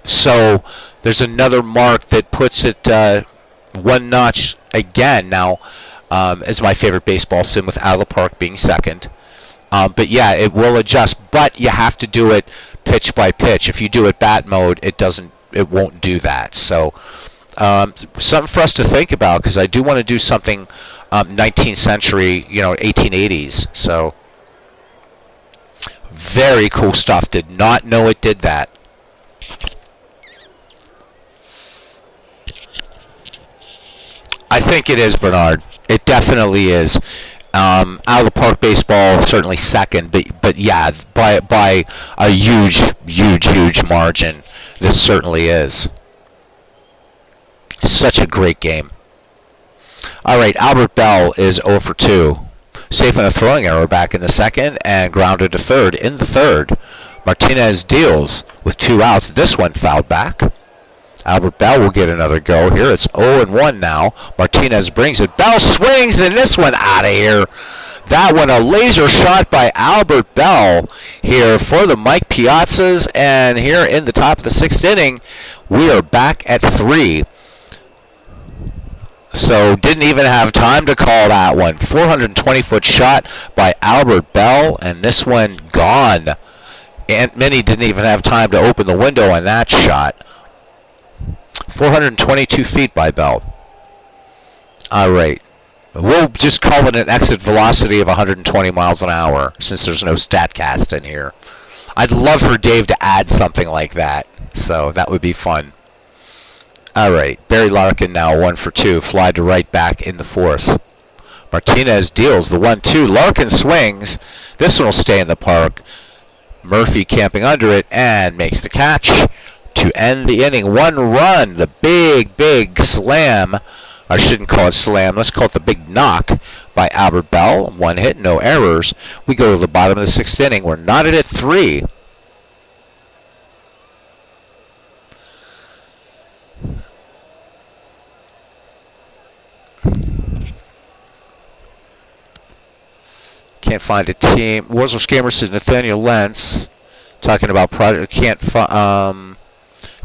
So there's another mark that puts it 1 notch again. Now, is my favorite baseball sim, with Out of the Park being second. But yeah, it will adjust, but you have to do it pitch by pitch. If you do it bat mode, it won't do that. So something for us to think about, because I do want to do something 19th century, 1880s. So very cool stuff. Did not know it did that. I think it is, Bernard. It definitely is. Out of the Park Baseball certainly second, but yeah, by a huge margin, this certainly is. Such a great game. All right, Albert Bell is 0 for 2. Safe on a throwing error back in the second, and grounded to third in the 3rd. Martinez deals with 2 outs. This one fouled back. Albert Bell will get another go here. It's 0-1 now. Martinez brings it. Bell swings, and this one out of here. That one, a laser shot by Albert Bell here for the Mike Piazzas. And here in the top of the 6th inning, we are back at 3. So didn't even have time to call that one. 420-foot shot by Albert Bell, and this one gone. And many didn't even have time to open the window on that shot. 422 feet by Bell. All right. We'll just call it an exit velocity of 120 miles an hour since there's no StatCast in here. I'd love for Dave to add something like that, so that would be fun. All right. Barry Larkin now 1 for 2. Fly to right back in the 4th. Martinez deals the 1-2. Larkin swings. This one will stay in the park. Murphy camping under it and makes the catch to end the inning. 1 run. The big slam. I shouldn't call it slam. Let's call it the big knock by Albert Bell. 1 hit, no errors. We go to the bottom of the 6th inning. We're knotted at 3. Can't find a team. Warsaw Gamer said Nathaniel Lentz talking about project. Can't find.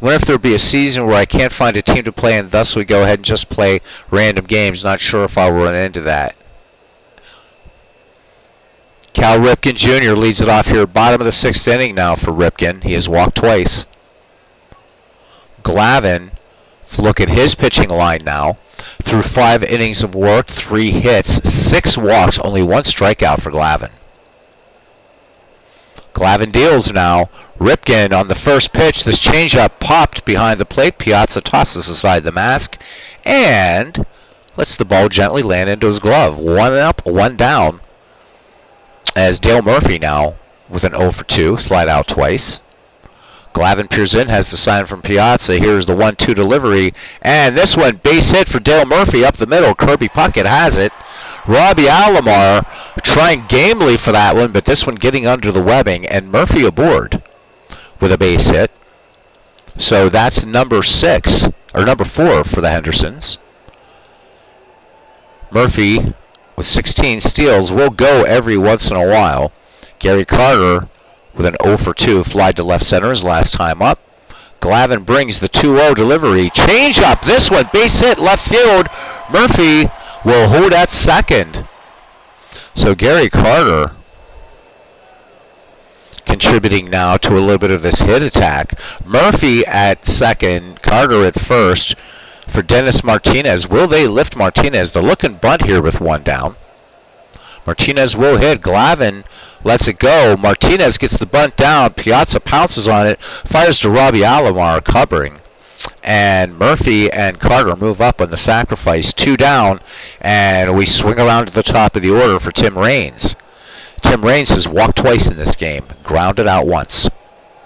Wonder if there'll be a season where I can't find a team to play and thus we go ahead and just play random games. Not sure if I'll run into that. Cal Ripken Jr. leads it off here. Bottom of the 6th inning now for Ripken. He has walked twice. Glavin, let's look at his pitching line now. Through 5 innings of work, 3 hits, 6 walks, only 1 strikeout for Glavin. Glavin deals now. Ripken on the first pitch. This changeup popped behind the plate. Piazza tosses aside the mask and lets the ball gently land into his glove. 1 up, 1 down. As Dale Murphy now with an 0 for 2, slide out twice. Glavin peers in, has the sign from Piazza. Here's the 1-2 delivery. And this one, base hit for Dale Murphy up the middle. Kirby Puckett has it. Robbie Alomar trying gamely for that one, but this one getting under the webbing. And Murphy aboard with a base hit. So that's number 6, or number 4 for the Hendersons. Murphy with 16 steals will go every once in a while. Gary Carter with an 0 for 2, fly to left center his last time up. Glavin brings the 2-0 delivery. Change up, this one, base hit, left field. Murphy will hold at second. So Gary Carter contributing now to a little bit of this hit attack. Murphy at second, Carter at first for Dennis Martinez. Will they lift Martinez? They're looking bunt here with 1 down. Martinez will hit. Glavin lets it go. Martinez gets the bunt down. Piazza pounces on it. Fires to Robbie Alomar covering. And Murphy and Carter move up on the sacrifice. 2 down. And we swing around to the top of the order for Tim Raines. Tim Raines has walked twice in this game. Grounded out once.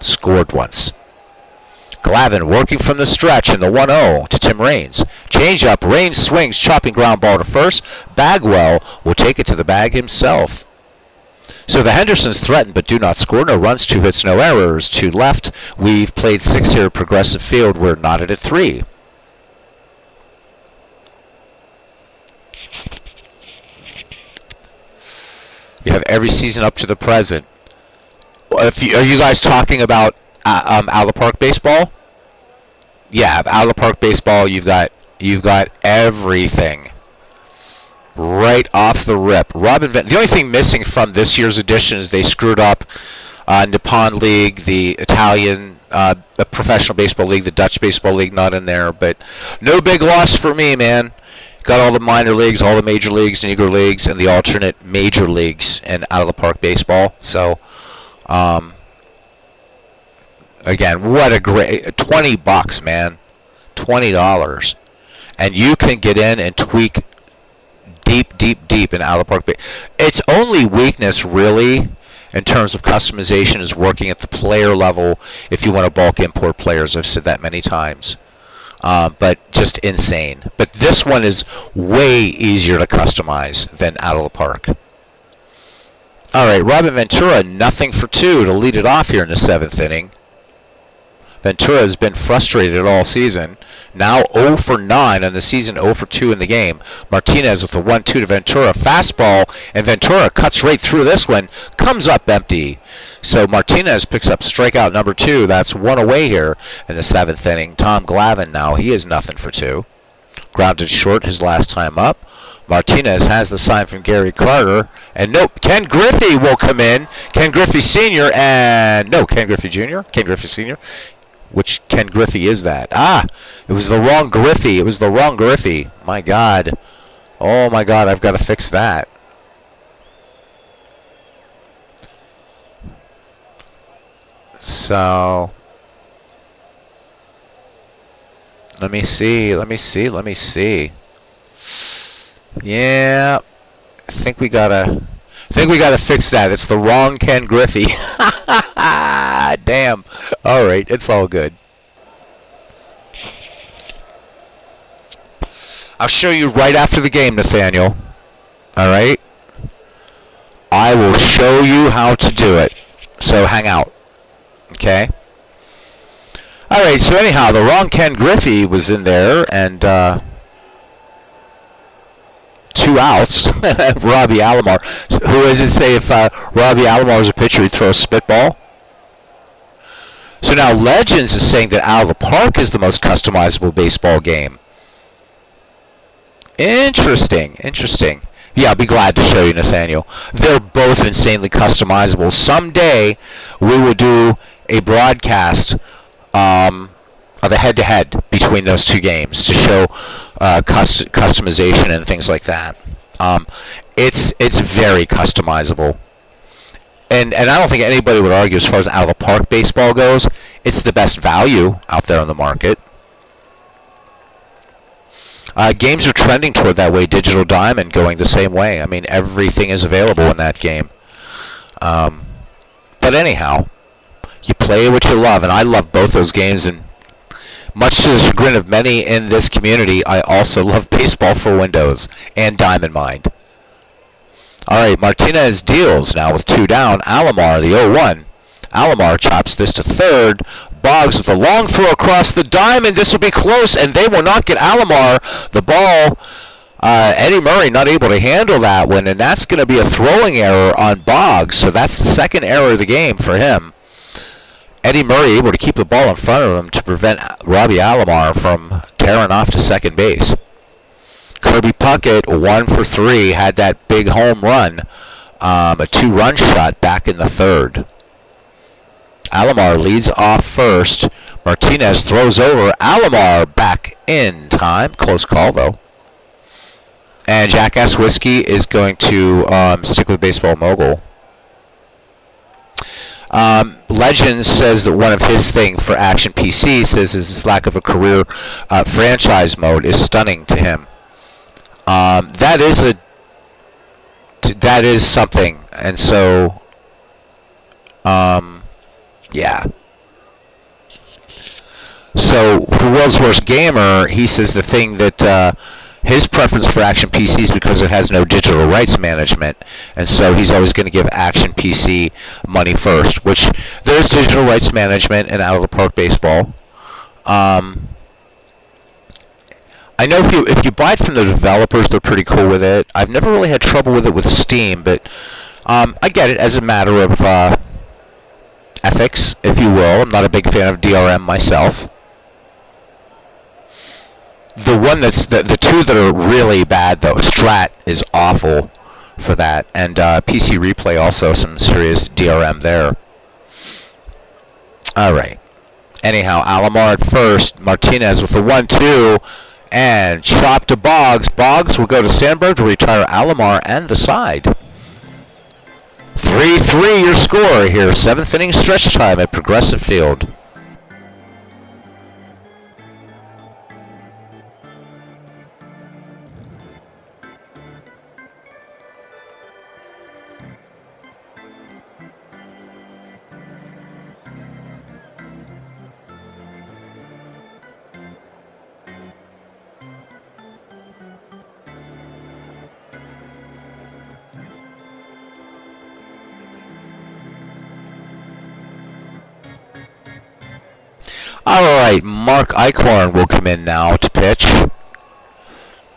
Scored once. Glavin working from the stretch in the 1-0 to Tim Raines. Change up. Raines swings. Chopping ground ball to first. Bagwell will take it to the bag himself. So the Hendersons threaten but do not score. No runs, 2 hits, no errors. 2 left. We've played 6 here at Progressive Field. We're knotted at 3. You have every season up to the present. Are you guys talking about out of the park baseball? Yeah, out of the park baseball. You've got everything. Right off the rip. The only thing missing from this year's edition is they screwed up Nippon League, the Italian the Professional Baseball League, the Dutch Baseball League not in there, but no big loss for me, man. Got all the minor leagues, all the major leagues, Negro leagues, and the alternate major leagues and out of the park baseball. So, again, what a great $20, man, $20, and you can get in and tweak deep in out of the park. Its only weakness, really, in terms of customization, is working at the player level. If you want to bulk import players, I've said that many times. But just insane. But this one is way easier to customize than out of the park. All right, Robin Ventura, 0 for 2 to lead it off here in the 7th inning. Ventura has been frustrated all season. Now 0 for 9 on the season, 0 for 2 in the game. Martinez with the 1-2 to Ventura. Fastball, and Ventura cuts right through this one. Comes up empty. So Martinez picks up strikeout number 2. That's 1 away here in the 7th inning. Tom Glavin now, he is 0 for 2. Grounded short his last time up. Martinez has the sign from Gary Carter. And nope, Ken Griffey will come in. Ken Griffey Sr. and... No, Ken Griffey Jr. Ken Griffey Sr. Which Ken Griffey is that? Ah! It was the wrong Griffey. It was the wrong Griffey. My God. Oh my God, I've got to fix that. So... Let me see. Yeah. I think we gotta fix that. It's the wrong Ken Griffey. Damn. Alright, it's all good. I'll show you right after the game, Nathaniel. Alright? I will show you how to do it. So hang out. Okay? Alright, so anyhow, the wrong Ken Griffey was in there, and 2 outs. Robbie Alomar. So who does it say if Robbie Alomar was a pitcher, he'd throw a spitball? So now Legends is saying that Out of the Park is the most customizable baseball game. Interesting. Yeah, I'll be glad to show you, Nathaniel. They're both insanely customizable. Someday, we will do a broadcast of a head-to-head between those two games to show customization and things like that. It's very customizable. And I don't think anybody would argue as far as out-of-the-park baseball goes, it's the best value out there on the market. Games are trending toward that way. Digital Diamond going the same way. I mean, everything is available in that game. But anyhow, you play what you love, and I love both those games. And much to the chagrin of many in this community, I also love baseball for Windows and Diamond Mind. All right, Martinez deals now with 2 down. Alomar, the 0-1. Alomar chops this to third. Boggs with a long throw across the diamond. This will be close, and they will not get Alomar the ball. Eddie Murray not able to handle that one, and that's going to be a throwing error on Boggs. So that's the second error of the game for him. Eddie Murray able to keep the ball in front of him to prevent Robbie Alomar from tearing off to second base. Kirby Puckett, 1 for 3, had that big home run, a 2-run shot back in the third. Alomar leads off first. Martinez throws over. Alomar back in time. Close call, though. And Jackass Whiskey is going to stick with Baseball Mogul. Legends says that one of his thing for Action PC says is his lack of a career franchise mode is stunning to him. That is something, and so yeah. So for World's Worst Gamer, he says the thing that his preference for Action PC is because it has no digital rights management, and so he's always going to give Action PC money first, which there's digital rights management in Out of the Park Baseball. I know if you buy it from the developers, they're pretty cool with it. I've never really had trouble with it with Steam, but I get it as a matter of ethics, if you will. I'm not a big fan of DRM myself. The one that's the two that are really bad though, Strat is awful for that, and PC Replay also some serious DRM there. All right. Anyhow, Alomar at first, Martinez with the 1-2, and chop to Boggs. Boggs will go to Sandberg to retire Alomar and the side. 3-3 your score here. 7th inning stretch time at Progressive Field. Alright, Mark Eichhorn will come in now to pitch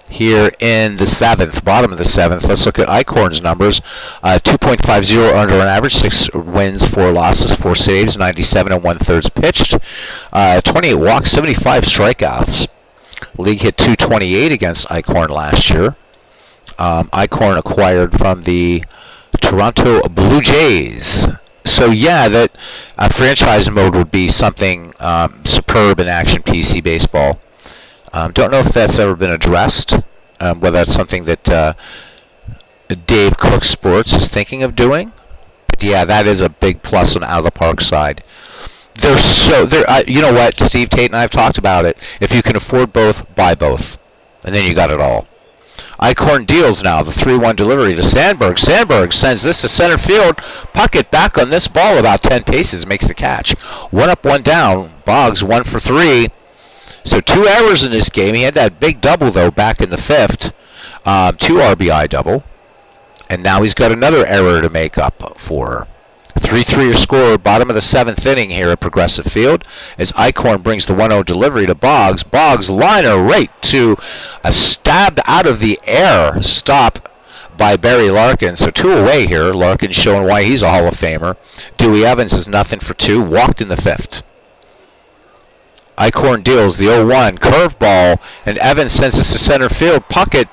here in the 7th, bottom of the 7th. Let's look at Eichhorn's numbers. 2.50 under an average, 6 wins, 4 losses, 4 saves, 97 1/3 pitched, 28 walks, 75 strikeouts. League hit .228 against Eichhorn last year. Eichhorn acquired from the Toronto Blue Jays So yeah, that franchise mode would be something superb in Action PC Baseball. Don't know if that's ever been addressed, whether that's something that Dave Cook Sports is thinking of doing. But yeah, that is a big plus on Out of the Park side. You know what? Steve Tate and I have talked about it. If you can afford both, buy both, and then you got it all. Eichhorn deals now the 3-1 delivery to Sandberg. Sandberg sends this to center field. Puckett back on this ball about 10 paces, makes the catch. 1 up, 1 down. Boggs 1 for 3. So 2 errors in this game. He had that big double, though, back in the 5th. 2 RBI double. And now he's got another error to make up for. 3-3 score, bottom of the 7th inning here at Progressive Field, as Eichhorn brings the 1-0 delivery to Boggs. Boggs liner right to a stabbed out of the air stop by Barry Larkin. So 2 away here. Larkin showing why he's a Hall of Famer. Dewey Evans is nothing for 2, walked in the 5th. Eichhorn deals the 0-1 curveball, and Evans sends this to center field. Puckett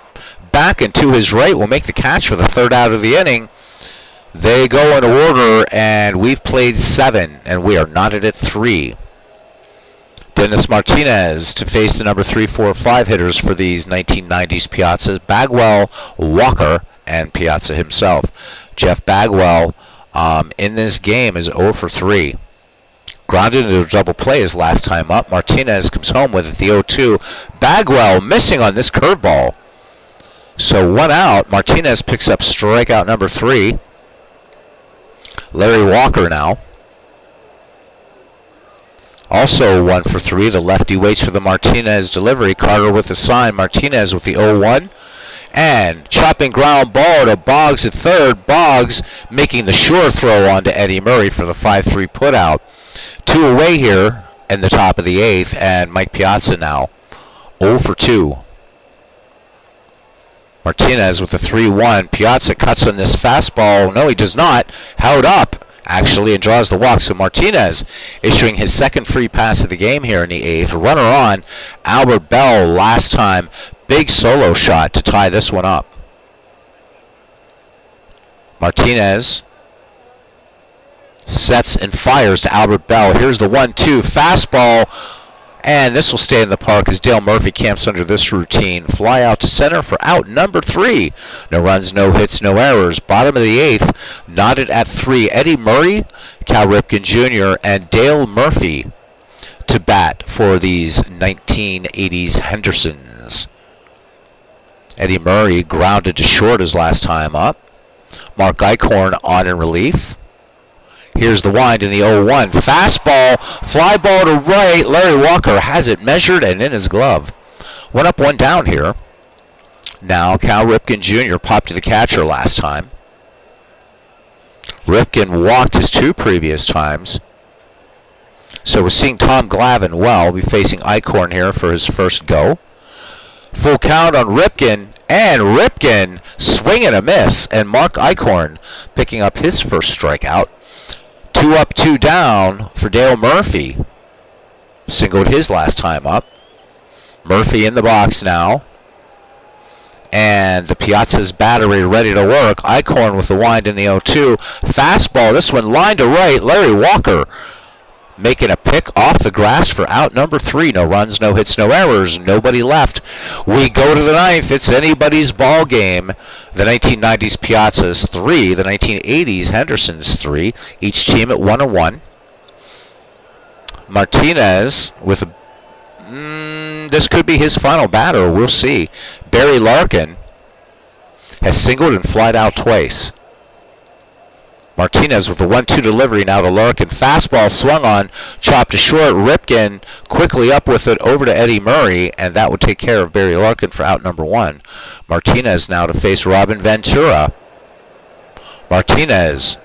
back and to his right will make the catch for the 3rd out of the inning. They go in order, and we've played 7, and we are knotted at 3. Dennis Martinez to face the number 3, 4, 5 hitters for these 1990s Piazzas. Bagwell, Walker, and Piazza himself. Jeff Bagwell in this game is 0 for 3. Grounded into a double play his last time up. Martinez comes home with it, the 0-2. Bagwell missing on this curveball. So 1 out. Martinez picks up strikeout number 3. Larry Walker now. Also 1 for 3. The lefty waits for the Martinez delivery. Carter with the sign. Martinez with the 0-1. And chopping ground ball to Boggs at 3rd. Boggs making the sure throw on to Eddie Murray for the 5-3 putout. 2 away here in the top of the 8th. And Mike Piazza now 0 for 2. Martinez with the 3-1. Piazza cuts on this fastball. No, he does not. Held up, actually, and draws the walk. So Martinez issuing his 2nd free pass of the game here in the 8th. Runner on, Albert Bell last time. Big solo shot to tie this one up. Martinez sets and fires to Albert Bell. Here's the 1-2 fastball. And this will stay in the park as Dale Murphy camps under this routine. Fly out to center for out number 3. No runs, no hits, no errors. Bottom of the 8th, knotted at 3. Eddie Murray, Cal Ripken Jr., and Dale Murphy to bat for these 1980s Hendersons. Eddie Murray grounded to short his last time up. Mark Eichhorn on in relief. Here's the wind in the 0-1. Fastball, fly ball to right. Larry Walker has it measured and in his glove. 1 up, 1 down here. Now Cal Ripken Jr. popped to the catcher last time. Ripken walked his 2 previous times. So we're seeing Tom Glavine well. We'll be facing Eichhorn here for his first go. Full count on Ripken. And Ripken swing and a miss. And Mark Eichhorn picking up his first strikeout. 2 up, 2 down for Dale Murphy. Singled his last time up. Murphy in the box now. And the Piazza's battery ready to work. Eichhorn with the wind in the 0-2. Fastball, this one line to right. Larry Walker making a pick off the grass for out number 3. No runs, no hits, no errors. Nobody left. We go to the 9th. It's anybody's ball game. The 1990s Piazzas 3. The 1980s Hendersons 3. Each team at 1-1. Martinez with a... this could be his final batter. We'll see. Barry Larkin has singled and flied out twice. Martinez with the 1-2 delivery now to Larkin. Fastball swung on, chopped to short. Ripken quickly up with it over to Eddie Murray, and that would take care of Barry Larkin for out number 1. Martinez now to face Robin Ventura. Martinez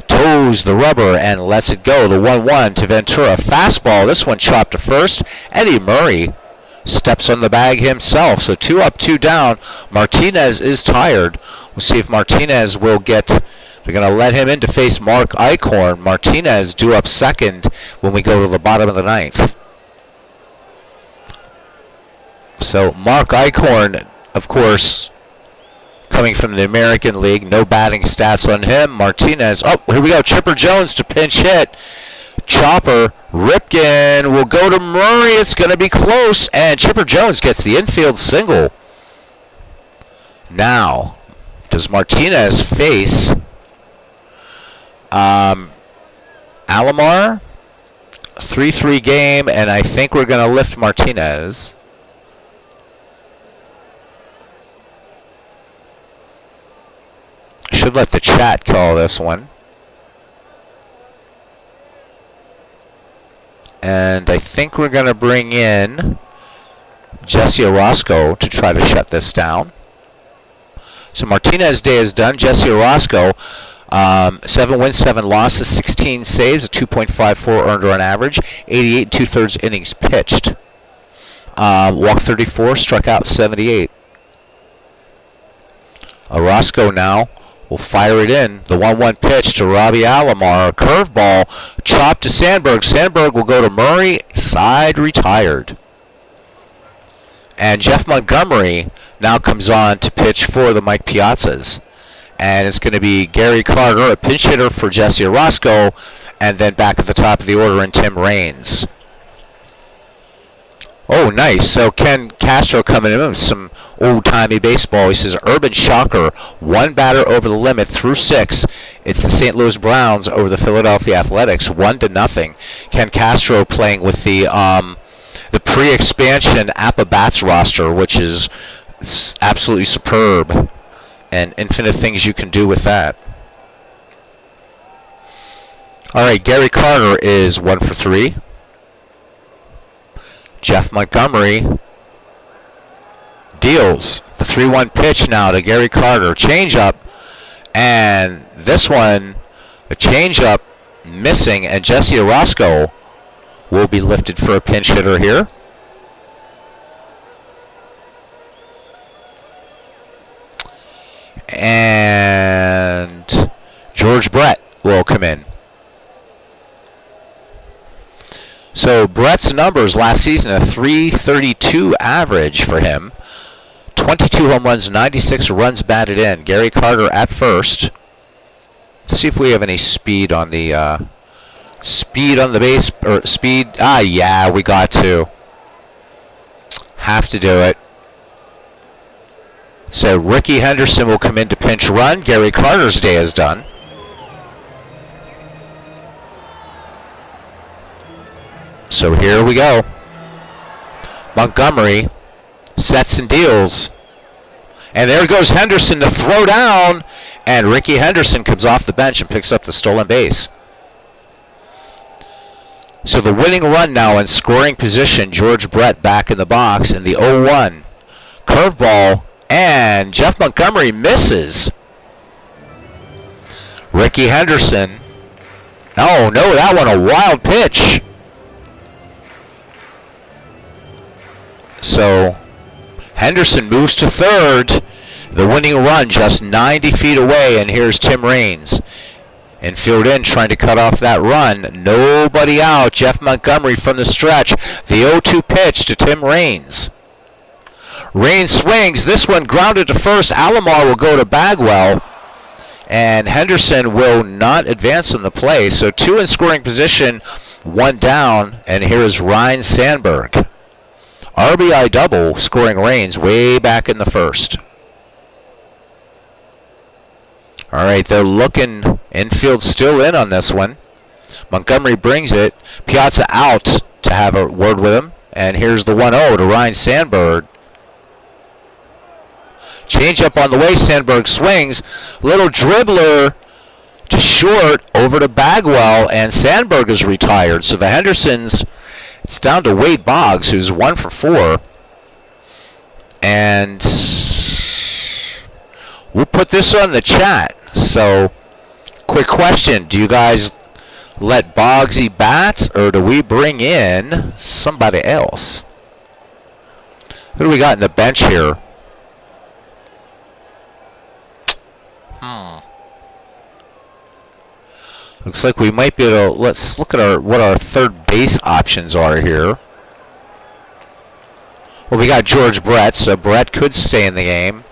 toes the rubber and lets it go. The 1-1 to Ventura. Fastball, this one chopped to first. Eddie Murray steps on the bag himself. So 2 up, 2 down. Martinez is tired. We'll see if Martinez will get... They're going to let him in to face Mark Eichhorn. Martinez due up second when we go to the bottom of the 9th. So Mark Eichhorn, of course, coming from the American League. No batting stats on him. Martinez. Oh, here we go. Chipper Jones to pinch hit. Chopper. Ripken will go to Murray. It's going to be close. And Chipper Jones gets the infield single. Now, does Martinez face Alomar? 3-3 game, and I think we're going to lift Martinez. Should let the chat call this one. And I think we're going to bring in Jesse Orozco to try to shut this down. So Martinez day is done. Jesse Orozco, 7 wins, 7 losses, 16 saves, a 2.54 earned run average, 88 2/3 innings pitched. Walked 34, struck out 78. Orozco now will fire it in. The 1-1 pitch to Robbie Alomar. Curveball, chopped to Sandberg. Sandberg will go to Murray. Side retired. And Jeff Montgomery now comes on to pitch for the Mike Piazzas. And it's going to be Gary Carter, a pinch hitter for Jesse Orozco, and then back at the top of the order in Tim Raines. Oh, nice. So Ken Castro coming in with some old-timey baseball. He says, Urban Shocker, 1 batter over the limit through 6. It's the St. Louis Browns over the Philadelphia Athletics, 1-0. Ken Castro playing with the pre-expansion Appa Bats roster, which is absolutely superb, and infinite things you can do with that. All right, Gary Carter is 1 for 3. Jeff Montgomery deals the 3-1 pitch now to Gary Carter. Changeup, and this one, a changeup missing, and Jesse Orozco will be lifted for a pinch hitter here. And George Brett will come in. So Brett's numbers last season, a .332 average for him. 22 home runs, 96 runs batted in. Gary Carter at first. Let's see if we have any speed on the base, or speed. Yeah, we got to. Have to do it. So Ricky Henderson will come in to pinch run. Gary Carter's day is done. So here we go. Montgomery sets and deals. And there goes Henderson to throw down. And Ricky Henderson comes off the bench and picks up the stolen base. So the winning run now in scoring position. George Brett back in the box in the 0-1. Curveball. And Jeff Montgomery misses. Ricky Henderson. Oh, no, that one a wild pitch. So Henderson moves to third. The winning run just 90 feet away, and here's Tim Raines. Infield in, trying to cut off that run. Nobody out. Jeff Montgomery from the stretch. The 0-2 pitch to Tim Raines. Raines swings. This one grounded to first. Alomar will go to Bagwell. And Henderson will not advance on the play. So 2 in scoring position, 1 down. And here is Ryan Sandberg. RBI double, scoring Raines way back in the first. All right, they're looking. Infield still in on this one. Montgomery brings it. Piazza out to have a word with him. And here's the 1-0 to Ryan Sandberg. Changeup on the way. Sandberg swings. Little dribbler to short over to Bagwell. And Sandberg is retired. So the Hendersons, it's down to Wade Boggs, who's 1 for 4. And we'll put this on the chat. So, quick question. Do you guys let Boggsy bat, or do we bring in somebody else? Who do we got in the bench here? Looks like we might be able to, let's look at what our third base options are here. Well, we got George Brett, so Brett could stay in the game.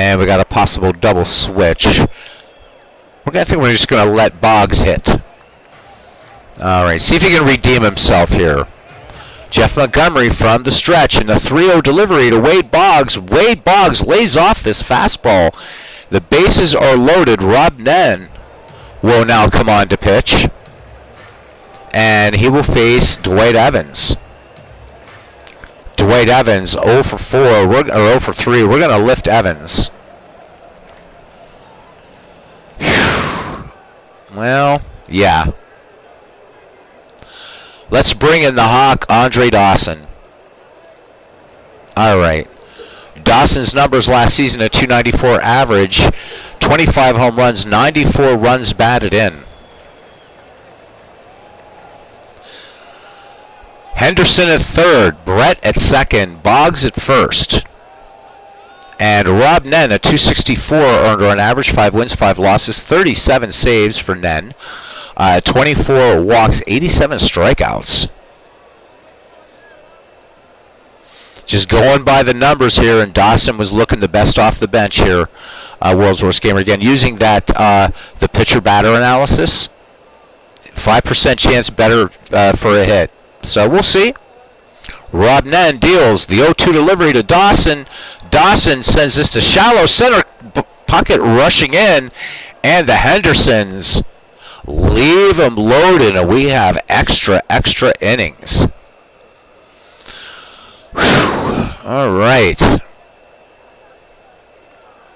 And we got a possible double switch. I think we're just going to let Boggs hit. All right, see if he can redeem himself here. Jeff Montgomery from the stretch in the 3-0 delivery to Wade Boggs. Wade Boggs lays off this fastball. The bases are loaded. Rob Nen will now come on to pitch. And he will face Dwight Evans. Dwight Evans 0 for 4, or 0 for 3. We're going to lift Evans. Well, yeah. Let's bring in the Hawk, Andre Dawson. All right. Dawson's numbers last season, a .294 average, 25 home runs, 94 runs batted in. Henderson at third, Brett at second, Boggs at first. And Rob Nen, a .264 earned on average, 5 wins, 5 losses, 37 saves for Nen. 24 walks, 87 strikeouts. Just going by the numbers here, and Dawson was looking the best off the bench here. World's Worst Gamer again, using that the pitcher-batter analysis. 5% chance better for a hit. So we'll see. Rob Nen deals the 0-2 delivery to Dawson. Dawson sends this to shallow center pocket, rushing in, and the Hendersons leave them loaded, and we have extra innings. Whew. All right.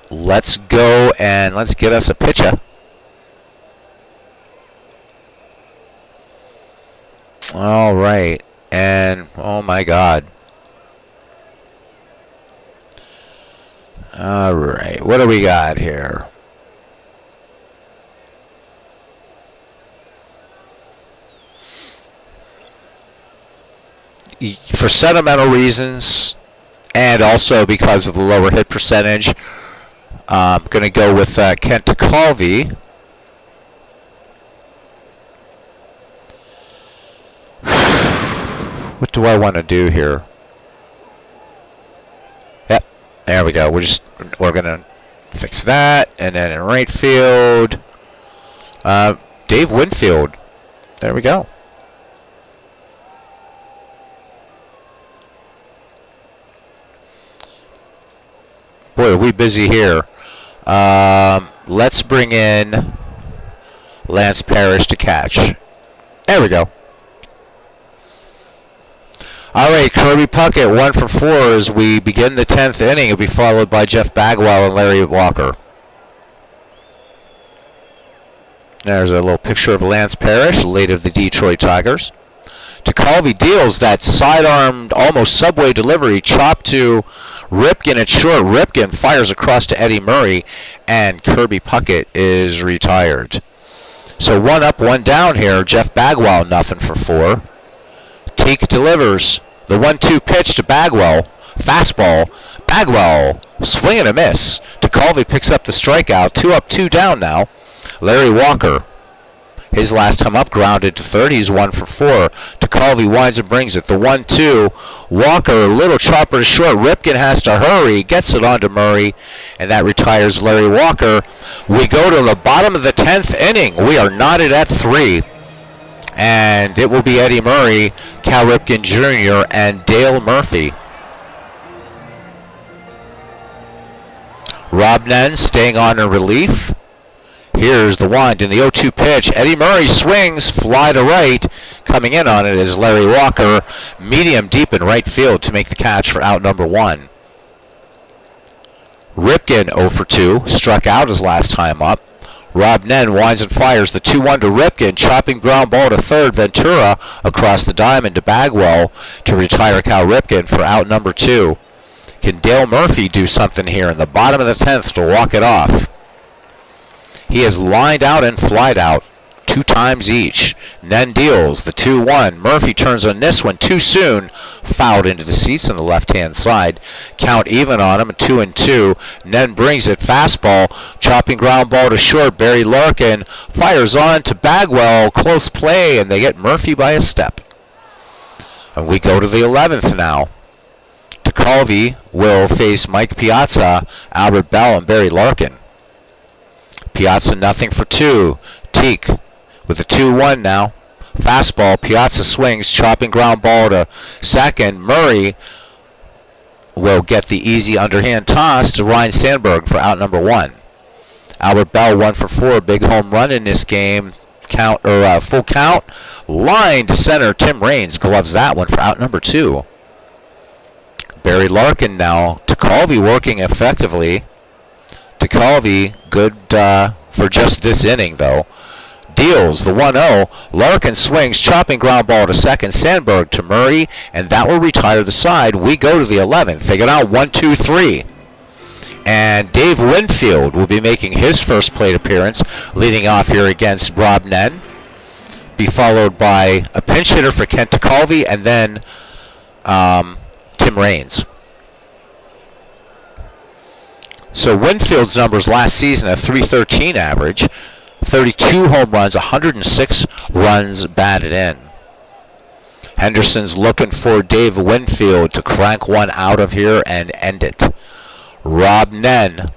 Let's go and let's get us a pitcher. All right. And, oh my God. All right. What do we got here? For sentimental reasons, and also because of the lower hit percentage, I'm going to go with Kent Colvey. What do I want to do here? Yep, there we go. We're going to fix that, and then in right field, Dave Winfield. There we go. Boy, are we busy here. Let's bring in Lance Parrish to catch. There we go. All right, Kirby Puckett, 1 for 4 as we begin the 10th inning. It'll be followed by Jeff Bagwell and Larry Walker. There's a little picture of Lance Parrish, late of the Detroit Tigers. To Colby deals that sidearmed, almost subway delivery, chopped to Ripken at short. Ripken fires across to Eddie Murray, and Kirby Puckett is retired. So 1 up, 1 down here. Jeff Bagwell, nothing for 4. Teak delivers the 1-2 pitch to Bagwell. Fastball. Bagwell, swing and a miss. DeColvey picks up the strikeout. 2 up, 2 down now. Larry Walker, his last time up, grounded to third. He's 1 for 4. DeColvey winds and brings it. The 1-2. Walker, a little chopper to short. Ripken has to hurry. Gets it onto Murray, and that retires Larry Walker. We go to the bottom of the 10th inning. We are knotted at 3. And it will be Eddie Murray, Cal Ripken Jr., and Dale Murphy. Rob Nen staying on in relief. Here's the wind in the 0-2 pitch. Eddie Murray swings, fly to right. Coming in on it is Larry Walker, medium deep in right field to make the catch for out number 1. Ripken 0 for 2, struck out his last time up. Rob Nen winds and fires the 2-1 to Ripken, chopping ground ball to third. Ventura across the diamond to Bagwell to retire Cal Ripken for out number 2. Can Dale Murphy do something here in the bottom of the 10th to walk it off? He has lined out and flied out 2 times each. Nen deals the 2-1. Murphy turns on this one too soon. Fouled into the seats on the left-hand side. Count even on him, 2-2. Nen brings it. Fastball. Chopping ground ball to short. Barry Larkin fires on to Bagwell. Close play, and they get Murphy by a step. And we go to the 11th now. Calvi will face Mike Piazza, Albert Bell, and Barry Larkin. Piazza nothing for 2. Teak with a 2-1 now. Fastball. Piazza swings. Chopping ground ball to second. Murray will get the easy underhand toss to Ryan Sandberg for out number 1. Albert Bell 1 for 4. Big home run in this game. Full count. Line to center. Tim Raines gloves that one for out number 2. Barry Larkin now. Calvi working effectively. Calvi good for just this inning though. Deals the 1-0. Larkin swings, chopping ground ball to second. Sandberg to Murray, and that will retire the side. We go to the 11th. They get out 1-2-3. And Dave Winfield will be making his first plate appearance, leading off here against Rob Nen. Be followed by a pinch hitter for Kent Calvi, and then Tim Raines. So Winfield's numbers last season, a .313 average, 32 home runs, 106 runs batted in. Henderson's looking for Dave Winfield to crank one out of here and end it. Rob Nen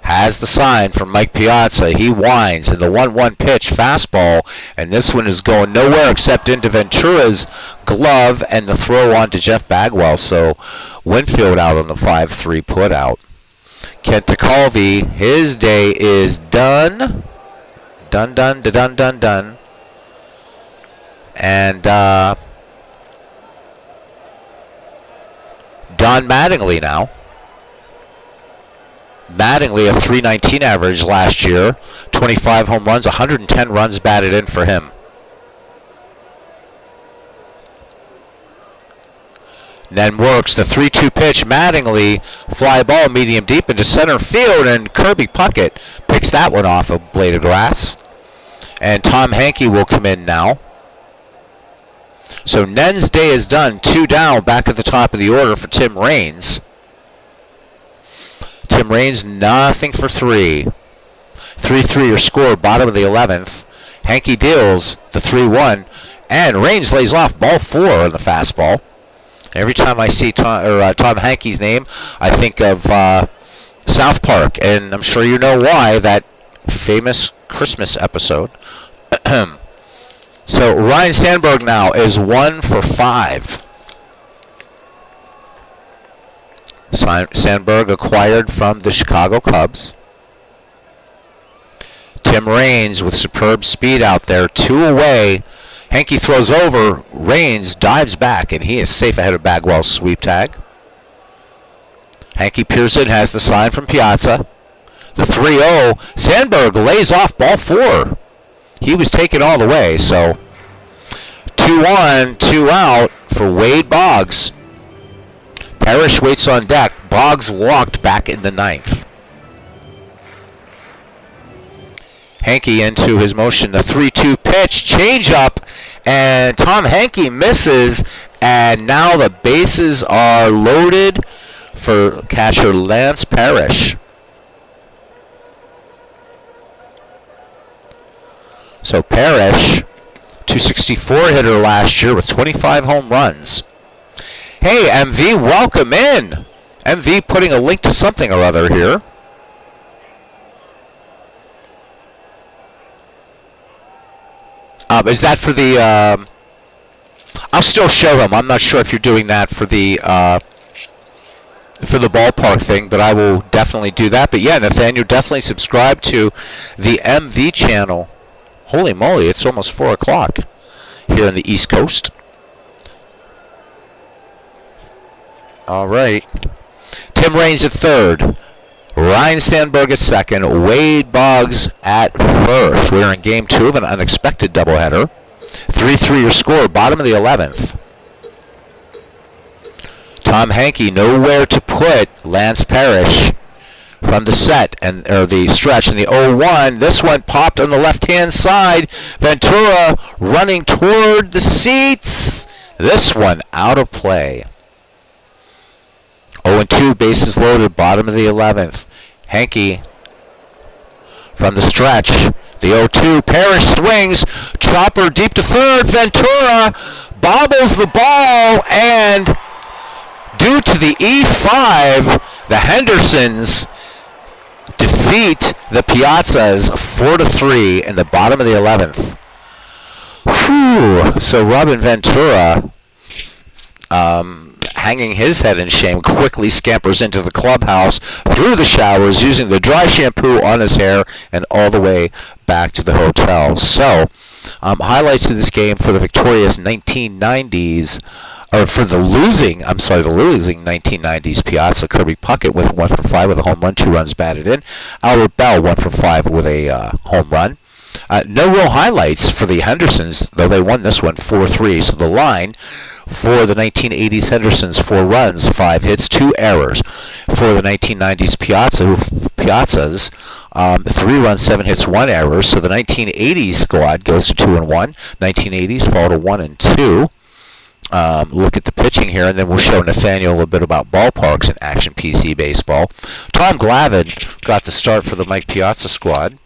has the sign from Mike Piazza. He winds in the 1-1 pitch, fastball, and this one is going nowhere except into Ventura's glove and the throw on to Jeff Bagwell. So Winfield out on the 5-3 putout. Kent Calvi, his day is done. Done. And Don Mattingly now. Mattingly, a .319 average last year. 25 home runs, 110 runs batted in for him. Then works the 3-2 pitch. Mattingly, fly ball medium deep into center field, and Kirby Puckett picks that one off a blade of grass. And Tom Hankey will come in now. So Nen's day is done. 2 down, back at the top of the order for Tim Raines. Tim Raines, nothing for 3. 3-3 your score, bottom of the 11th. Hankey deals the 3-1, and Raines lays off ball 4 on the fastball. Every time I see Tom Hankey's name, I think of South Park, and I'm sure you know why, that famous Christmas episode. So Ryan Sandberg now is 1 for 5. Sandberg acquired from the Chicago Cubs. Tim Raines with superb speed out there, 2 away. Hankey throws over, Raines dives back, and he is safe ahead of Bagwell's sweep tag. Hankey Pearson has the sign from Piazza. The 3-0, Sandberg lays off ball 4. He was taken all the way, so 2 on, 2 out for Wade Boggs. Parrish waits on deck. Boggs walked back in the 9th. Hankey into his motion, the 3-2 pitch, changeup, and Tom Hankey misses, and now the bases are loaded for catcher Lance Parrish. So Parrish, .264 hitter last year with 25 home runs. Hey, MV, welcome in. MV putting a link to something or other here. Is that for the, I'll still show him. I'm not sure if you're doing that for the ballpark thing, but I will definitely do that. But yeah, Nathaniel, definitely subscribe to the MV channel. Holy moly, it's almost 4 o'clock here on the East Coast. All right. Tim Raines at third. Ryan Sandberg at second. Wade Boggs at first. We're in game 2 of an unexpected doubleheader. 3-3 your score, bottom of the 11th. Tom Hankey nowhere to put Lance Parrish from the set or the stretch in the 0-1. This one popped on the left-hand side. Ventura running toward the seats. This one out of play. 0-2, bases loaded, bottom of the 11th. Hankey from the stretch. The 0-2, Parrish swings. Chopper deep to third. Ventura bobbles the ball and due to the E5, the Hendersons defeat the Piazzas 4-3 in the bottom of the 11th. Whew. So Robin Ventura, hanging his head in shame, quickly scampers into the clubhouse, through the showers, using the dry shampoo on his hair, and all the way back to the hotel. So, highlights of this game for the victorious 1990s, or for the losing 1990s Piazza. Kirby Puckett with 1 for 5 with a home run, 2 runs batted in. Albert Bell 1 for 5 with a home run. No real highlights for the Hendersons, though they won this one 4-3. So the line for the 1980s Hendersons, 4 runs, 5 hits, 2 errors. For the 1990s Piazzas, 3 runs, 7 hits, 1 error. So the 1980s squad goes to 2-1. 1980s fall to 1-2. Look at the pitching here, and then we'll show Nathaniel a bit about ballparks in Action PC baseball. Tom Glavin got the start for the Mike Piazza squad.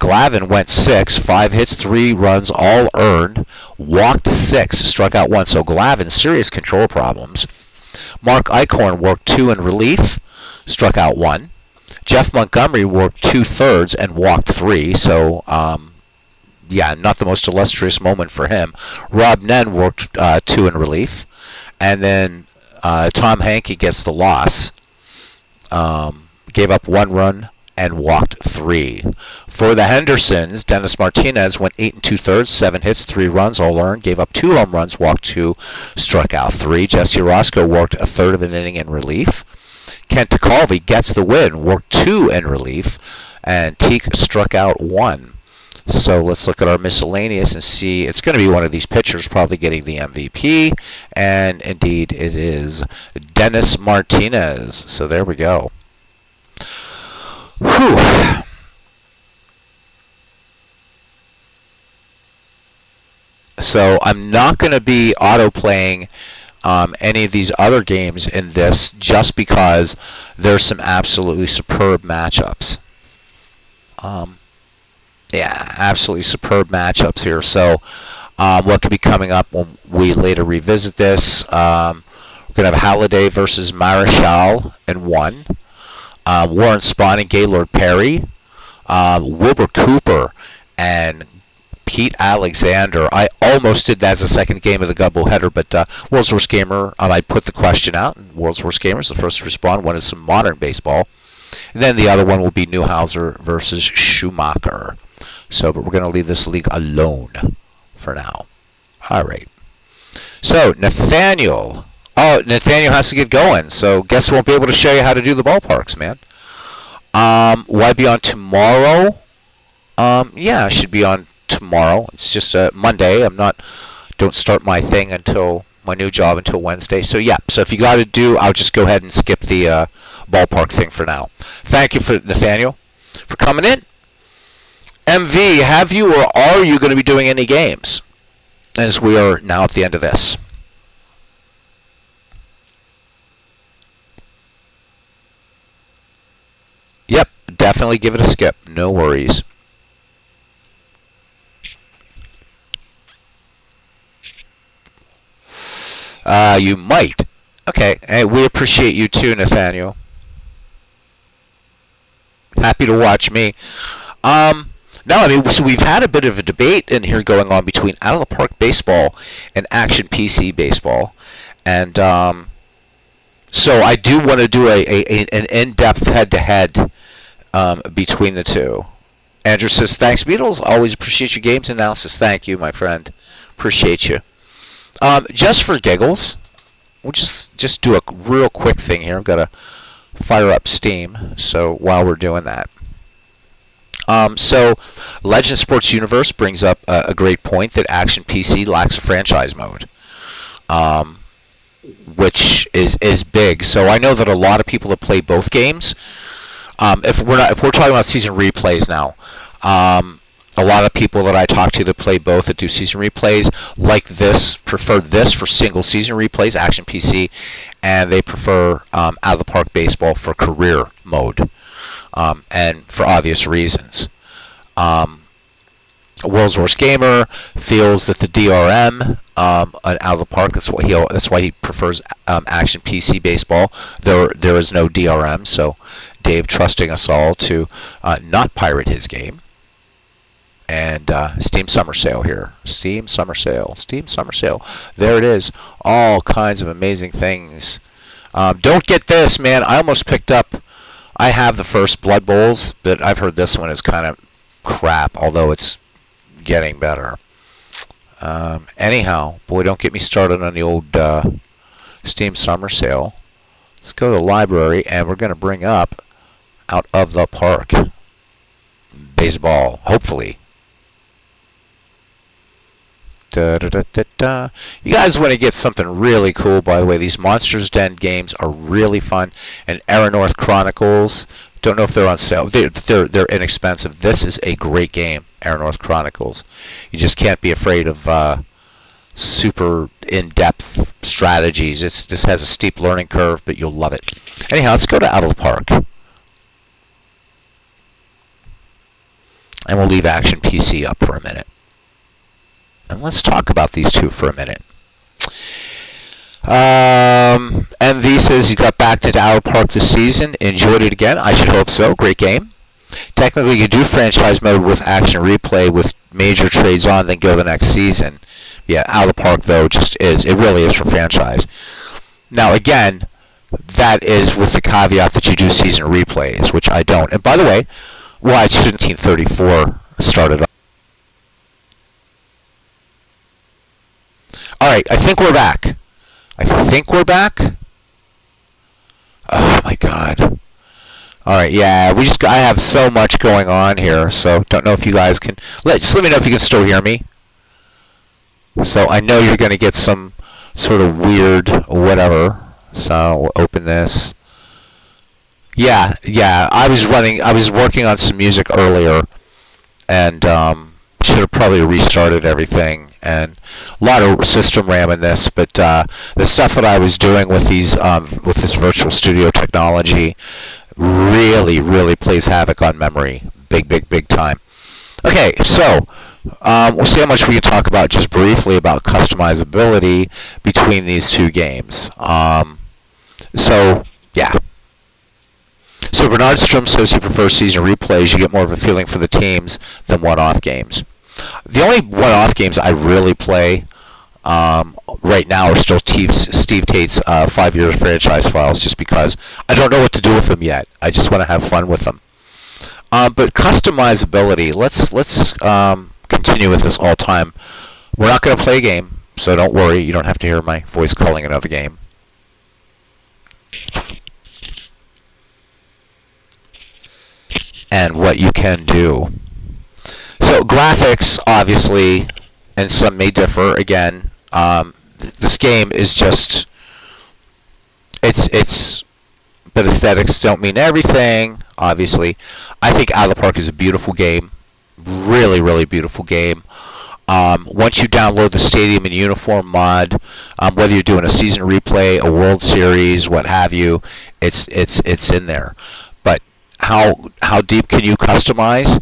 Glavin went 6, 5 hits, 3 runs, all earned, walked 6, struck out 1. So Glavin, serious control problems. Mark Eichhorn worked 2 in relief, struck out 1. Jeff Montgomery worked 2/3 and walked 3. So, yeah, not the most illustrious moment for him. Rob Nen worked 2 in relief. And then Tom Hankey gets the loss. Gave up 1 run and walked 3. For the Hendersons, Dennis Martinez went 8 2/3, 7 hits, 3 runs, all earned, gave up 2 home runs, walked 2, struck out 3. Jesse Roscoe worked 1/3 of an inning in relief. Kent Tecalvi gets the win, worked 2 in relief, and Teak struck out 1. So let's look at our miscellaneous and see. It's going to be one of these pitchers probably getting the MVP, and indeed it is Dennis Martinez. So there we go. Whew. So I'm not going to be auto-playing any of these other games in this, just because there's some absolutely superb matchups. Yeah, absolutely superb matchups here. So what could be coming up when we later revisit this? We're going to have Halliday versus Marichal in 1. Warren Spahn and Gaylord Perry. Wilbur Cooper and Pete Alexander. I almost did that as a second game of the doubleheader, but World's Worst Gamer, I put the question out. World's Worst Gamer is the first to respond. One is some modern baseball. And then the other one will be Newhouser versus Schumacher. So, but we're going to leave this league alone for now. All right. So, Nathaniel. Oh, Nathaniel has to get going. So, guess won't be able to show you how to do the ballparks, man. Will I be on tomorrow? Yeah, I should be on tomorrow. It's just Monday. Don't start my thing until my new job until Wednesday. So yeah. So if you got to do, I'll just go ahead and skip the ballpark thing for now. Thank you for Nathaniel for coming in. MV, have you or are you going to be doing any games? As we are now at the end of this. Yep, definitely give it a skip. No worries. You might. Okay. Hey, we appreciate you too, Nathaniel. Happy to watch me. No, I mean, so we've had a bit of a debate in here going on between Out of the Park Baseball and Action PC Baseball. And so I do want to do an in-depth head-to-head between the two. Andrew says, thanks, Beatles. Always appreciate your games analysis. Thank you, my friend. Appreciate you. Just for giggles, we'll just do a real quick thing here. I've got to fire up Steam, so while we're doing that. So Legend Sports Universe brings up a great point that Action PC lacks a franchise mode, which is big. So I know that a lot of people that play both games, if we're talking about season replays now, a lot of people that I talk to that play both, that do season replays, like this, prefer this for single season replays, Action PC, and they prefer Out of the Park Baseball for career mode, and for obvious reasons. World's Worst Gamer feels that the DRM out of the park. That's why he prefers Action PC Baseball. There is no DRM, so Dave trusting us all to not pirate his game. And Steam Summer Sale here. Steam Summer Sale. Steam Summer Sale. There it is. All kinds of amazing things. Don't get this, man. I almost picked up. I have the first Blood Bowls, but I've heard this one is kind of crap, although it's getting better. Anyhow, boy, don't get me started on the old Steam Summer Sale. Let's go to the library, and we're going to bring up Out of the Park. Baseball, hopefully. Da, da, da, da, da. You guys want to get something really cool, by the way. These Monsters Den games are really fun. And Aranorth Chronicles, don't know if they're on sale. They're inexpensive. This is a great game, Aranorth Chronicles. You just can't be afraid of super in-depth strategies. This has a steep learning curve, but you'll love it. Anyhow, let's go to Out of the Park. And we'll leave Action PC up for a minute. And let's talk about these two for a minute. MV says he got back into Out of the Park this season. Enjoyed it again. I should hope so. Great game. Technically, you do franchise mode with action replay with major trades on, then go the next season. Yeah, Out of the Park, though, just is. It really is for franchise. Now, again, that is with the caveat that you do season replays, which I don't. And by the way, why 1734 started off. All right, I think we're back. Oh my God. All right, yeah, I have so much going on here, so don't know if you guys can. Just let me know if you can still hear me. So I know you're going to get some sort of weird whatever. So we'll open this. Yeah. I was working on some music earlier, and should have probably restarted everything. And a lot of system RAM in this, but the stuff that I was doing with with this virtual studio technology really plays havoc on memory, big time. Okay, so we'll see how much we can talk about just briefly about customizability between these two games. So yeah. So Bernard Strom says he prefers season replays. You get more of a feeling for the teams than one-off games. The only one-off games I really play right now are still Steve Tate's 5 years franchise files, just because I don't know what to do with them yet. I just want to have fun with them. But customizability, let's continue with this all time. We're not going to play a game, so don't worry. You don't have to hear my voice calling another game. And what you can do. So graphics, obviously, and some may differ. Again, this game is just but aesthetics don't mean everything. Obviously, I think Out of the Park is a beautiful game, really beautiful game. Once you download the Stadium and Uniform mod, whether you're doing a season replay, a World Series, what have you, it's in there. But how deep can you customize?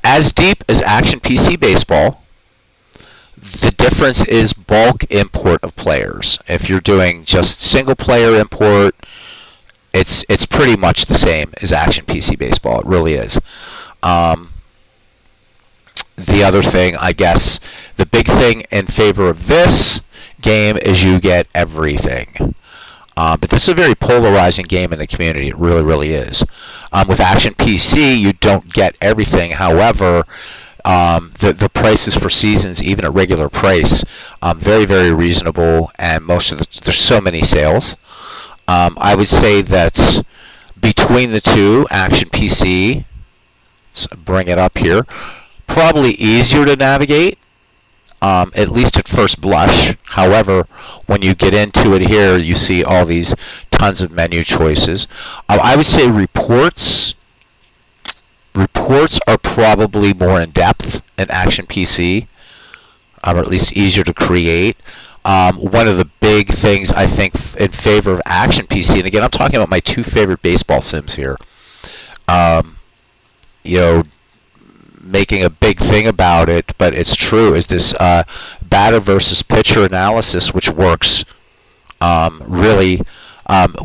As deep as Action PC Baseball. The difference is bulk import of players. If you're doing just single player import, it's pretty much the same as Action PC Baseball. It really is. The other thing, I guess, the big thing in favor of this game is you get everything. But this is a very polarizing game in the community. It really is. With Action PC, you don't get everything. However, the prices for seasons, even at regular price, very reasonable, and there's so many sales. I would say that between the two, Action PC, let's bring it up here, probably easier to navigate. At least at first blush. However, when you get into it here, you see all these tons of menu choices. I would say reports are probably more in depth in Action PC, or at least easier to create. One of the big things I think in favor of Action PC, and again, I'm talking about my two favorite baseball sims here. making a big thing about it, but it's true, is this batter versus pitcher analysis, which works really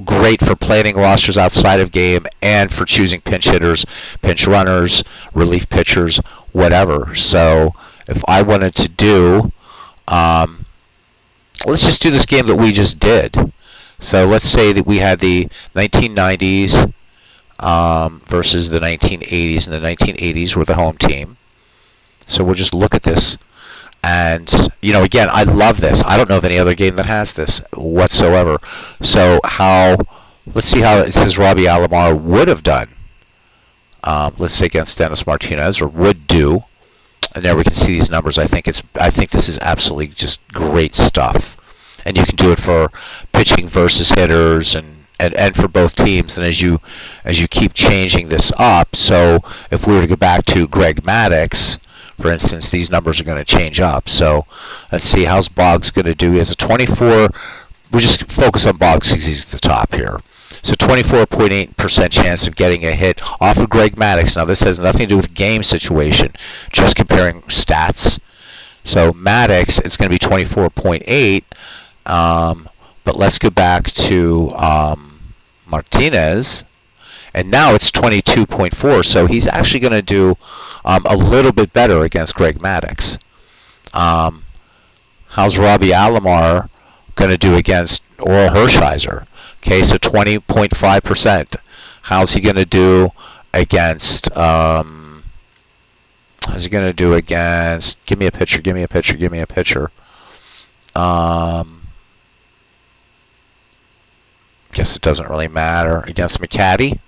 great for planning rosters outside of game and for choosing pinch hitters, pinch runners, relief pitchers, whatever. So if I wanted to do, let's just do this game that we just did. So let's say that we had the 1990s versus the 1980s, and the 1980s were the home team. So we'll just look at this. And, again, I love this. I don't know of any other game that has this whatsoever. So let's see how it says Robbie Alomar would have done. Let's say against Dennis Martinez, or would do. And there we can see these numbers. I think this is absolutely just great stuff. And you can do it for pitching versus hitters and for both teams. And as you keep changing this up, so if we were to go back to Greg Maddux, for instance, these numbers are going to change up. So let's see, how's Boggs going to do? He has a 24. We'll just focus on Boggs because he's at the top here. So 24.8% chance of getting a hit off of Greg Maddux. Now this has nothing to do with game situation, just comparing stats. So Maddux, it's going to be 24.8. But let's go back to Martinez. And now it's 22.4, so he's actually going to do a little bit better against Greg Maddux. How's Robbie Alomar going to do against Oral Hershiser? Okay, so 20.5%. How's he going to do against? How's he going to do against? Give me a pitcher. Give me a pitcher. Give me a pitcher. Guess it doesn't really matter against McCaddy.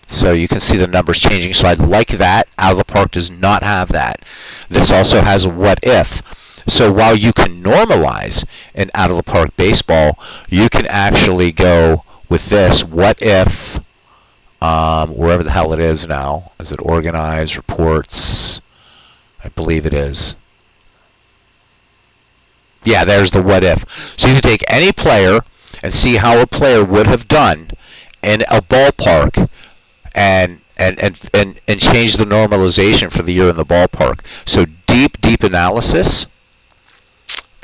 So you can see the numbers changing. So I'd like that. Out of the Park does not have that. This also has a what if. So while you can normalize in Out of the Park baseball, you can actually go with this. What if, wherever the hell it is now, is it organized, reports? I believe it is. Yeah, there's the what if. So you can take any player and see how a player would have done in a ballpark and change the normalization for the year in the ballpark. So deep analysis.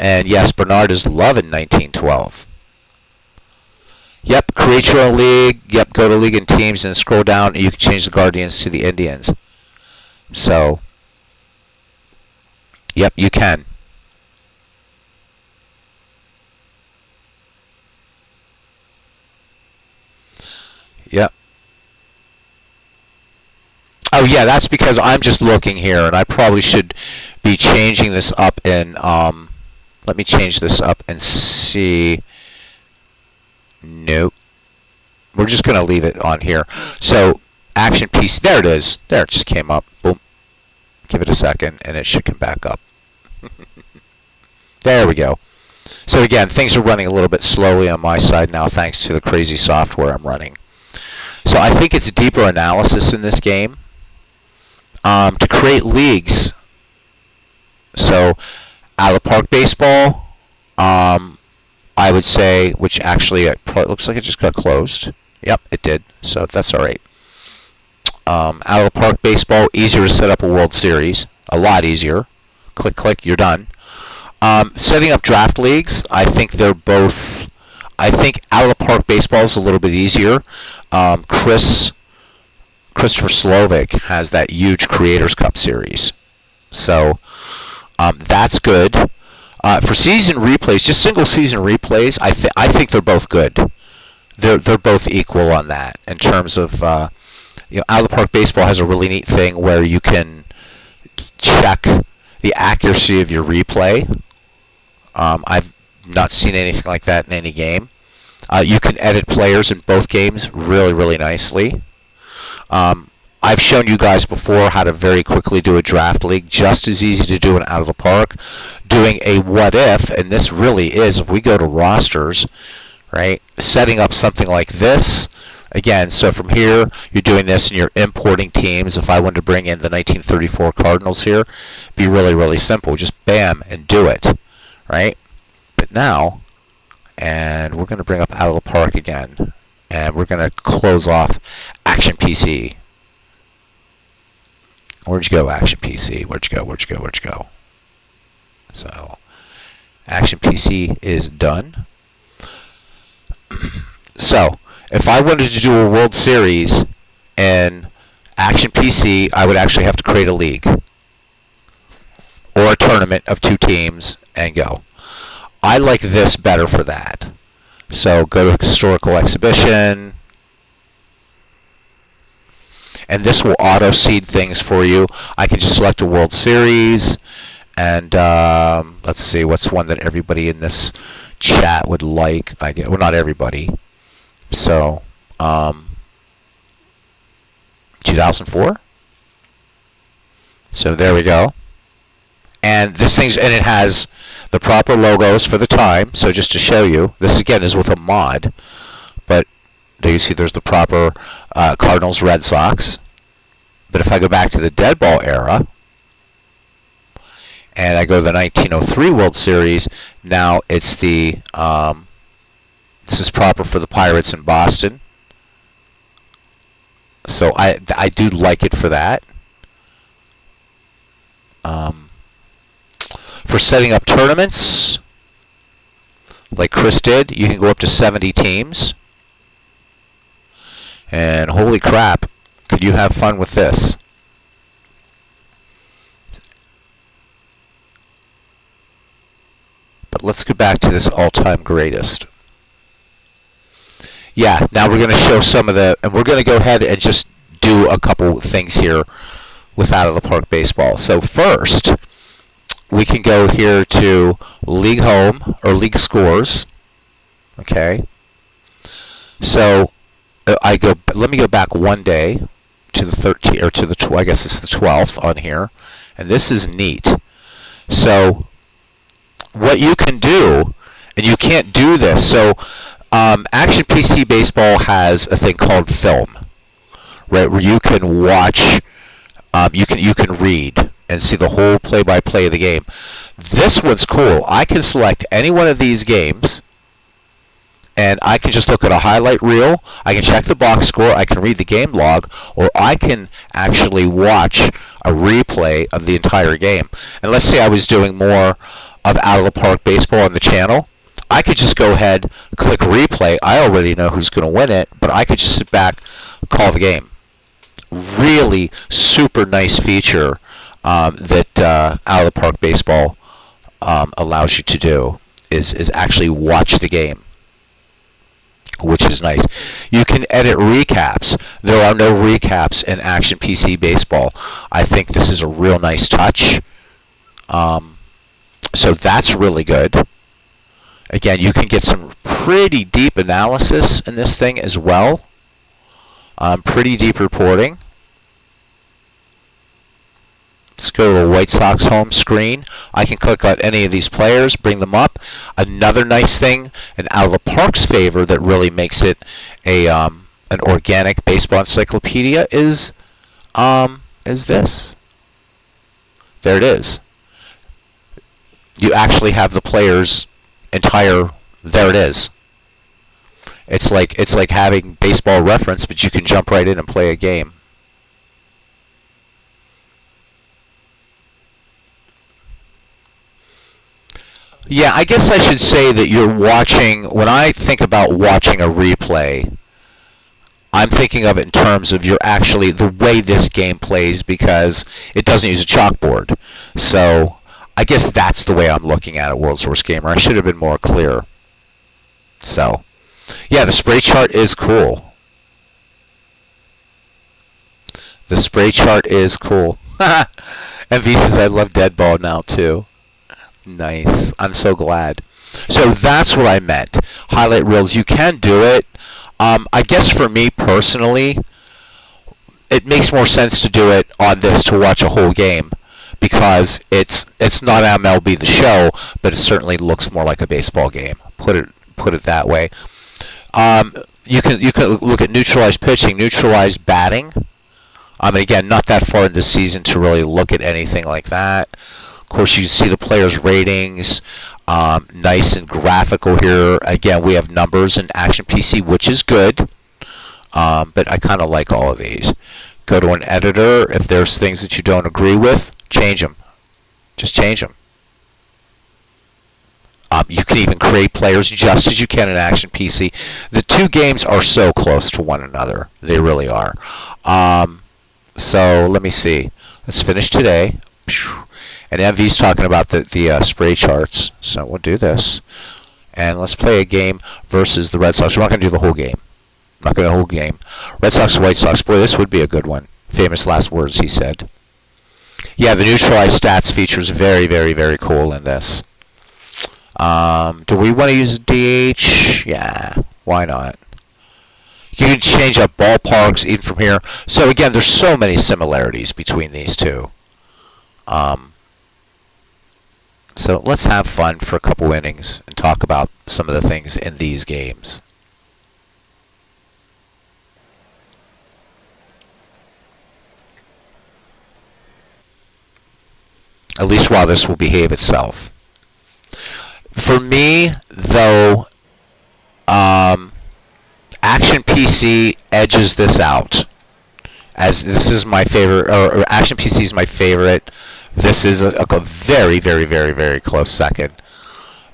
And yes, Bernard is loving 1912. Yep, create your own league. Yep, go to league and teams and scroll down and you can change the Guardians to the Indians. So, yep, you can. Yep. Oh yeah, that's because I'm just looking here, and I probably should be changing this up in, let me change this up and see. Nope. We're just going to leave it on here. So, action piece, there it is. There, it just came up. Boom. Give it a second, and it should come back up. There we go. So again, things are running a little bit slowly on my side now, thanks to the crazy software I'm running. So I think it's deeper analysis in this game. To create leagues, so Out of the Park baseball, I would say, which actually it looks like it just got closed. Yep, it did, so that's all right. Out of the Park baseball, easier to set up a World Series, a lot easier. Click, click, you're done. Setting up draft leagues, I think they're both. I think Out of the Park baseball is a little bit easier. Christopher Slovic has that huge Creators Cup series, so that's good. For season replays, just single season replays, I think they're both good. They're both equal on that in terms of Out of the Park baseball has a really neat thing where you can check the accuracy of your replay. I've not seen anything like that in any game. You can edit players in both games really nicely. I've shown you guys before how to very quickly do a draft league, just as easy to do an Out of the Park. Doing a what if, and this really is, if we go to rosters, right, setting up something like this, again, so from here, you're doing this and you're importing teams. If I wanted to bring in the 1934 Cardinals here, it'd be really simple. Just bam, and do it, right? But now, and we're going to bring up Out of the Park again, and we're going to close off Action PC. Where'd you go, Action PC? Where'd you go? Where'd you go? Where'd you go? So, Action PC is done. So, if I wanted to do a World Series in Action PC, I would actually have to create a league or a tournament of 2 teams and go. I like this better for that. So go to Historical Exhibition, and this will auto-seed things for you. I can just select a World Series, and let's see, what's one that everybody in this chat would like? Well, not everybody. So, 2004. So there we go. And it has the proper logos for the time. So just to show you, this again is with a mod, but there you see there's the proper Cardinals Red Sox. But if I go back to the dead ball era, and I go to the 1903 World Series, now it's the this is proper for the Pirates in Boston. So I do like it for that. For setting up tournaments, like Chris did, you can go up to 70 teams. And holy crap, could you have fun with this? But let's go back to this all-time greatest. Yeah, now we're going to show some of and we're going to go ahead and just do a couple things here with Out of the Park Baseball. So first, we can go here to League Home or League Scores. Okay. So let me go back one day to the 13th or to the I guess it's the 12th on here, and this is neat. So what you can do, and you can't do this. So Action PC Baseball has a thing called film, right, where you can watch, you can read and see the whole play-by-play of the game. This one's cool. I can select any one of these games, and I can just look at a highlight reel. I can check the box score. I can read the game log, or I can actually watch a replay of the entire game. And let's say I was doing more of Out of the Park Baseball on the channel. I could just go ahead, click replay. I already know who's going to win it, but I could just sit back, call the game. Really super nice feature that Out of the Park Baseball allows you to do is actually watch the game, which is nice. You can edit recaps. There are no recaps in Action PC Baseball. I think this is a real nice touch. So that's really good. Again, you can get some pretty deep analysis in this thing as well. Pretty deep reporting. Let's go to the White Sox home screen. I can click on any of these players, bring them up. Another nice thing, and Out of the Park's favor that really makes it an organic baseball encyclopedia is this. There it is. You actually have the players' entire. There it is. It's like having Baseball Reference, but you can jump right in and play a game. Yeah, I guess I should say that you're watching. When I think about watching a replay, I'm thinking of it in terms of you're actually the way this game plays, because it doesn't use a chalkboard. So I guess that's the way I'm looking at it, World Source Gamer. I should have been more clear. So, yeah, the spray chart is cool. The spray chart is cool. MV says I love Dead Ball now too. Nice. I'm so glad. So that's what I meant. Highlight reels. You can do it. I guess for me personally, it makes more sense to do it on this to watch a whole game, because it's not MLB The Show, but it certainly looks more like a baseball game. Put it that way. You can look at neutralized pitching, neutralized batting. Again, not that far in the season to really look at anything like that. Of course, you see the players' ratings. Nice and graphical here. Again, we have numbers in Action PC, which is good. But I kind of like all of these. Go to an editor. If there's things that you don't agree with, change them. Just change them. You can even create players just as you can in Action PC. The two games are so close to one another. They really are. So let me see. Let's finish today. And MV's talking about the spray charts. So we'll do this. And let's play a game versus the Red Sox. We're not going to do the whole game. Not going to do the whole game. Red Sox, White Sox. Boy, this would be a good one. Famous last words, he said. Yeah, the neutralized stats feature is very, very, very cool in this. Do we want to use a DH? Yeah, why not? You can change up ballparks even from here. So again, there's so many similarities between these two. So let's have fun for a couple innings and talk about some of the things in these games. At least while this will behave itself. For me, though, Action PC edges this out. As this is my favorite, or Action PC is my favorite. This is a very, very, very, very close second.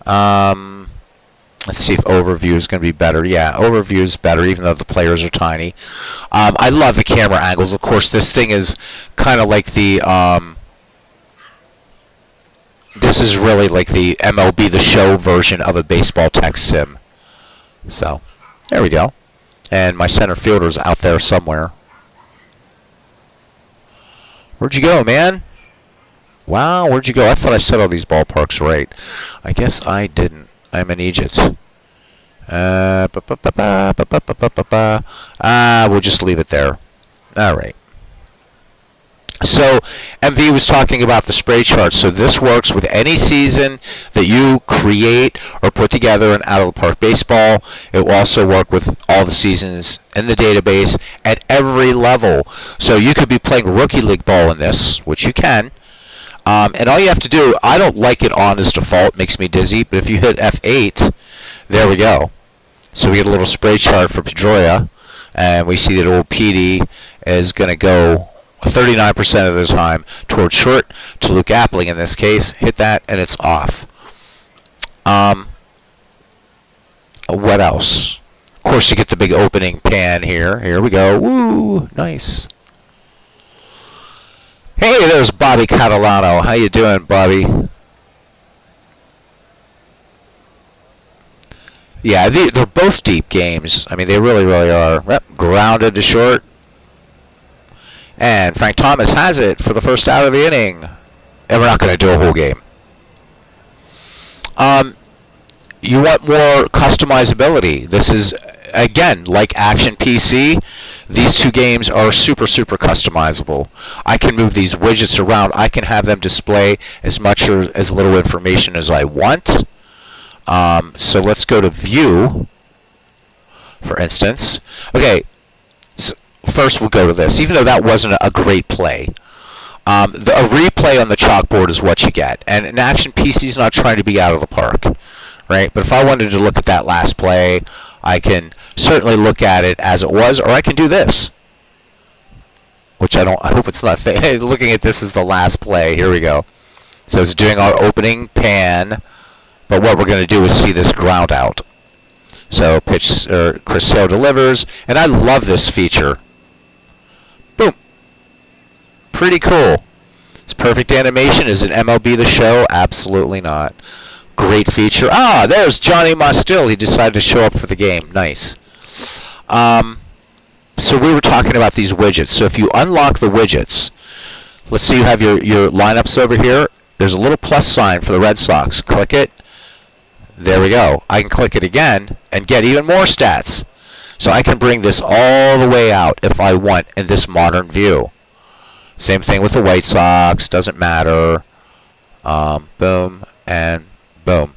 Let's see if Overview is going to be better. Yeah, Overview is better, even though the players are tiny. I love the camera angles. Of course, this thing is kind of like the... this is really like the MLB The Show version of a baseball text sim. So, there we go. And my center fielder's out there somewhere. Where'd you go, man? Wow, where'd you go? I thought I said all these ballparks right. I guess I didn't. I'm an Egypt. We'll just leave it there. Alright. So, MV was talking about the spray chart. So this works with any season that you create or put together in out-of-the-park baseball. It will also work with all the seasons in the database at every level. So you could be playing Rookie League ball in this, which you can. And all you have to do, I don't like it on as default. It makes me dizzy. But if you hit F8, there we go. So we get a little spray chart for Pedroia. And we see that old PD is going to go 39% of the time towards short to Luke Appling in this case. Hit that and it's off. What else? Of course, you get the big opening pan here. Here we go. Woo! Nice. Hey, there's Bobby Catalano. How you doing, Bobby? Yeah, they're both deep games. I mean, they really, really are. Yep, grounded to short. And Frank Thomas has it for the first out of the inning. And we're not going to do a whole game. You want more customizability. This is, again, like Action PC. These two games are super, super customizable. I can move these widgets around. I can have them display as much or as little information as I want. So let's go to View, for instance. Okay. First, we'll go to this, even though that wasn't a great play. A replay on the chalkboard is what you get. And an Action PC is not trying to be out of the park, right? But if I wanted to look at that last play, I can certainly look at it as it was, or I can do this, which I hope it's not looking at this as the last play. Here we go. So it's doing our opening pan, but what we're going to do is see this ground out. So Chris Sale delivers, and I love this feature. Boom. Pretty cool. It's perfect animation. Is it MLB The Show? Absolutely not. Great feature. Ah, there's Johnny Mostil. He decided to show up for the game. Nice. So we were talking about these widgets. So if you unlock the widgets, let's see, you have your lineups over here. There's a little plus sign for the Red Sox. Click it. There we go. I can click it again and get even more stats. So I can bring this all the way out if I want in this modern view. Same thing with the White Sox. Doesn't matter. Boom and boom.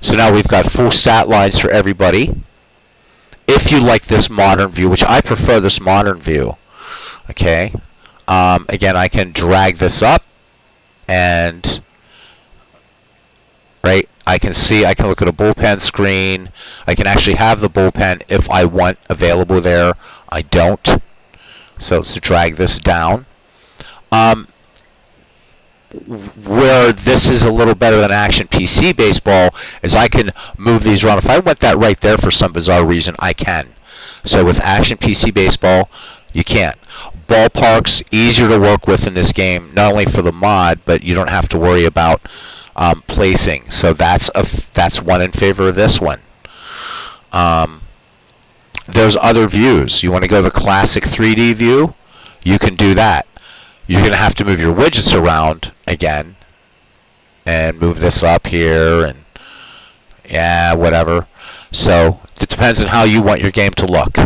So now we've got full stat lines for everybody. If you like this modern view, which I prefer this modern view. Okay. Again, I can drag this up and right. I can look at a bullpen screen. I can actually have the bullpen if I want available there. I don't. So let's drag this down. Where this is a little better than Action PC Baseball is I can move these around. If I want that right there for some bizarre reason, I can. So with Action PC Baseball, you can't. Ballpark's easier to work with in this game, not only for the mod, but you don't have to worry about placing. So that's one in favor of this one. There's other views. You want to go to the classic 3D view? You can do that. You're going to have to move your widgets around again and move this up here and yeah, whatever. So it depends on how you want your game to look.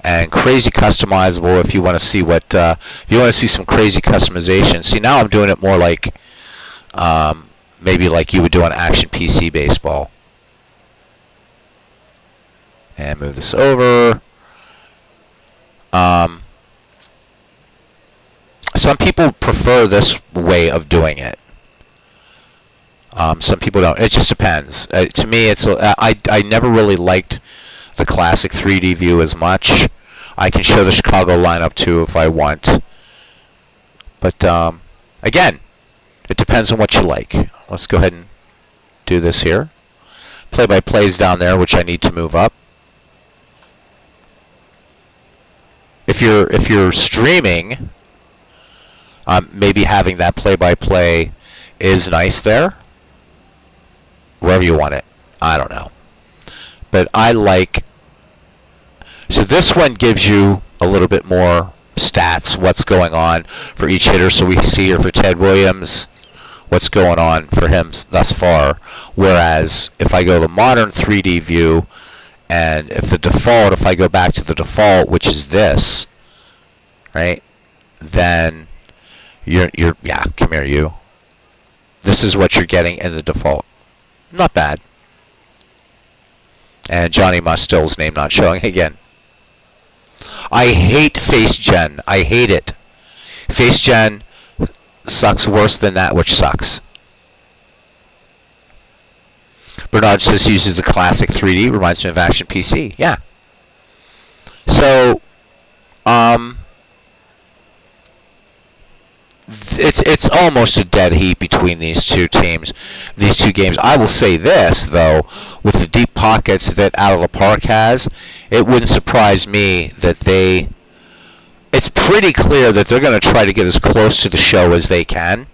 And crazy customizable if you want to see what if you want to see some crazy customization. See, now I'm doing it more like maybe like you would do on Action PC Baseball. And move this over. Some people prefer this way of doing it. Some people don't. It just depends. To me, I never really liked the classic 3D view as much. I can show the Chicago lineup too if I want. But again, it depends on what you like. Let's go ahead and do this here. Play-by-play's down there, which I need to move up. If you're streaming, maybe having that play-by-play is nice there. Wherever you want it. I don't know. But I like... So this one gives you a little bit more stats, what's going on for each hitter. So we see here for Ted Williams, what's going on for him thus far. Whereas if I go to the modern 3D view, and if I go back to the default, which is this, right, then yeah, come here, you. This is what you're getting in the default. Not bad. And Johnny Mustill's name not showing again. I hate face gen. I hate it. Face gen sucks worse than that which sucks. Bernard says he uses the classic 3D. Reminds me of Action PC. Yeah. So, it's almost a dead heat between these two teams, these two games. I will say this, though, with the deep pockets that Out of the Park has, it wouldn't surprise me that it's pretty clear that they're going to try to get as close to the show as they can.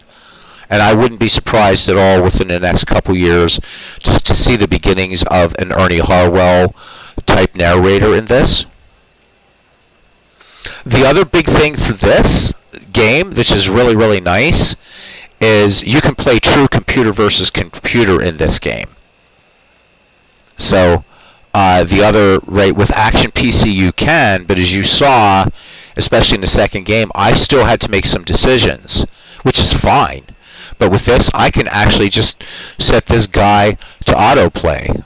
And I wouldn't be surprised at all within the next couple years just to see the beginnings of an Ernie Harwell type narrator in this. The other big thing for this game, which is really, really nice, is you can play true computer versus computer in this game. So with Action PC you can, but as you saw, especially in the second game, I still had to make some decisions, which is fine. But with this, I can actually just set this guy to autoplay.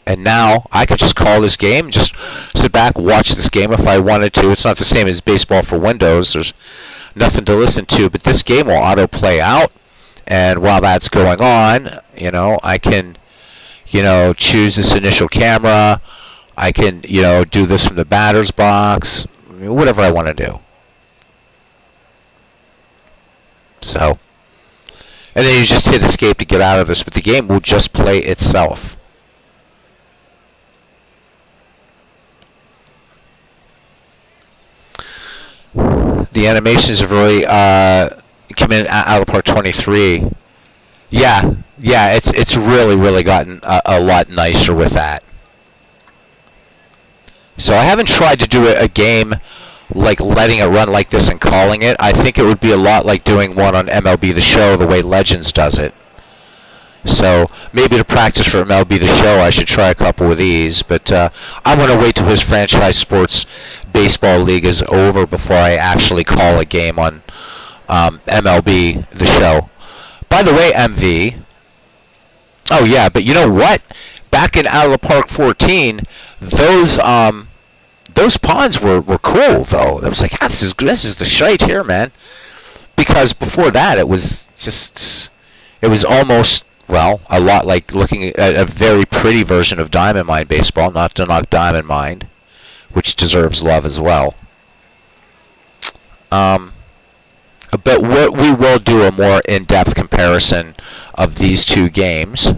And now I could just call this game, just sit back, watch this game if I wanted to. It's not the same as baseball for Windows. There's nothing to listen to, but this game will autoplay out. And while that's going on, I can, choose this initial camera. I can, do this from the batter's box. Whatever I want to do. So, and then you just hit escape to get out of this, but the game will just play itself. The animations have really come in out of the park 23. Yeah, it's really, really gotten a lot nicer with that. So I haven't tried to do a game like letting it run like this and calling it. I think it would be a lot like doing one on MLB The Show the way Legends does it. So maybe to practice for MLB The Show, I should try a couple of these. But I'm going to wait till his franchise sports baseball league is over before I actually call a game on MLB The Show. By the way, MV. Oh yeah, but you know what? Back in Out of the Park 14, those ponds were cool though. It was like, this is the shite here, man. Because before that, it was almost, well, a lot like looking at a very pretty version of Diamond Mine baseball. Not to knock Diamond Mine, which deserves love as well. But what we will do a more in-depth comparison of these two games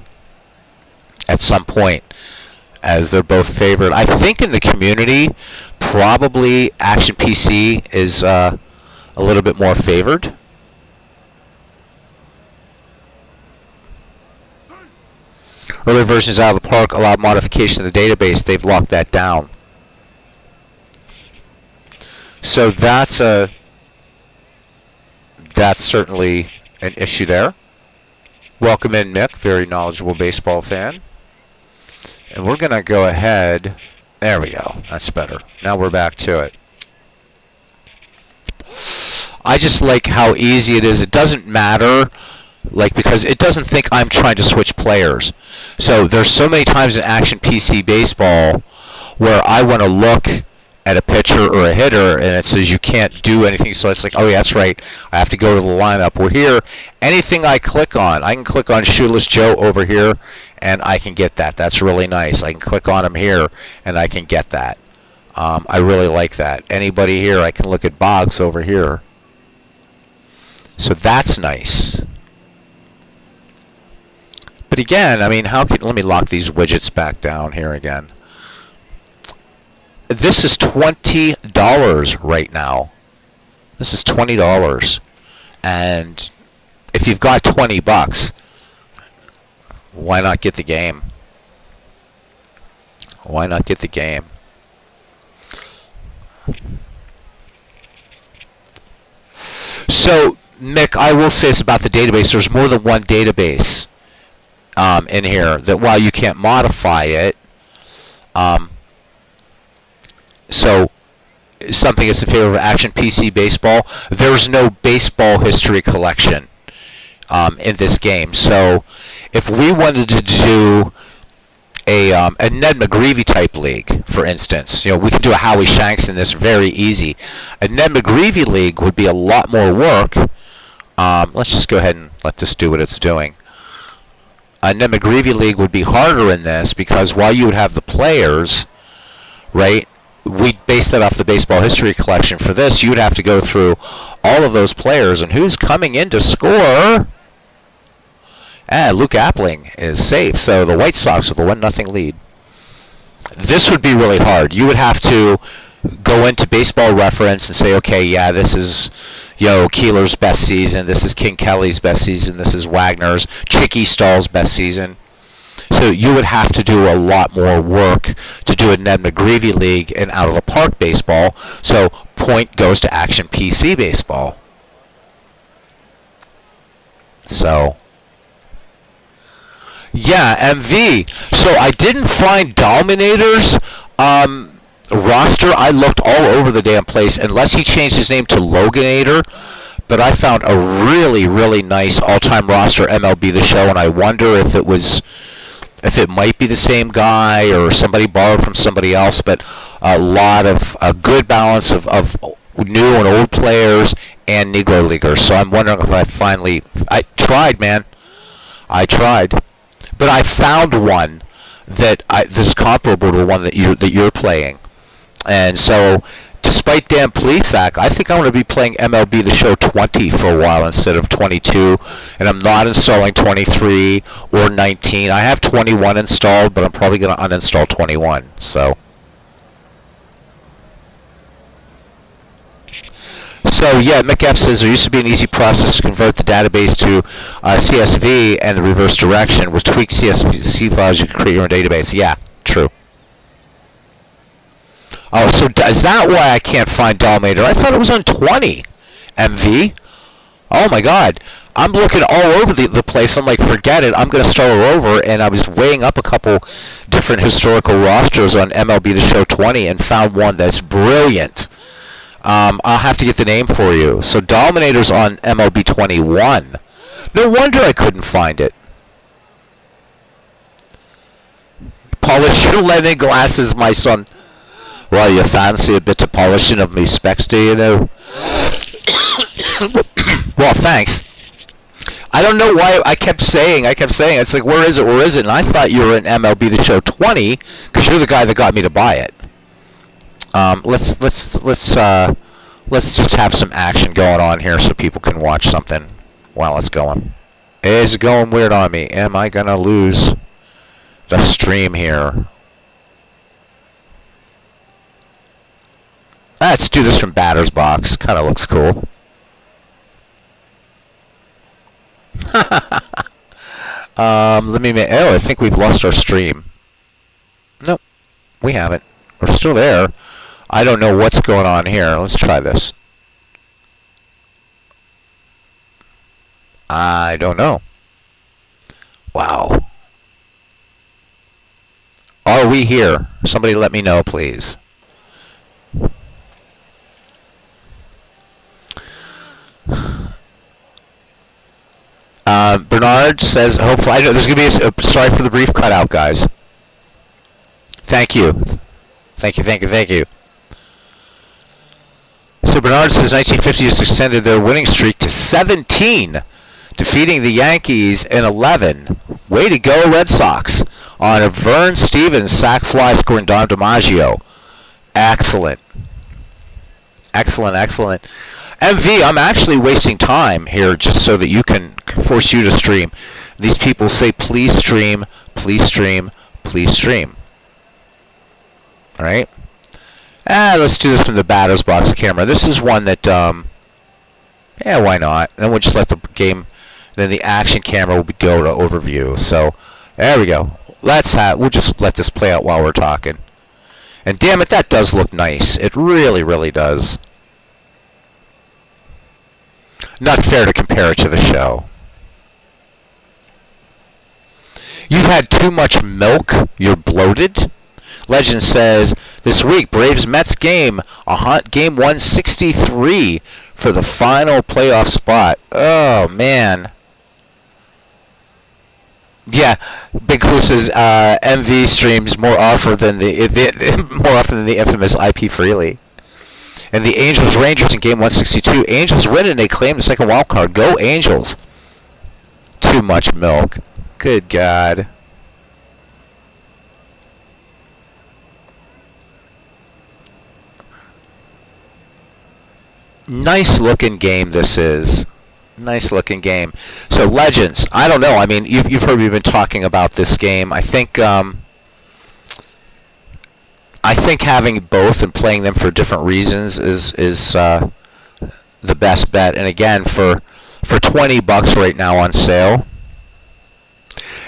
at some point, as they're both favored. I think in the community, probably Action PC is a little bit more favored. Early versions out of the park allow modification of the database. They've locked that down. So that's certainly an issue there. Welcome in, Mick, very knowledgeable baseball fan. And we're going to go ahead. There we go. That's better. Now we're back to it. I just like how easy it is. It doesn't matter, because it doesn't think I'm trying to switch players. So there's so many times in Action PC Baseball where I want to look at a pitcher or a hitter, and it says you can't do anything. So it's like, oh yeah, that's right. I have to go to the lineup. Well, here, anything I click on, I can click on Shoeless Joe over here, and I can get that. That's really nice. I can click on him here, and I can get that. I really like that. Anybody here, I can look at Boggs over here. So that's nice. But again, I mean, let me lock these widgets back down here again. This is $20 right now. This is $20. And if you've got $20, why not get the game? Why not get the game? So, Mick, I will say this about the database. There's more than one database in here, that while you can't modify it, so something is in favor of Action PC Baseball, there's no baseball history collection in this game. So if we wanted to do a Ned McGreevy type league, for instance, we could do a Howie Shanks in this very easy. A Ned McGreevy league would be a lot more work. Let's just go ahead and let this do what it's doing. A Ned McGreevy league would be harder in this because while you would have the players, right, we base that off the baseball history collection. For this, you'd have to go through all of those players, and who's coming in to score? Luke Appling is safe, so the White Sox with a 1-0 lead. This would be really hard. You would have to go into Baseball Reference and say, okay, yeah, this is Keeler's best season, this is King Kelly's best season, this is Wagner's, Chicky Stahl's best season. So you would have to do a lot more work to do a Ned McGreevy league in out of the park baseball. So point goes to Action PC Baseball. So yeah, MV. So I didn't find Dominator's roster. I looked all over the damn place, unless he changed his name to Loganator. But I found a really, really nice all-time roster MLB The Show, and I wonder if it might be the same guy or somebody borrowed from somebody else. But a lot of a good balance of new and old players and Negro Leaguers. So I'm wondering if I tried, man. I tried. But I found one that's comparable to the one that you're playing. And so, despite Dan Plesac, I think I'm going to be playing MLB The Show 20 for a while instead of 22. And I'm not installing 23 or 19. I have 21 installed, but I'm probably going to uninstall 21. So yeah, McF says there used to be an easy process to convert the database to CSV and the reverse direction. With tweaked CSV files, you can create your own database. Yeah, true. Oh, so is that why I can't find Dominator? I thought it was on 20. MV? Oh my god. I'm looking all over the place. I'm like, forget it. I'm going to start over. And I was weighing up a couple different historical rosters on MLB The Show 20 and found one that's brilliant. I'll have to get the name for you. So Dominator's on MLB 21. No wonder I couldn't find it. Polish your lending glasses, my son. Well, you fancy a bit of polishing of me specs, do you know? Well, thanks. I don't know why I kept saying. It's like, where is it? And I thought you were in MLB The Show 20 because you're the guy that got me to buy it. Let's Let's just have some action going on here so people can watch something while it's going. Is it going weird on me? Am I going to lose the stream here? Let's do this from batter's box. Kind of looks cool. Let me make... Oh, I think we've lost our stream. Nope, we haven't. We're still there. I don't know what's going on here. Let's try this. I don't know. Wow. Are we here? Somebody let me know, please. Bernard says, hopefully, I know there's going to be sorry for the brief cutout, guys. Thank you. Thank you, thank you, thank you. So Bernard says 1950s extended their winning streak to 17, defeating the Yankees in 11. Way to go, Red Sox, on a Vern Stevens sac fly scoring Don DiMaggio. Excellent. Excellent, excellent. MV, I'm actually wasting time here just so that you can force you to stream. These people say, please stream, please stream, please stream. All right? Let's do this from the batter's box camera. This is one that, yeah, why not? And we'll just let the game, then the action camera will go to overview. So, there we go. We'll just let this play out while we're talking. And damn it, that does look nice. It really, really does. Not fair to compare it to the show. You've had too much milk. You're bloated. Legend says, this week, Braves-Mets game, game 163 for the final playoff spot. Oh, man. Yeah, Big Who says MV streams more often than the infamous IP Freely. And the Angels-Rangers in game 162. Angels win and they claim the second wild card. Go Angels. Too much milk. Good God. Nice looking game this is. Nice looking game. So Legends, I don't know. I mean, you've heard we've been talking about this game. I think having both and playing them for different reasons is the best bet. And again, for $20 right now on sale.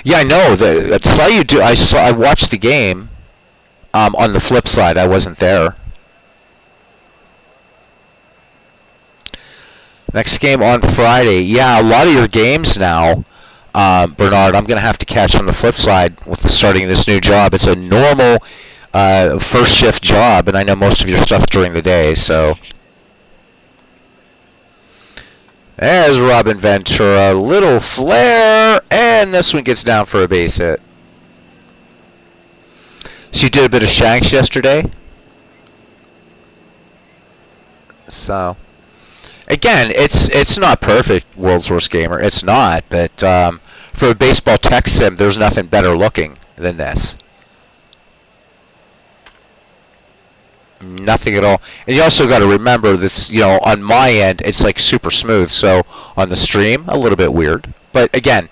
Yeah, I know. I watched the game. On the flip side, I wasn't there. Next game on Friday. Yeah, a lot of your games now, Bernard, I'm going to have to catch on the flip side with starting this new job. It's a normal first shift job, and I know most of your stuff's during the day, so. There's Robin Ventura, little flare, and this one gets down for a base hit. So you did a bit of Shanks yesterday? So. Again, it's not perfect, World's Worst Gamer. It's not, but for a baseball tech sim, there's nothing better looking than this. Nothing at all. And you also got to remember this, on my end, it's like super smooth. So on the stream, a little bit weird. But again,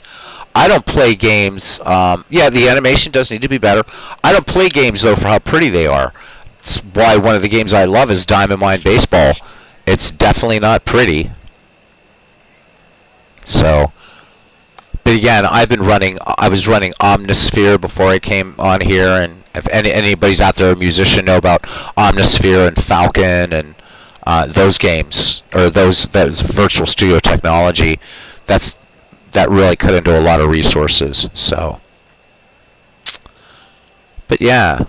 I don't play games. Yeah, the animation does need to be better. I don't play games, though, for how pretty they are. That's why one of the games I love is Diamond Mine Baseball. It's definitely not pretty. So, but again, I was running Omnisphere before I came on here, and if anybody's out there, a musician, know about Omnisphere and Falcon and those games, or that virtual studio technology, that really cut into a lot of resources. So, but yeah.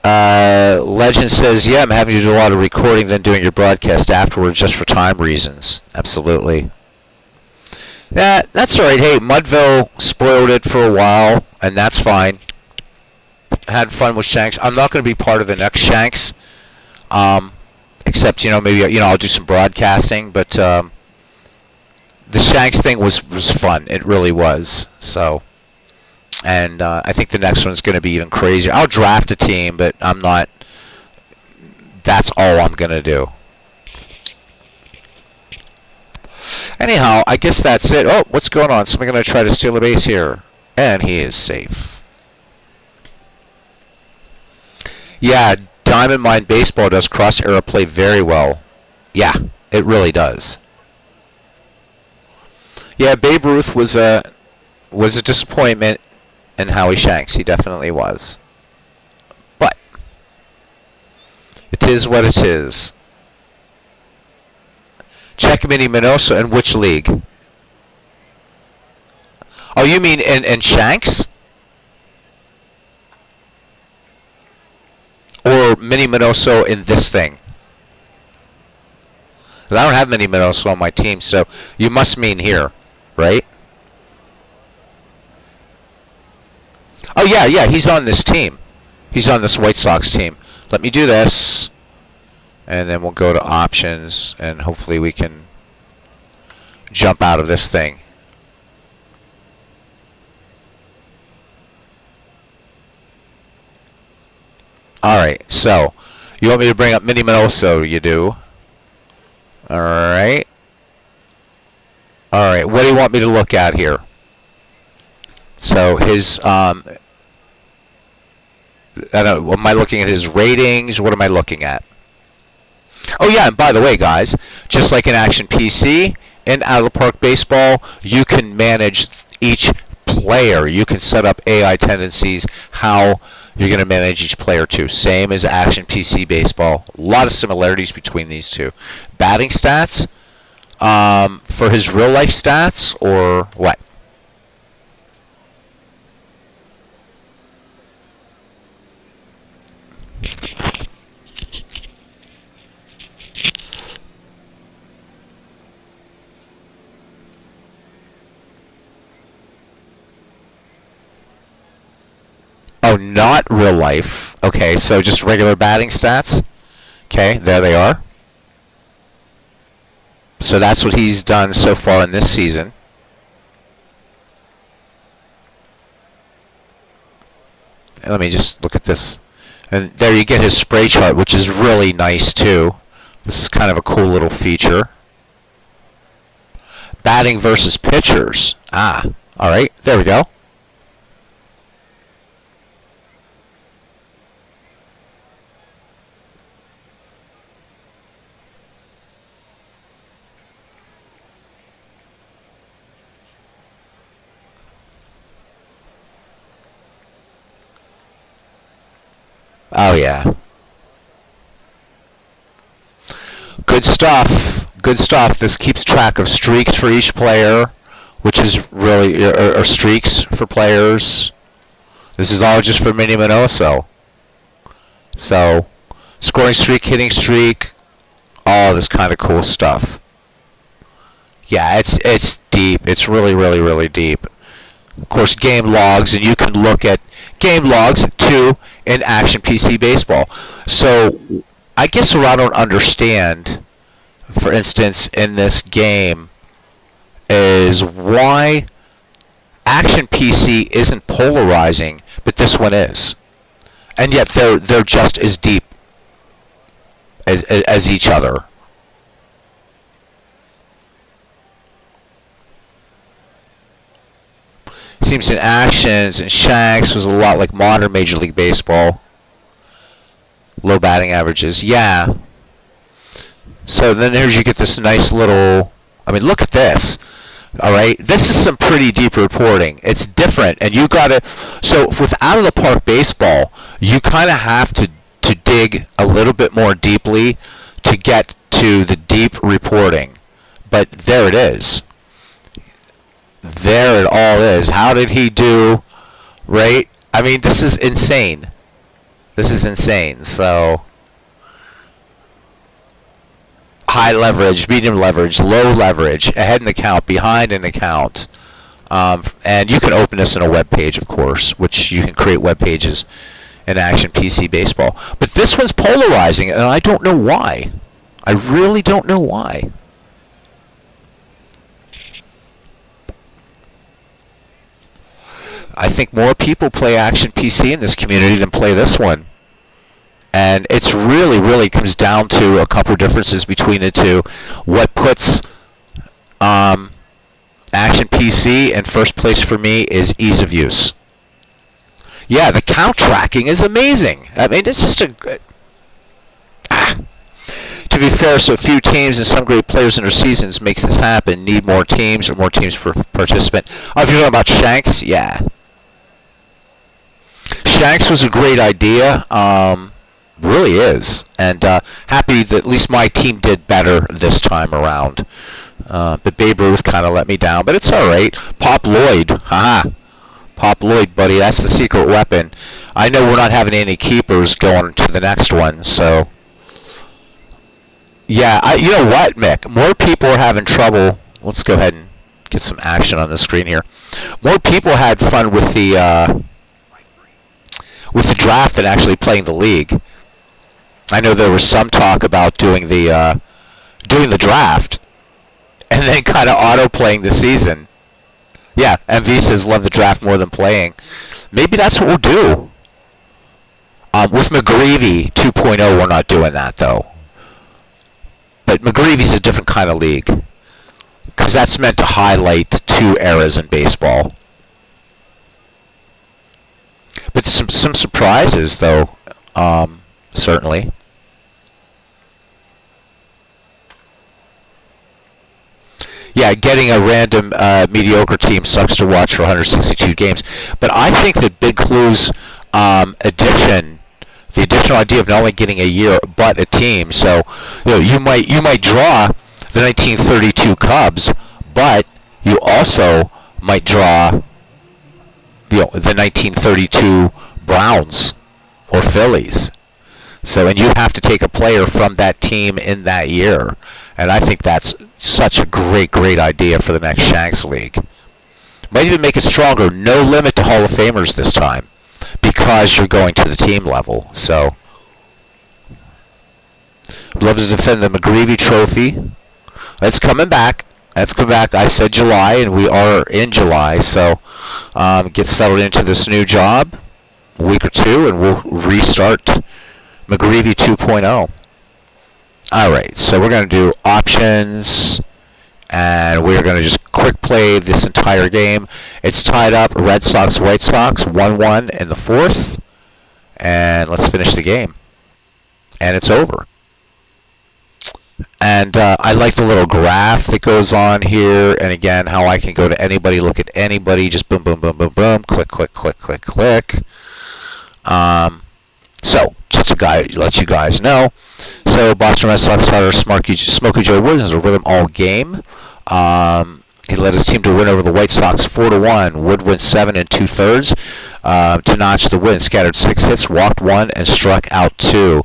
Legend says, yeah, I'm having to do a lot of recording then doing your broadcast afterwards just for time reasons. Absolutely. That's alright. Hey, Mudville spoiled it for a while, and that's fine. Had fun with Shanks. I'm not going to be part of the next Shanks, except, maybe, I'll do some broadcasting, but the Shanks thing was fun. It really was. So. And I think the next one's going to be even crazier. I'll draft a team, but I'm not. That's all I'm going to do. Anyhow, I guess that's it. Oh, what's going on? Somebody going to try to steal a base here. And he is safe. Yeah, Diamond Mine Baseball does cross-era play very well. Yeah, it really does. Yeah, Babe Ruth was a disappointment in Howie Shanks. He definitely was. But it is what it is. Check Minnie Minoso in which league? Oh, you mean in Shanks? Or Minnie Minoso in this thing? 'Cause I don't have Minnie Minoso on my team, so you must mean here, right? Oh, yeah, he's on this team. He's on this White Sox team. Let me do this. And then we'll go to options, and hopefully we can jump out of this thing. Alright, so you want me to bring up Minnie Minoso, you do. Alright. Alright, what do you want me to look at here? So his, I don't know, am I looking at his ratings? What am I looking at? Oh yeah, and by the way, guys, just like in Action PC, in Out of the Park Baseball, you can manage each player. You can set up AI tendencies, how you're going to manage each player too. Same as Action PC Baseball. A lot of similarities between these two. Batting stats, for his real life stats, or what? Oh, not real life. Okay, so just regular batting stats. Okay, there they are. So that's what he's done so far in this season. And let me just look at this. And there you get his spray chart, which is really nice too. This is kind of a cool little feature. Batting versus pitchers. Ah, alright, there we go. Oh yeah. Good stuff. Good stuff. This keeps track of streaks for each player, which is really, or streaks for players. This is all just for Minnie Minoso. So, scoring streak, hitting streak, all this kind of cool stuff. Yeah, it's deep. It's really, really, really deep. Of course, game logs, and you can look at game logs too in Action PC Baseball. So I guess what I don't understand, for instance, in this game, is why Action PC isn't polarizing, but this one is, and yet they're just as deep as each other. Seems in Actions and Shanks was a lot like modern Major League Baseball. Low batting averages, yeah. So then here's you get this nice little, I mean, look at this. Alright, this is some pretty deep reporting. It's different, and you gotta, so with Out of the Park Baseball, you kind of have to dig a little bit more deeply to get to the deep reporting. But there it is. There it all is. How did he do, right? I mean, this is insane. This is insane. So, high leverage, medium leverage, low leverage, ahead in the count, behind in the count. And you can open this in a web page, of course, which you can create web pages in Action PC Baseball. But this one's polarizing, and I don't know why. I really don't know why. I think more people play Action PC in this community than play this one. And it's really, really comes down to a couple differences between the two. What puts Um, Action PC in first place for me is ease of use. Yeah, the count tracking is amazing. I mean, it's just a... To be fair, so few teams and some great players in their seasons makes this happen. Need more teams or more teams per participant. Oh, if you're talking about Shanks, yeah. Shanks was a great idea. Really is. And happy that at least my team did better this time around. But Babe Ruth kind of let me down. But it's all right. Pop Lloyd. Haha. Pop Lloyd, buddy. That's the secret weapon. I know we're not having any keepers going to the next one, so... Yeah, you know what, Mick? More people are having trouble. Let's go ahead and get some action on the screen here. More people had fun with the draft than actually playing the league. I know there was some talk about doing the draft and then kind of auto-playing the season. Yeah, MV says love the draft more than playing. Maybe that's what we'll do. With McGreevy 2.0, we're not doing that, though. But McGreevy's a different kind of league. Because that's meant to highlight two eras in baseball. But some surprises, though, certainly. Yeah, getting a random mediocre team sucks to watch for 162 games. But I think that Big Clue's the additional idea of not only getting a year but a team. So, you might draw the 1932 Cubs, but you also might draw the 1932 Browns or Phillies. So, and you have to take a player from that team in that year. And I think that's such a great idea for the next Shanks League. Might even make it stronger. No limit to Hall of Famers this time, because you're going to the team level. So, I'd love to defend the McGreevy Trophy. It's coming back. I said July, and we are in July. So, get settled into this new job, a week or two, and we'll restart McGreevy 2.0. Alright, so we're going to do options, and we're going to just quick play this entire game. It's tied up, Red Sox, White Sox, 1-1 in the fourth, and let's finish the game. And it's over. And I like the little graph that goes on here, and again, how I can go to anybody, look at anybody, just boom, boom, boom, boom, boom, click, click, click, click, click. So, just to let you guys know. So, Boston Red Sox starter Smokey Joe Williams was with him all game. He led his team to win over the White Sox 4-1. Wood went 7 2/3 to notch the win. Scattered 6 hits, walked 1, and struck out 2.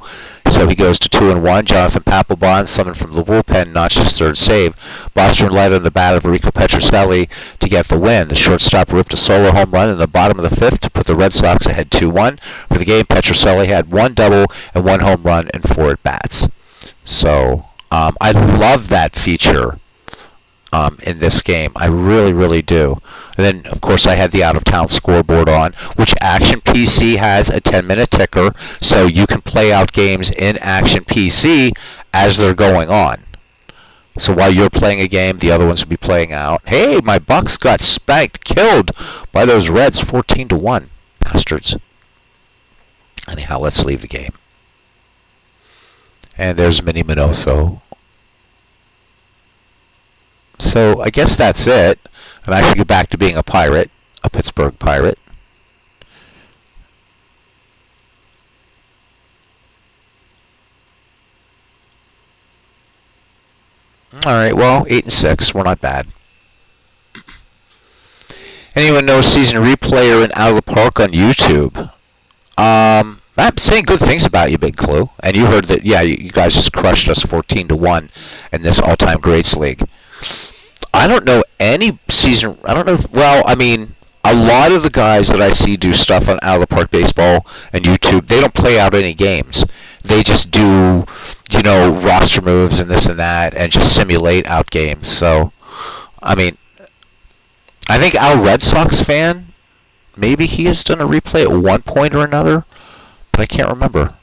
So he goes to 2-1. Jonathan Papelbon, summoned from the bullpen, notched his third save. Boston relied on the bat of Rico Petrocelli to get the win. The shortstop ripped a solo home run in the bottom of the fifth to put the Red Sox ahead 2-1. For the game, Petrocelli had 1 double and 1 home run and 4 at-bats. So I love that feature in this game. I really do. And then, of course, I had the out-of-town scoreboard on, which Action PC has a 10-minute ticker, so you can play out games in Action PC as they're going on. So while you're playing a game, the other ones will be playing out. Hey, my Bucks got spanked, killed by those Reds, 14-1. Bastards. Anyhow, let's leave the game. And there's Minnie Minoso. So I guess that's it. And I should get back to being a pirate, a Pittsburgh Pirate. Alright, well, 8-6. We're not bad. Anyone know Season Replayer and Out of the Park on YouTube? I'm saying good things about you, Big Clue. And you heard that, yeah, you guys just crushed us 14-1 in this all-time greats league. I don't know any season. I don't know. Well, I mean, a lot of the guys that I see do stuff on Out of the Park Baseball and YouTube, they don't play out any games. They just do, roster moves and this and that, and just simulate out games. So, I mean, I think our Red Sox fan, maybe he has done a replay at one point or another, but I can't remember.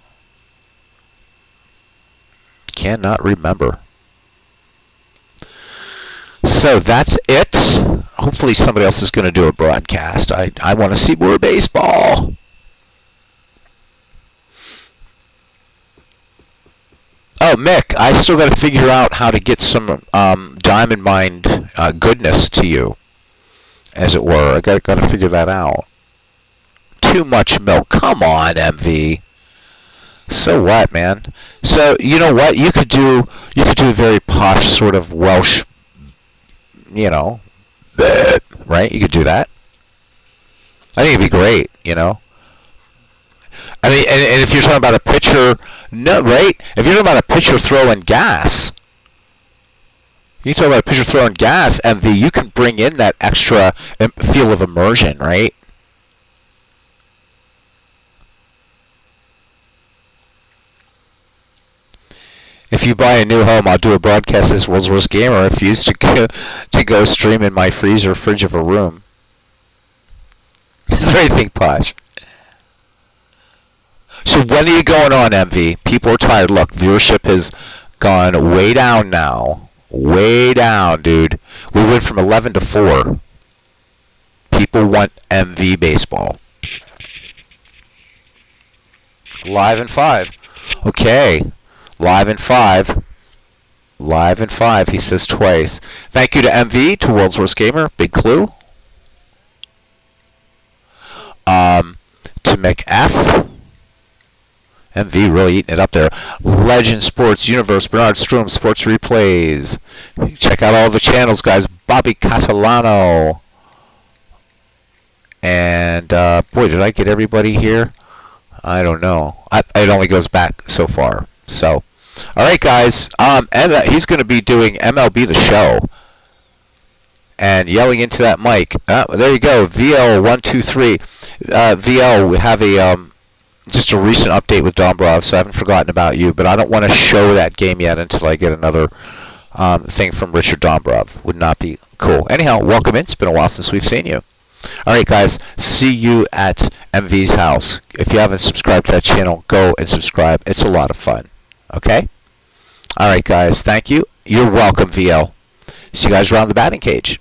Cannot remember. So that's it. Hopefully somebody else is going to do a broadcast. I want to see more baseball. Oh, Mick, I still got to figure out how to get some Diamond Mine goodness to you, as it were. I got to figure that out. Too much milk. Come on, MV. So what, man? So you know what? You could do a very posh sort of Welsh, right? You could do that. I think it'd be great, I mean, and if you're talking about a pitcher, no, right? If you're talking about a pitcher throwing gas, MV, you can bring in that extra feel of immersion, right? If you buy a new home, I'll do a broadcast as World's Worst Gamer. I refuse to go stream in my fridge of a room. It's very think posh. So when are you going on, MV? People are tired. Look, viewership has gone way down now. Way down, dude. We went from 11 to 4. People want MV baseball. Live in 5. Okay. Live in 5. Live in 5, he says twice. Thank you to MV, to World's Worst Gamer. Big clue. To McF. MV really eating it up there. Legend Sports Universe, Bernard Strom, Sports Replays. Check out all the channels, guys. Bobby Catalano. And, boy, did I get everybody here? I don't know. It only goes back so far. So, all right, guys. And he's going to be doing MLB The Show. And yelling into that mic. There you go. VL123. VL, we have a... just a recent update with Dombrov, so I haven't forgotten about you, but I don't want to show that game yet until I get another thing from Richard Dombrov. Would not be cool. Anyhow, welcome in. It's been a while since we've seen you. All right, guys. See you at MV's house. If you haven't subscribed to that channel, go and subscribe. It's a lot of fun. Okay? All right, guys. Thank you. You're welcome, VL. See you guys around the batting cage.